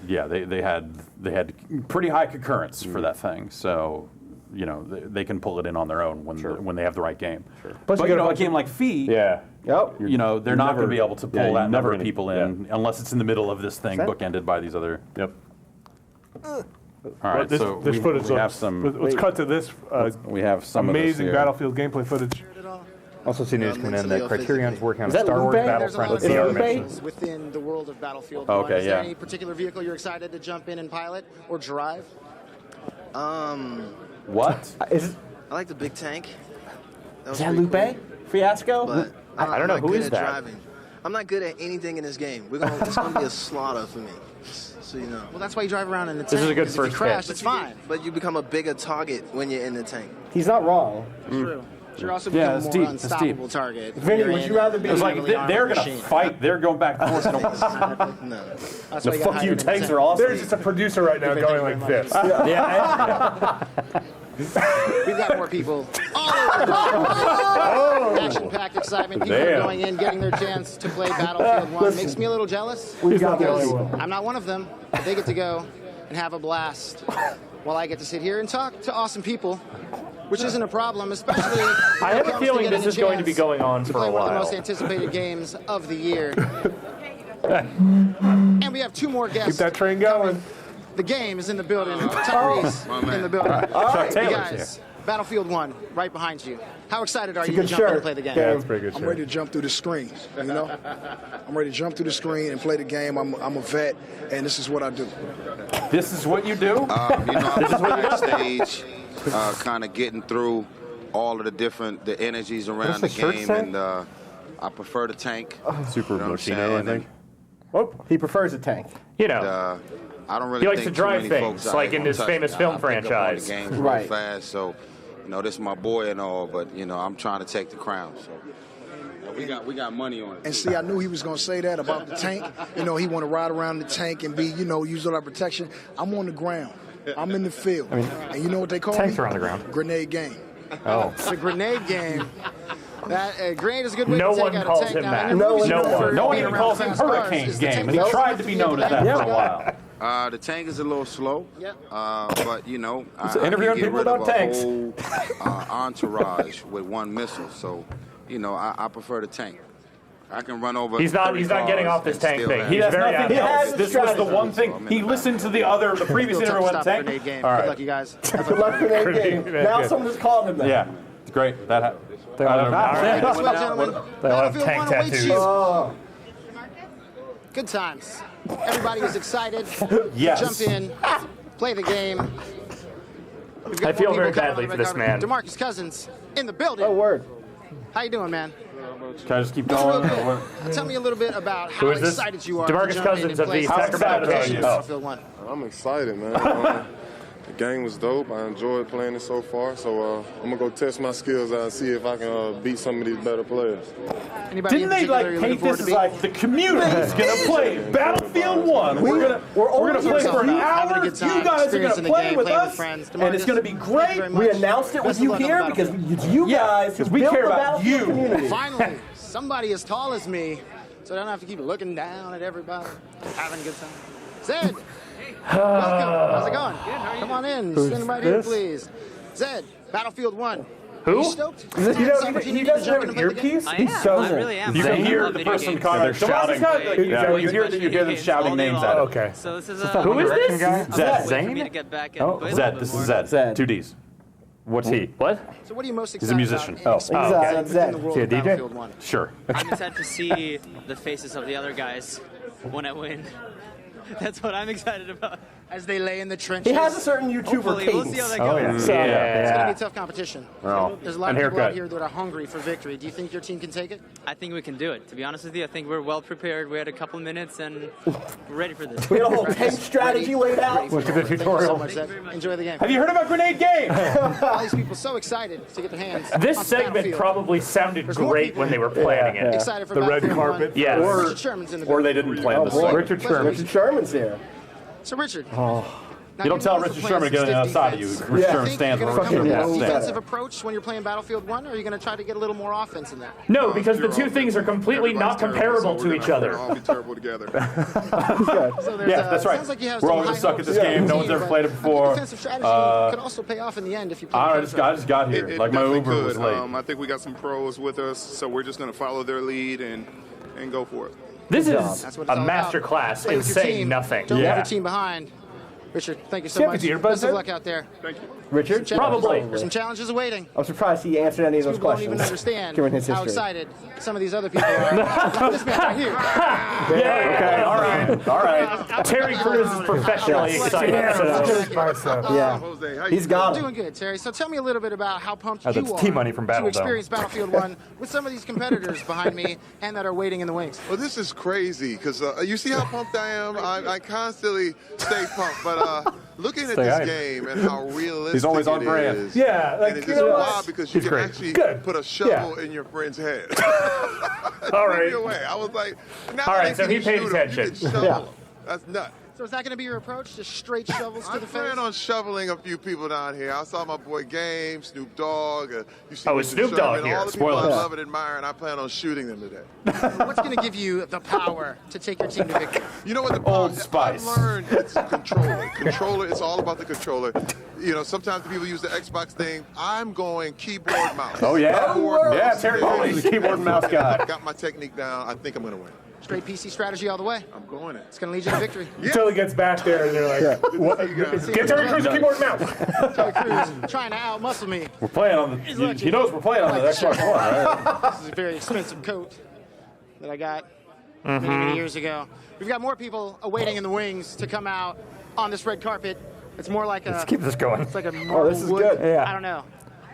Yeah, they had pretty high concurrence for that thing. So. They can pull it in on their own when they have the right game. But a game like Fee, they're not going to be able to pull that number of people in unless it's in the middle of this thing bookended by these other. Yep. All right, this footage. We have some. Let's cut to this. We have some amazing Battlefield gameplay footage. Also, see news coming in that Criterion's working on a that Star Wars Lupe? Battlefront VR mission. Within the world of Battlefield. Okay, Is there any particular vehicle you're excited to jump in and pilot or drive? What? I like the big tank. Is that Lupe? Cool. Fiasco? But I don't know who is that. Driving. I'm not good at anything in this game. It's gonna be a slaughter for me. So you know. Well, that's why you drive around in the tank. This is a good if first you crash, pick. it's fine. But you become a bigger target when you're in the tank. He's not wrong. True. You're also becoming a more unstoppable target. Vinny, would you rather be? It's like they're going to fight. They're going back and forth. No. The fuck you tanks are awesome. There's just a producer right now going like this. We've got more people all over the world. Action-packed excitement. People are going in, getting their chance to play Battlefield 1. Makes me a little jealous. We've got the only one. I'm not one of them, but they get to go and have a blast while I get to sit here and talk to awesome people, which isn't a problem, especially I have a feeling this is going to be going on for a while. One of the most anticipated games of the year. And we have two more guests. Keep that train going. The game is in the building. Tyrese in the building. All right. You guys, Battlefield 1, right behind you. How excited are you to jump in and play the game? Yeah, that's pretty good. I'm ready to jump through the screen. I'm ready to jump through the screen and play the game. I'm a vet, and this is what I do. This is what you do? I'm backstage, kind of getting through all of the energies around the game, and I prefer the tank. Super machine, I think. He prefers a tank. I don't really he likes think to drive too many things, folks like in his famous film franchise. Right. Fast, so this is my boy and all, but I'm trying to take the crown. So we got money on it. And see, I knew he was going to say that about the tank. He want to ride around the tank and be, use all that protection. I'm on the ground. I'm in the field. And you know what they call tanks me? are on the ground. Grenade game. Oh. It's a grenade game. That grenade is a good way No to take one out calls a tank. him Now, that. in your movies, No you know, one. for No one being even around calls him fast cars, Hurricane is the game, tank and he slow tried to be known as that for a while. The tank is a little slow, but you know, I interviewing can get people rid about of tanks. a whole entourage with one missile. So, you know, I prefer the tank. I can run over. He's not getting off this tank thing. He's very nothing else. active. This was the one thing. He listened to the previous interview with the tank. Grenade game. All right. Good luck, you guys. Good luck grenade game. Now someone just called him that. Yeah, it's great. That happened. Well, gentlemen, They all have Battlefield tank 1 awaits tattoos. you. Good times. Everybody is excited. Yes. Jump in, play the game. We've got I feel more very people coming badly on the for this red man. carpet. DeMarcus Cousins in the building. Oh, word. How you doing, man? Can I just keep Doing going? real good. Tell me a little bit about how is this? excited you are DeMarcus to jump Cousins in and of play the some Sacramento Battlefield Kings. Battlefield 1. I'm excited, man. The game was dope. I enjoyed playing it so far. So I'm gonna go test my skills out and see if I can beat some of these better players. Anybody Didn't in they particular you're paint looking this as forward to like the community's gonna play Battlefield 1? We're gonna play for an having a hour. good time, You guys are experiencing gonna the play game, with playing with us, friends. and it's gonna be Thank you very great. much. We announced it Best with you of luck on here the because Battlefield. it's you guys who we built care the about Battlefield you. community. Finally, somebody as tall as me, so I don't have to keep looking down at everybody. Having a good time. Zed, welcome. How's it going? Come on in. Stand right here, please. Zed, Battlefield 1. Who? Are you stoked? He doesn't have an earpiece. I am. I really am. You I can hear love the video person games. calling. shouting. You hear them shouting names at him. Okay. So this is Who is this? Zed. for me to get back and play a Zed. little This bit is more. Zed. 2 Ds. What's he? What? So what are you most He's excited a musician. about in okay. within the world Is he a of DJ? Battlefield 1? Sure. I'm excited to see the faces of the other guys when I win. That's what I'm excited about. As they lay in the trenches. He has a certain YouTuber Hopefully, we'll see how that goes. It's going to be tough competition. Well, There's a lot and of people haircut. out here that are hungry for victory. Do you think your team can take it? I think we can do it. To be honest with you, I think we're well prepared. We had a couple minutes and we're ready for this. We had a whole tank strategy laid out. Look at the tutorial. Thank you so much, Zed. Enjoy the game. Have you heard about Grenade Game? All these people so excited to get their hands This on segment Battlefield. probably sounded There's more great people when they were planning it. excited for The red Battlefield 1. carpet. Yes. Richard Sherman's in the Or building. they didn't plan this. Richard Sherman. Richard Sherman's here. So Richard. Oh. You don't tell Richard Sherman to get on the outside of you. Richard Sherman stands You're for going to come with Richard a Sherman. defensive approach when you're playing Battlefield 1, or are you going to try to get a little more offense in that? No, because the two things are completely not comparable to each other. We're all be terrible together. So there's, Yeah, that's right. Sounds like you have We're some all gonna high suck at hopes this for game. the No one's team, ever but played it I think before. defensive strategy could also pay off in the end if you play I just got here. It Like my definitely Uber was could. late. I think we got some pros with us, so we're just going to follow their lead and go for it. This That's is what a it's all master about. class Play in with your saying team. nothing. Don't leave your team behind. Richard, thank you so Chip, much. is your Best buzzer? of luck out there. Thank you. Richard? Probably. There's some challenges awaiting. I'm surprised he answered any of those People don't questions. even understand given his how history. excited some of these other people are. Like this man right here. Yeah, all right. Terry Crews is professionally excited. Yeah. Jose, how He's got Doing it. good, Terry. So tell me a little bit about how pumped That's you are T money from to Battle experience Battlefield 1 with some of these competitors behind me and that are waiting in the wings. Well, this is crazy because you see how pumped I am. I constantly stay pumped, but looking at this game and how realistic He's always on it brand. is, Yeah, like, and it's you just know wild what? because you He's can great. actually Good. put a shovel in your friend's head. All right. Away. I was like, now All right, they so can he paid shoot 'em, you attention. can shovel 'em. That's nuts. So is that going to be your approach? Just straight shovels to I the plan face? on shoveling a few people down here. I saw my boy Game, Snoop Dogg. You see Oh, Mr. is Snoop Dogg Sherman, here? all the people Spoilers. I love and admire, and I plan on shooting them today. What's going to give you the power to take your team to victory? You know what the Old I've Spice. learned it's controller. Controller, it's all about the controller. You know, sometimes the people use the Xbox thing. I'm going keyboard mouse. Oh, yeah? Keyboard, Yeah, mouse. Terry Foley's the keyboard and mouse guy. Got my technique down. I think I'm going to win. Straight PC strategy all the way. I'm going it. It's going to lead you to victory. Until he gets back there and they're like, what? Get Terry Crews a keyboard and mouse. Terry Crews trying to out-muscle me. We're playing on the. He knows we're playing on the Xbox One, right? This is a very expensive coat that I got many years ago. We've got more people awaiting in the wings to come out on this red carpet. It's more like Let's a. keep this going. It's like a marble this is wood. good. Yeah. I don't know.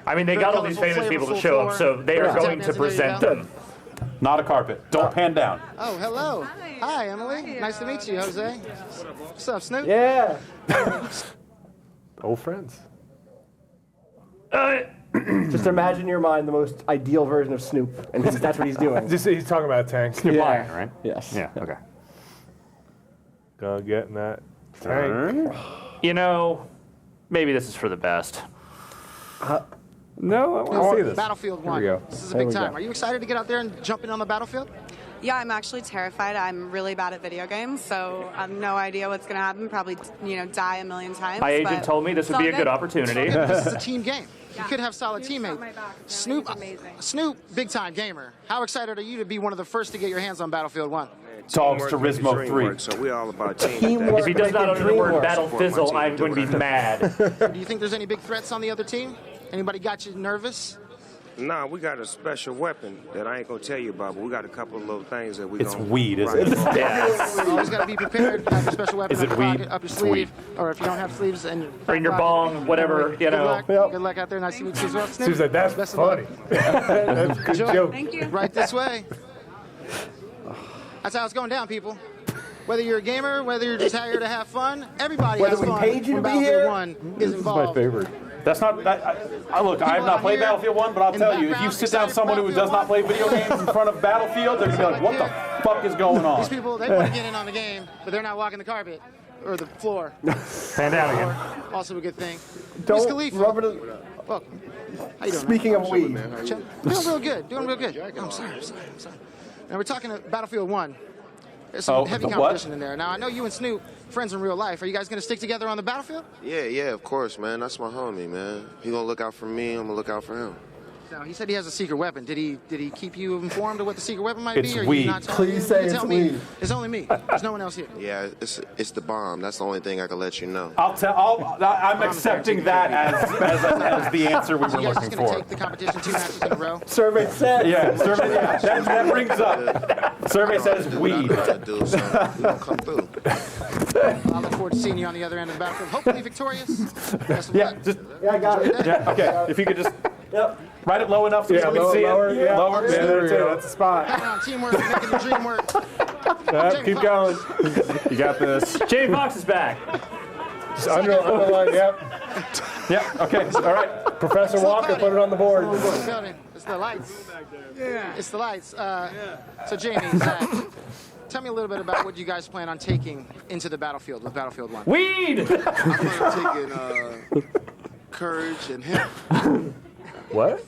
I mean, they Very got all these colorful, famous people to flavorful show up, floor. so they are Yeah. going to Tap dancing, present there you them. Not a carpet. Don't pan down. Oh, hello. Hi, Emily. Nice to meet you, Jose. What's up, Snoop? Yeah. Old friends. Just imagine in your mind the most ideal version of Snoop, and that's what he's doing. Just, he's talking about tanks. You're Yeah. lying, right? Yes. Yeah, okay. Go get in that tank. You know, maybe this is for the best. No, I want to see this. Battlefield 1. Here we go. This is a big time. Are you excited to get out there and jump in on the battlefield? Yeah, I'm actually terrified. I'm really bad at video games, so I have no idea what's going to happen. Probably, die a million times. My agent told me this would be a good opportunity. This is a team game. You could have solid teammates. Snoop, big time gamer. How excited are you to be one of the first to get your hands on Battlefield 1? Dogs to Turismo 3. So we're all about teamwork. If he does not utter the word battle fizzle, I'm going to be mad. Do you think there's any big threats on the other team? Anybody got you nervous? Nah, we got a special weapon that I ain't gonna tell you about, but we got a couple of little things that we. It's weed, isn't it? Yes. You always got to be prepared. Have your special weapon Is it in your weed? pocket, up your It's sleeve, weed. or if you don't have sleeves, and Or in your bong, whatever, Good luck. Good luck out there. Nice to meet you as well. She was like, "That's Best of funny." luck. That's a good joke. Thank you. Right this way. That's how it's going down, people. Whether you're a gamer, whether you're just here to have fun, everybody Whether has we fun paid you when to be Battlefield here? 1 is This is involved. my favorite. That's not. Look, I have not played Battlefield 1, but I'll tell you, if you sit down someone who does not play video games in front of Battlefield, they're gonna be like, "What the fuck is going on?" These people, they want to get in on the game, but they're not walking the carpet or the floor. Pan down again. Also a good thing. Don't Wiz Khalifa. rub it. Welcome. How you doing? Speaking of weed. Doing real good. Doing real good. I'm sorry. Now we're talking Battlefield 1. There's some heavy competition in there. Now I know you and Snoop friends in real life. Are you guys going to stick together on the battlefield? Yeah, of course, man. That's my homie, man. He gonna look out for me. I'm gonna look out for him. Now he said he has a secret weapon. Did he keep you informed of what the secret weapon might It's be? Or weed. You not telling Please me? say You it's tell me. weed. It's only me. There's no one else here. Yeah, it's the bomb. That's the only thing I can let you know. I'm accepting that as the answer we So were you guys looking just going to for. take the competition 2 matches in a row? Survey said. Yeah, survey. That brings up. Survey says weed. Do something. You know, come through. I look forward to seeing you on the other end of the battlefield. Hopefully victorious. Best of luck. Yeah, I got it. Yeah, okay. If you could just write it low enough so we can see lower, it. yeah. Lower. Yeah, there we go. That's the spot. Come on, teamwork, making the dream work. Yeah, keep going. You got this. Jamie Foxx is back. Just underline, yep. Yeah, okay. All right. Professor Walker put it on the board. It's the lights. It's the lights. So Jamie, Zach, tell me a little bit about what you guys plan on taking into the battlefield with Battlefield 1. Weed! I'm taking courage and hemp. What?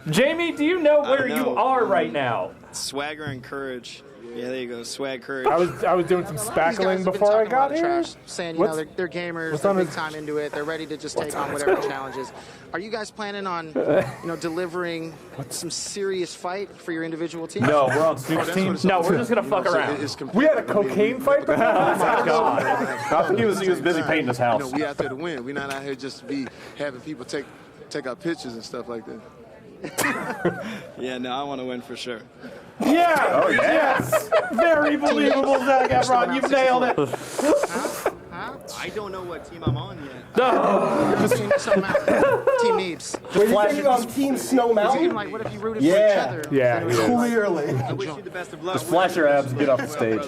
Jamie, do you know where you are right now? Swagger and courage. Yeah, there you go. Swag, courage. I was doing some These guys spackling have been before I talking a lot got of here. trash, saying What's- they're gamers, what's they're on big his- time into it, they're ready to just take on whatever challenges. Are you guys planning on delivering some serious fight for your individual teams? No, we're on Snoop's team. No, we're just gonna fuck around. We had a cocaine fight before. Oh my God! I think he was busy painting his house. We out there to win. We're not out here just to be having people take our pictures and stuff like that. Yeah, no, I want to win for sure. Yeah! Oh, yes! Very believable, Zach Efron. You've nailed it. I don't know what team I'm on yet. Team Snow Mountain. Team Neebs. Were you thinking on Team Snow Mountain? Like, what if you rooted for each other? Yeah, Clearly. I wish you the best of luck. Just flash your abs and get off the stage.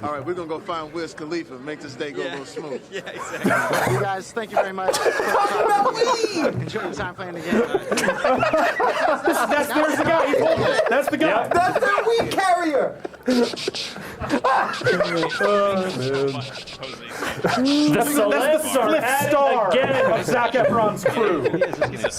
All right, we're going to go find Wiz Khalifa and make this day go a little smooth. Yeah, exactly. You guys, thank you very much. Enjoy your time playing the game. There's the guy. He's holding it. That's the guy. That's the weed carrier. The Celeste star again. of Zac Efron's crew.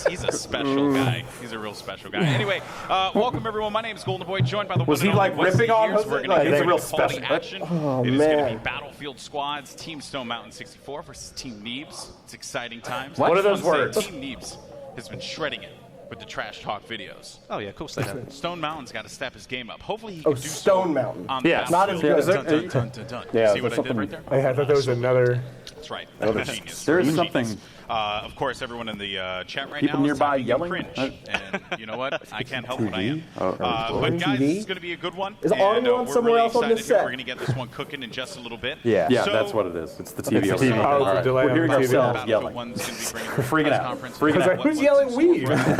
He's a special guy. He's a real special guy. Anyway, welcome everyone. My name is Golden Boy, joined by the Was one he and like only Wesley ripping on Years. Jose? We're going Like, to he's a get real into quality special. action. Oh, It is going to man. be Battlefield Squads, Team Stone Mountain 64 versus Team Neebs. It's exciting times. What I are just those wanna say words? Team Neebs has been shredding it with the trash talk videos. Oh yeah, of course they have. Stone Mountain's got to step his game up. Hopefully he can do Stone so Mountain. on the Yeah, not as battlefield. good. Dun, dun, dun, dun, dun. Yeah, See what I there's did right there? I thought there was another. That's right. Oh, Genius. there is Genius. something- Of course, everyone in the chat right People now nearby is typing yelling? cringe. And you know what? I can't help what I am. But TV? guys, this is going to be a good one. Is and, audio on we're somewhere really else on this excited here. set? We're going to get this one cooking in just a little bit. Yeah, So, that's what it is. It's the TV. It's the TV. over there. Oh, it's a All right. delay We're on hearing the TV. ourselves Battlefield yelling. 1's going to be bringing We're freaking press out. conference Freaking about out. what Who's was yelling in weed? store for us.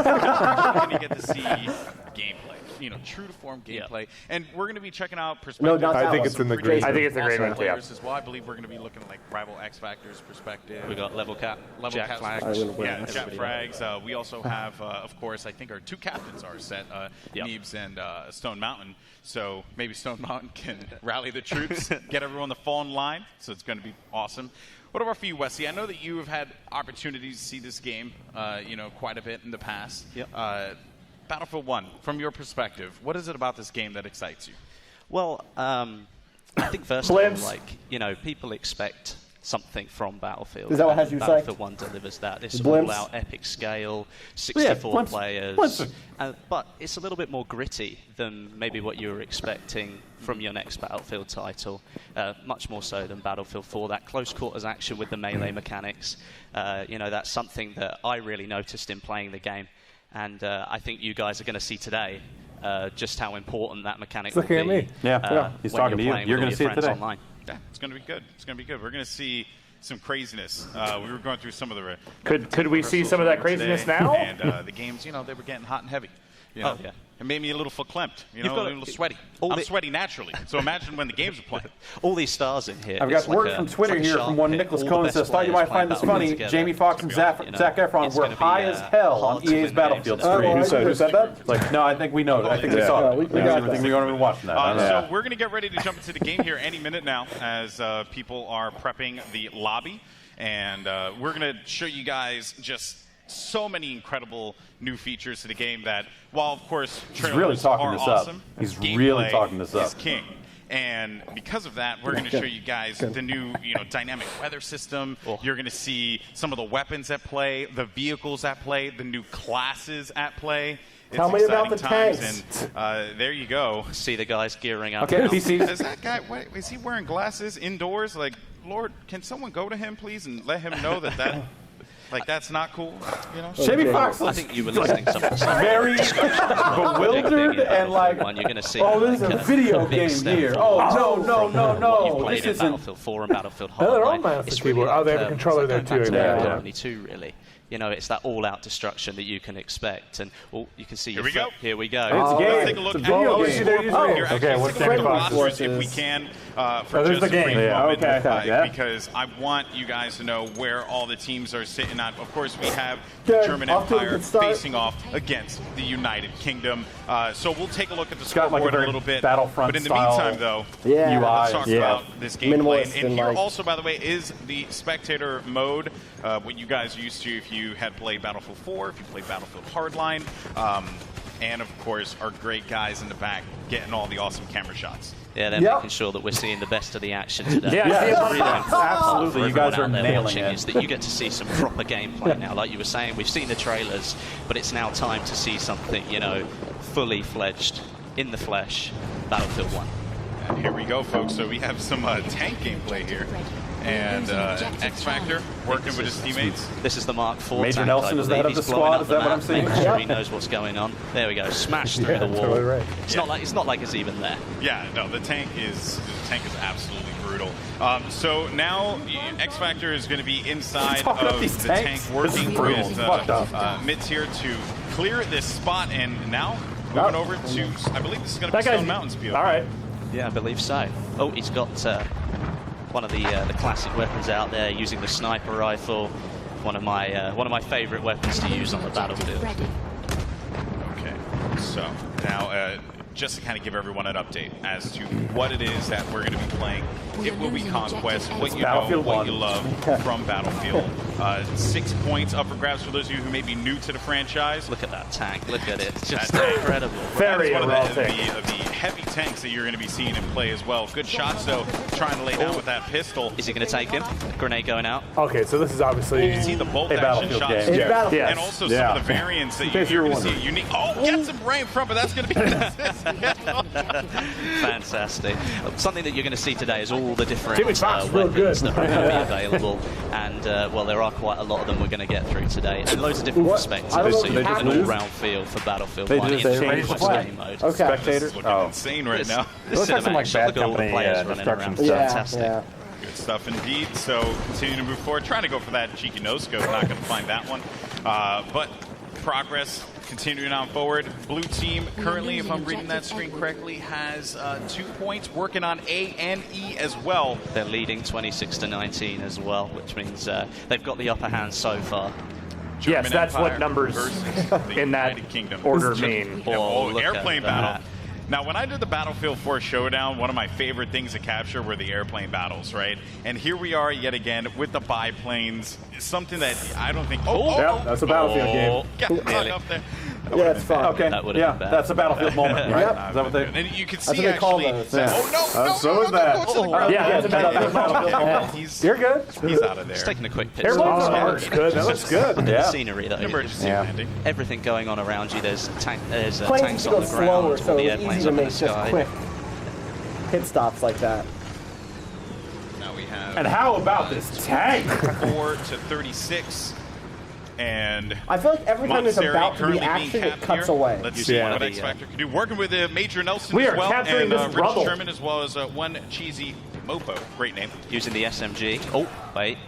We're going to get to see gameplay. True to form gameplay. And we're going to be checking out perspective. not that I think one. it's in the green I think it's the green one, yeah. Players as well. I believe we're going to be looking at like rival X Factors perspective. We got level cap, Level jack cap flags. Yeah, Jack Frags. We also have, of course, I think our two captains are set, Neebs and Stone Mountain. So maybe Stone Mountain can rally the troops, get everyone to fall in line. So it's going to be awesome. What about for you, Wesley? I know that you have had opportunities to see this game, quite a bit in the past. Yep. Battlefield 1, from your perspective, what is it about this game that excites you? Well, I think first of all, people expect something from Battlefield. Is that what has you Battlefield psyched? 1 delivers that. This Blimps? all-out epic scale, 64 players. But it's a little bit more gritty than maybe what you were expecting from your next Battlefield title. Much more so than Battlefield 4. That close quarters action with the melee mechanics. That's something that I really noticed in playing the game. And I think you guys are going to see today just how important that mechanic will be. Looking at me. Yeah. He's talking to you. You're going to see it today. Online. Yeah, it's going to be good. It's going to be good. We're going to see some craziness. We were going through some of the could we see some of that craziness today, now? And the games, they were getting hot and heavy. Oh, yeah. It made me a little verklempt, a little sweaty. I'm sweaty naturally, so imagine when the games are playing. All these stars in here. I've got word from Twitter here from one Nicholas Cohen says, thought you might find this funny. Jamie Foxx and Zac Efron were high as hell on EA's Battlefield stream. Who said that? No, I think we know. I think we saw it. I think we're going to be watching that. So we're going to get ready to jump into the game here any minute now as people are prepping the lobby. And we're going to show you guys just so many incredible new features to the game that, while of course trailers are awesome, he's really talking this up. Is king. And because of that, we're going to show you guys the new, dynamic weather system. You're going to see some of the weapons at play, the vehicles at play, the new classes at play. Tell me about the tanks. And there you go. See the guys gearing up. Okay, Is that guy? Is he wearing glasses indoors? Like, Lord, can someone go to him, please, and let him know that that's not cool? Jamie Foxx. I think you were listening to something very bewildered and like, you're going to see. Oh, this is a video game here. Oh no! You played in Battlefield 4 and Battlefield Hardline. It's really they have a controller there too. Yeah, really. It's that all-out destruction that you can expect, and you can see. Here we go. Here we go. It's a game. Let's take a look at the Okay, what's Jamie Foxx if we can for just a brief moment, because I want you guys to know where all the teams are sitting at. Of course, we have the German Empire facing off against the United Kingdom. So we'll take a look at the scoreboard a little bit. Battlefront but in the meantime, though, let's talk about this gameplay. And here also, by the way, is the spectator mode, what you guys are used to if you had played Battlefield 4, if you played Battlefield Hardline, and of course our great guys in the back getting all the awesome camera shots. Yeah, they're making sure that we're seeing the best of the action today. Absolutely. You guys are nailing it. Is that you get to see some proper gameplay now. Like you were saying, we've seen the trailers, but it's now time to see something, fully fledged, in the flesh, Battlefield 1. And here we go, folks. So we have some tank gameplay here. And X Factor working with his teammates. This is the Mark IV Major tank, Nelson is the head of the squad. Is that what I'm saying? Making sure he knows what's going on. There we go. Smashed through the wall. Totally right. It's not like it's even there. Yeah, no, the tank is absolutely brutal. So now X Factor is going to be inside of the tank working with Mitz here to clear this spot, and now moving over to, I believe this is going to be Stone Mountain's view. All right. Yeah, I believe so. Oh, he's got one of the classic weapons out there, using the sniper rifle. One of my favorite weapons to use on the battlefield. Okay, so now just to kind of give everyone an update as to what it is that we're going to be playing. It will be Conquest, what you know, what you love from Battlefield. 6 points up for grabs for those of you who may be new to the franchise. Look at that tank. Look at it. It's just incredible. Very erotic. Of the heavy tanks that you're going to be seeing in play as well. Good shots, though, trying to lay down with that pistol. Is he going to take him? Grenade going out. Okay, so this is obviously you can see the bolt action shots. And also some of the variants that you're going to see. Unique. Oh, gets him right in front, but that's going to be an assist. Fantastic. Something that you're going to see today is all the different weapons that are going to be available, and there are quite a lot of them we're going to get through today, and loads of different perspectives, so you get an all-round feel for Battlefield 1 in game mode. Spectator. This is looking insane right now. It looks like some Bad Company destruction stuff. Fantastic. Good stuff indeed. So continuing to move forward, trying to go for that cheeky no-scope, not going to find that one. But progress continuing on forward. Blue team currently, if I'm reading that screen correctly, has 2 points, working on A and E as well. They're leading 26-19 as well, which means they've got the upper hand so far. German yes, that's Empire what numbers in that Kingdom order mean. Oh, airplane battle. Now, when I did the Battlefield 4 Showdown, one of my favorite things to capture were the airplane battles, right? And here we are yet again with the biplanes, something that I don't think... that's a Battlefield game. Got hung up there. Yeah, it's fun. Okay, Yeah, that's a Battlefield moment, right? Yep. Is that what they... And you can That's see what they call actually... those. So is that. Yeah, that's a Battlefield moment. You're good. He's out of there. Just taking a quick pit. Airplanes are hard. Good. That looks good. Look at the scenery, though. Emergency landing. Everything going on around you. There's Planes tanks go on the slower, ground, so all the it's airplanes easy to up in make the just sky. quick pit stops like that. Now we have... And how about this tank? 4 to 36. And I feel like every time there's Montessori about to be currently being action, it capped cuts here. away. Let's see what X Factor can do. Working with Major Nelson We as are well, capturing and this Rich rubble. Sherman, as well as one cheesy Mopo. Great name. Using the SMG. Oh, wait.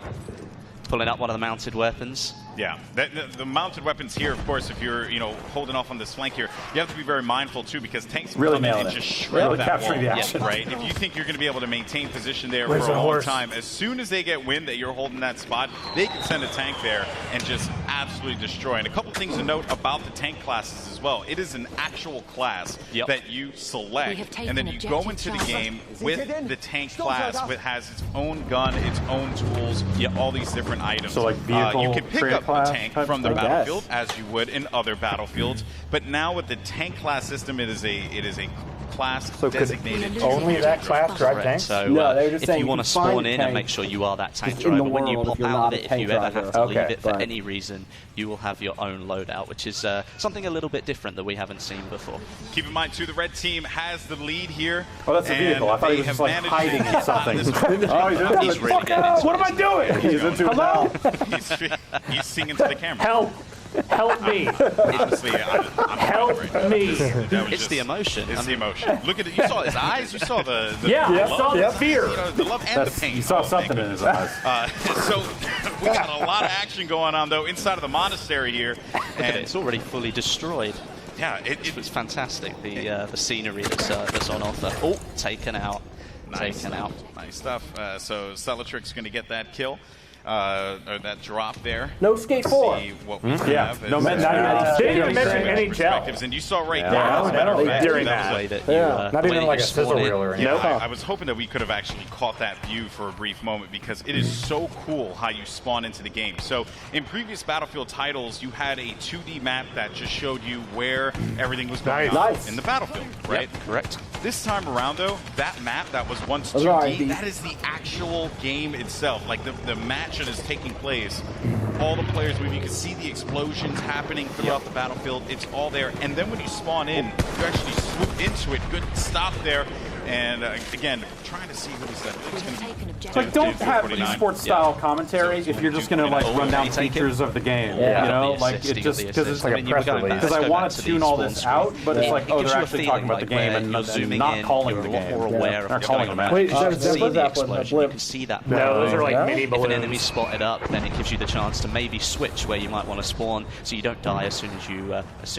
Pulling up one of the mounted weapons. Yeah, the mounted weapons here, of course, if you're holding off on this flank here, you have to be very mindful too, because tanks can Really come in nailed and it. just shred Really that capturing wall, the action. right? If you think you're going to be able to maintain position there for Where's a the long horse? time, as soon as they get wind that you're holding that spot, they can send a tank there and just absolutely destroy. And a couple things to note about the tank classes as well. It is an actual class that you select, and then you go into the game with the tank class, which has its own gun, its own tools, all these different items. So like vehicle, you can pick create up class a tank type from the stuff? battlefield as you would in other battlefields, but now with the tank class system, it is a class So could designated. only that class drive tanks? So No, they were just if saying you you want to can find spawn a in tank and make sure you are that tank just in the driver, when you world pop if you're out not of a it, if tank you ever driver. have to leave Okay, it for right. any reason, you will have your own loadout, which is something a little bit different that we haven't seen before. Keep in mind too, the red team has the lead here. Oh, that's the and vehicle. I thought he they was just have like managed to hiding in get something. this- Oh, he's into He's it. really getting into What am I doing? He's into it now. He's singing to the camera. Help! Help me! Honestly, I'm Help That me! was It's just- the emotion. It's I the mean- emotion. Look at it. You saw his eyes. You saw the Yeah, I love. saw the fear. The love and the pain. You saw Oh, thank something in his eyes. So we got a lot of action going on though inside of the monastery here, And and it's already fully destroyed. yeah, It's fantastic, the scenery that's on offer. Oh, taken out. Taken out. Nice stuff. So Celatrix going to get that kill. Or that drop there. No skate 4. See what we Yeah. have. No, as, not even They didn't from mention different NHL. perspectives. And you saw right Yeah. there, No, as a matter of fact, during that that. was Way that Yeah. you, Not way even that like you a sizzle spawn in. reel or anything. Yeah, I was hoping that we could have actually caught that view for a brief moment, because it is so cool how you spawn into the game. So in previous Battlefield titles, you had a 2D map that just showed you where everything was going on in the battlefield, right? Yep, correct. This time around, though, that map that was once Those 2D, are that is the actual game itself. Like the match that is taking place, all the players move. You can see the explosions happening throughout the battlefield. It's all there. And then when you spawn in, you actually swoop into it. Good stop there. And again, trying to see what is that. It's going to be Like, don't have esports style commentary if you're just going to like run down features of the game. Yeah. You know, like it just because it's like a press release. because I want to tune all this out, but it's like, oh, they're actually talking about the game and not calling the game. More aware They're of calling them out. Wait, You can is see the that explosion. You can see that. No, those are like mini If an balloons. enemy's spotted up, then it gives you the chance to maybe switch where you might want to spawn, so you don't die as soon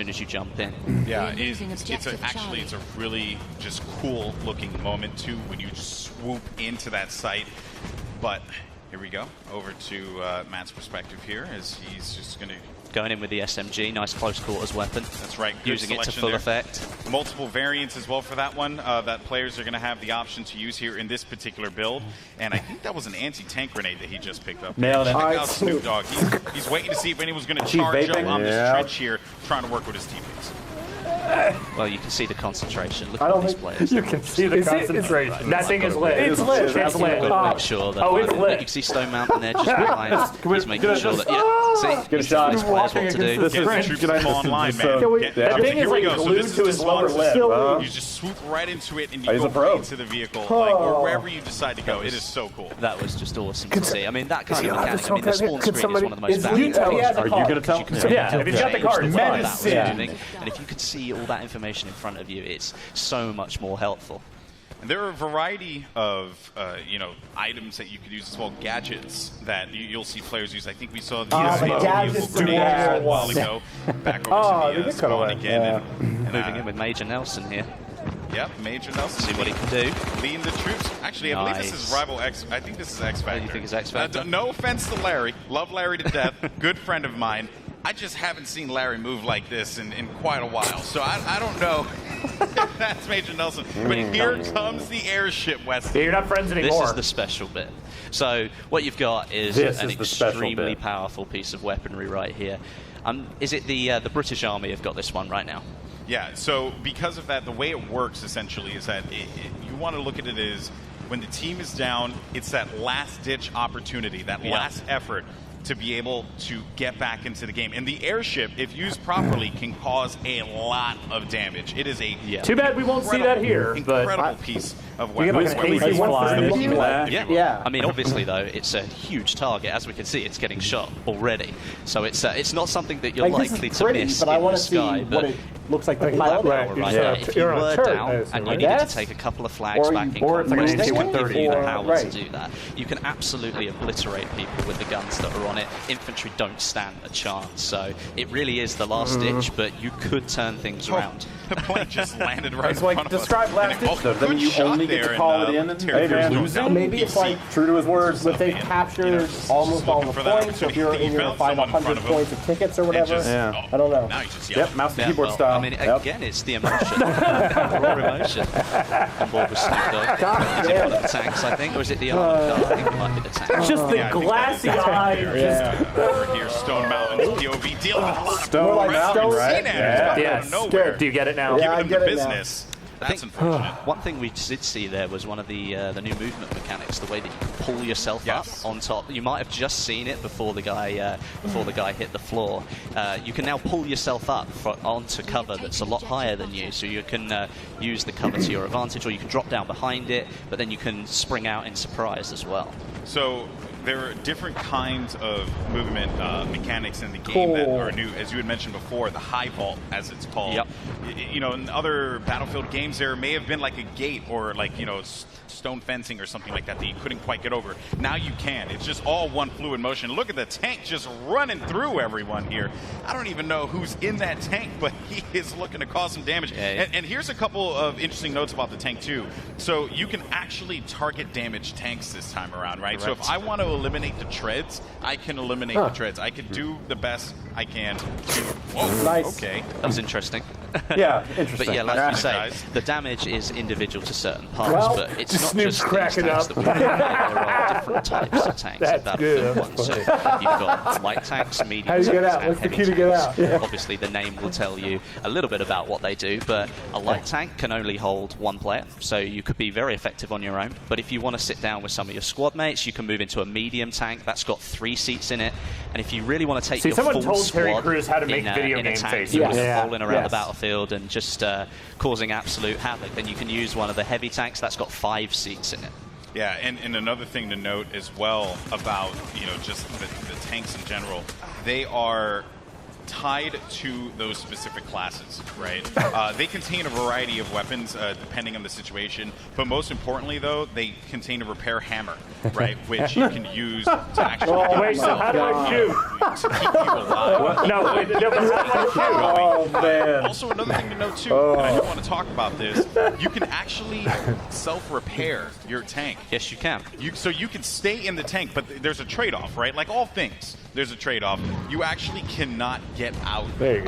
as you jump in. Yeah, it's a really just cool looking moment too when you just swoop into that site. But here we go over to Matt's perspective here, as he's just going to Going in with the SMG, nice close quarters weapon. That's right. Good Using it to selection full there. effect. Multiple variants as well for that one that players are going to have the option to use here in this particular build. And I think that was an anti-tank grenade that he just picked up. Nailed it. Check out Snoop Dogg. He's waiting to see if anyone's going to charge up on this trench here, trying to work with his teammates. Well, you can see the concentration. Look I at don't these think- players. You can see the concentration. That thing is lit. It's lit. It's We've lit. got to make sure that Oh, it's lit. you can see Stone Mountain there just behind. He's making sure that see, he's telling his players what to do. Get the troops to come online, man. That thing is Here we like go. So glued this is to the his lower spawn lip. system. You just swoop right into it and you He's go a pro. right into the vehicle, like, or wherever you decide to go. It is so cool. That was just awesome to see. I mean, that kind of you mechanic. I mean, the spawn could screen is one of the most somebody- valuable. He has a Are you car. going to tell? Yeah, if he's got the card, it's fine. Medicine. And if you could see all that information in front of you, it's so much more helpful. And there are a variety of items that you could use as well, gadgets that you'll see players use. I think we saw the gadgets a while ago. Back over to the spawn again. And, Moving in with Major Nelson here. Yep, Major Nelson. See what he can do. Leading the troops. Actually, I believe this is rival X. I think this is X Factor. You think it's X Factor? No offense to Larry. Love Larry to death. Good friend of mine. I just haven't seen Larry move like this in quite a while. So I don't know. That's Major Nelson. But here comes the airship, Wesley. Yeah, you're not friends anymore. This is the special bit. So what you've got is an extremely powerful piece of weaponry right here. Is it the British Army have got this one right now? Yeah, so because of that, the way it works essentially is that you want to look at it as when the team is down, it's that last-ditch opportunity, that last effort to be able to get back into the game. And the airship, if used properly, can cause a lot of damage. It is a too bad we won't see that here. Incredible piece of weapon. I mean, obviously though, it's a huge target. As we can see, it's getting shot already. So it's not something that you're likely to miss. But I want to see what it looks like. If you were down and you needed to take a couple of flags back in conquest, this can give you the power to do that. You can absolutely obliterate people with the guns that are on it. Infantry don't stand a chance. So it really is the last ditch, but you could turn things around. The plane just landed right in front of us. Describe last ditch though. Then you only get to call it in and you're losing. Maybe it's like true to his words, but they've captured almost all the points. So if you're in your final 100 points of tickets or whatever, I don't know. Yep, mouse and keyboard style. I mean, again, it's the emotion, the raw emotion. On board with Snoop Dogg. Is it one of the tanks, I think, or is it the other car? I think it might be the tank. Just the glassy eyes. Over here, Stone Mountain's POV dealing with a lot of Stone Mountain, right? Yeah. Nowhere. Do you get it now? Giving them the business. That's unfortunate. One thing we did see there was one of the new movement mechanics, the way that you can pull yourself up on top. You might have just seen it before the guy hit the floor. You can now pull yourself up onto cover that's a lot higher than you, so you can use the cover to your advantage, or you can drop down behind it, but then you can spring out in surprise as well. So there are different kinds of movement mechanics in the game that are new. As you had mentioned before, the high vault, as it's called. Yep. You know, in other Battlefield games, there may have been like a gate or like, you know, stone fencing or something like that that you couldn't quite get over. Now you can. It's just all one fluid motion. Look at the tank just running through everyone here. I don't even know who's in that tank, but he is looking to cause some damage. And here's a couple of interesting notes about the tank too. So you can actually target damage tanks this time around, right? So if I want to eliminate the treads, I can eliminate the treads. I can do the best I can. Whoa, nice. Okay. That was interesting. Yeah, interesting. But yeah, like you say, the damage is individual to certain parts, but it's not Snoop's just cracking these tanks up. that we have. There are different types of tanks That's in Battlefield 1. good. So you've got light tanks, medium How do you get tanks, out? and What's the heavy key to get tanks. out? Obviously, the name will tell you a little bit about what they do, but a light tank can only hold one player, so you could be very effective on your own. But if you want to sit down with some of your squad mates, you can move into a medium tank that's got 3 seats in it. And if you really want to take your full someone told squad Terry Crews how to make video in a game tank, faces. you know, rolling around the battlefield and just causing absolute havoc, then you can use one of the heavy tanks that's got 5 seats in it. Yeah, and another thing to note as well about, you know, just the tanks in general, they are tied to those specific classes, right? They contain a variety of weapons depending on the situation, but most importantly, though, they contain a repair hammer, right? Which you can use to actually how do I shoot? to keep you alive. No, wait, but how do I shoot? Oh, man. Also, another thing to note, too, and I do want to talk about this, you can actually self-repair your tank. Yes, you can. So you can stay in the tank, but there's a trade-off, right? Like all things, there's a trade-off. You actually cannot get out of the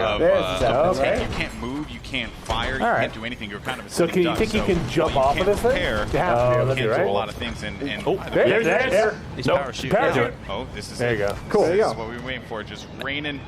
tank. You can't move, you can't fire, you can't do anything. You're kind of a So can you think you can jump off of this thing? You can't do a lot of things. There. He's parachute. Oh, this is There you go. Cool. This is what we were waiting for. Just raining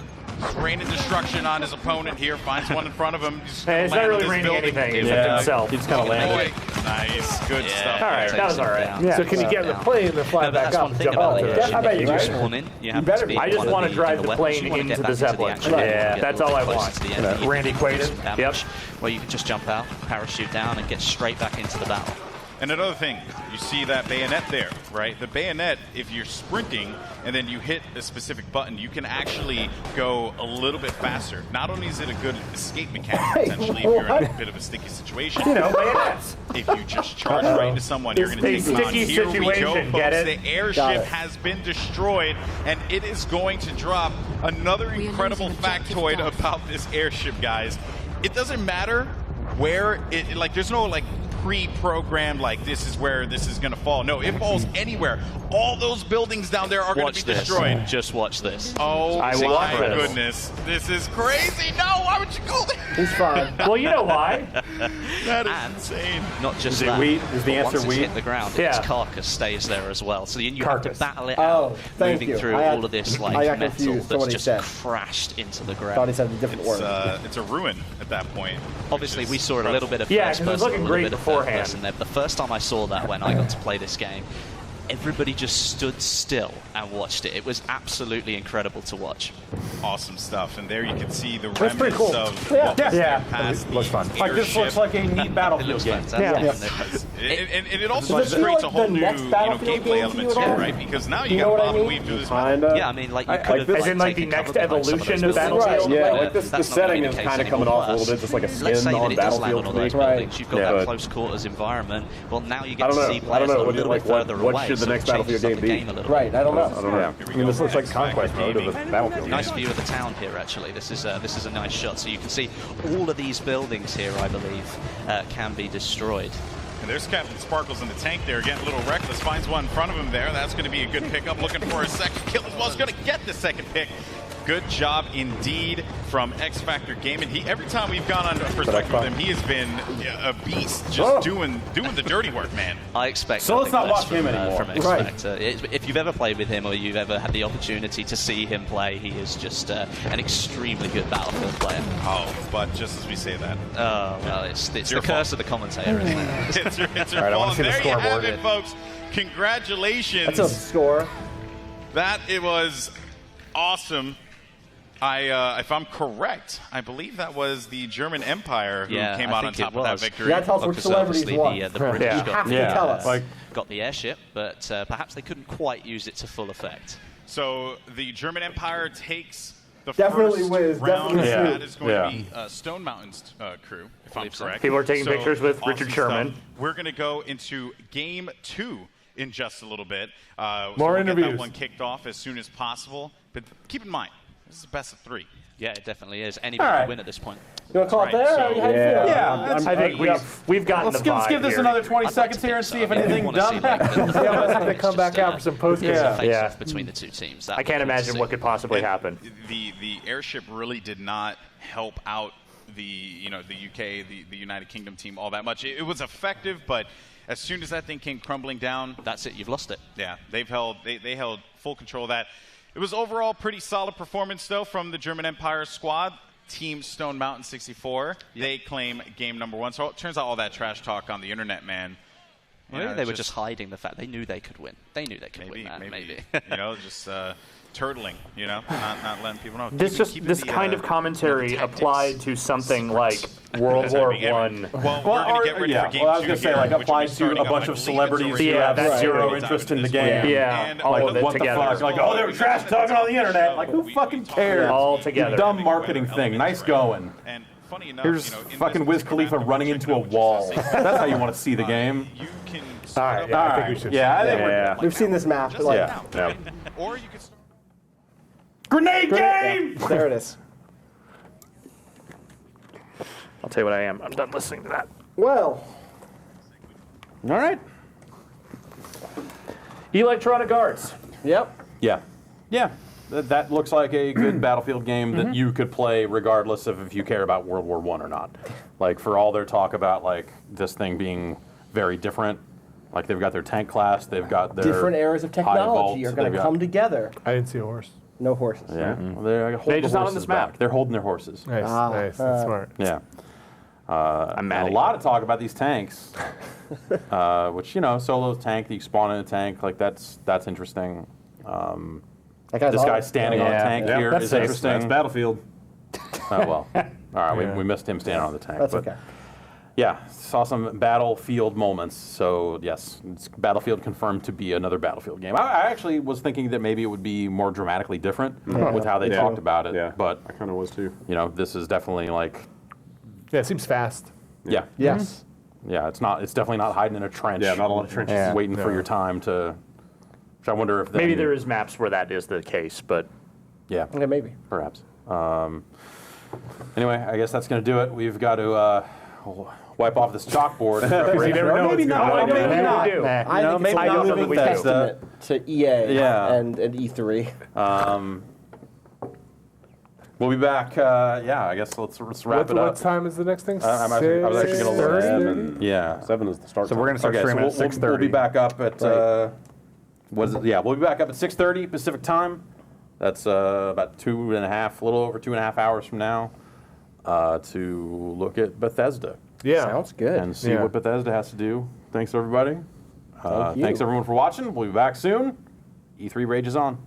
destruction on his opponent here. Finds one in front of him. It's not really raining anything. It's himself. He just kind of landed. Nice. Good stuff. All right, that was all right. Yeah. So can you get in the plane and then fly back up and jump out to it? I bet you, right? You better be. I just want to drive the plane into the Zeppelin. Yeah, that's all I want. Randy Quaid. Yep. Where you can just jump out, parachute down, and get straight back into the battle. And another thing, you see that bayonet there, right? The bayonet, if you're sprinting and then you hit a specific button, you can actually go a little bit faster. Not only is it a good escape mechanic, potentially, if you're in a bit of a sticky situation. You know, bayonets. If you just charge right into someone, you're going to take them on. Here we go, folks. The airship has been destroyed, and it is going to drop another incredible factoid about this airship, guys. It doesn't matter where it, like, there's no, like, pre-programmed, like this is where this is going to fall. No, it falls anywhere. All those buildings down there are going to be destroyed. Just watch this. Oh my goodness. This is crazy. No, why would you go there? He's fine. Well, you know why. That is insane. Not just Is it that. wheat? Is the but answer once wheat? it's hit the ground, its carcass stays there as well. So you have to battle it Oh, out, thank moving you. through all of this I like got metal confused for what that's he just said. crashed into the ground. Thought he said a different word. It's a ruin at that point. Obviously, we saw it a little bit of Yeah, first 'cause it was person, looking a little great bit of beforehand. third person there. The first time I saw that when I got to play this game, everybody just stood still and watched it. It was absolutely incredible to watch. Awesome stuff. And there you can see the That's pretty remnants cool. of Yeah. what was Yeah. there past Looks fun. the Like this looks airship. like a neat battlefield game. And it also Does it just feel creates a like whole the new next Battlefield gameplay game to element you too, at all? right? Because now You you know got what I bob and mean? weave through this. Yeah, I mean, like you could have as in, like, the taken next cover behind some of evolution those of buildings. Battlefield? Yeah, But like this, the that's not gonna setting be is the kind case of coming anymore. off a little bit, just like a Let's say spin that on it does land Battlefield on all to me. those buildings. You've got Yeah, that but- close quarters environment. Well, now you I get don't to know. see I don't players know. a What, little like, bit further what away. should the so next it changes Battlefield up the game game a be? little Right, bit. I don't know. I don't know. I mean, this looks like Conquest mode of a Battlefield Nice game. view of the town here, actually. This is a nice shot. So you can see all of these buildings here, I believe, can be destroyed. And there's Captain Sparkles in the tank there, getting a little reckless. Finds one in front of him there. That's going to be a good pickup. Looking for a second kill as well. He's going to get the second pick. Good job indeed from X Factor Gaming. Every time we've gone on a perspective with him, he has been a beast, just doing the dirty work, man. I expect. So let's not watch him anymore. From X Factor. If you've ever played with him or you've ever had the opportunity to see him play, he is just an extremely good Battlefield player. Oh, but just as we say that. Oh, well, it's the curse of the commentator, isn't it? it's your fault. There you have it, folks. Congratulations. That's a score. It was awesome. If I'm correct, I believe that was the German Empire who came out on top of that victory. Yeah, tell us which celebrities won. The British tell us. got the airship, but perhaps they couldn't quite use it to full effect. So the German Empire takes the Definitely first wins. round. Definitely That is going to be Stone Mountain's crew, if I'm correct. People are taking pictures with awesome Richard Sherman. stuff. We're going to go into game 2 in just a little bit. So More we'll interviews. get that one kicked off as soon as possible. But keep in mind, this is a best of 3. Yeah, it definitely is. Anybody can win at this point. You want to call it there? So- How you feel? Yeah, I think we've gotten let's the vibe give this here. another 20 seconds here and see if anything dumb happens. Yeah, let's have to come back out for some post game. Face-off between the two teams. I can't imagine what could possibly happen. The airship really did not help out the UK, the United Kingdom team all that much. It was effective, but as soon as that thing came crumbling down, that's it. You've lost it. Yeah, they held full control of that. It was overall pretty solid performance though from the German Empire squad. Team Stone Mountain 64. They claim game number 1. So it turns out all that trash talk on the internet, man. Maybe they were just hiding the fact they knew they could win. They knew they could win that. Maybe. Just turtling. Not letting people know. This kind of commentary applied to something like World War One. Well, we're going to get ready for game 2 I was going to say, here, like, which will be applied to starting a up, bunch I of believe celebrities it's who already have started. zero Right. interest in the This game. one. Yeah, And all of Like, it what the together. fuck? Like, oh, they were trash talking on the internet. Like, who fucking cares? All together. You dumb marketing thing. Nice going. And funny enough, Here's fucking Wiz Khalifa running into a wall. That's how you want to see the game. You can All right, yeah, I think we should. Yeah, I think we're We've seen this map. Like, yeah. Or you could Grenade game! Yeah, there it is. I'll tell you what I am. I'm done listening to that. Well, All right. Electronic Arts. yep. Yeah. Yeah. That looks like a good Battlefield game that you could play regardless of if you care about World War I or not. Like, for all their talk about, like, this thing being very different, like, they've got their tank class, they've got their Different areas of high technology vaults, are going they've to got- come together. I didn't see a horse. No horses. Yeah. Well, they're holding just the not on horses this map. back. They're holding their horses. Nice, nice. That's smart. Yeah. I'm mad And at a lot of talk about these tanks, which, solo tank, you spawn in a tank, like, that's interesting. This guy standing on a tank here is interesting. That's Battlefield. Oh, well. All right, we missed him standing on the tank. That's but okay. Yeah, saw some Battlefield moments. So, yes, it's Battlefield confirmed to be another Battlefield game. I actually was thinking that maybe it would be more dramatically different with how they talked about it. Yeah, But, I kind of was too. this is definitely like, Yeah, it seems fast. yeah. Yes. Yeah, it's definitely not hiding in a trench. Yeah, not a lot of trenches. Waiting for your time to. Which I wonder if Maybe there is maps where that is the case, but Yeah, Okay, maybe. perhaps. Anyway, I guess that's going to do it. We've got to wipe off this chalkboard. You never know what's maybe not. going on. Maybe not. I think Maybe it's a not. living testament to EA and E3. We'll be back. I guess let's wrap it up. What time is the next thing? I was actually going to look. 7. Yeah. 7 is the start. So we're going to start streaming at 6:30. We'll be back up at what is it? Yeah, we'll be back up at 6:30 Pacific time. That's about 2.5, a little over 2.5 hours from now, to look at Bethesda. Yeah, sounds good. And see what Bethesda has to do. Thanks everybody. Thanks everyone for watching. We'll be back soon. E3 rages on.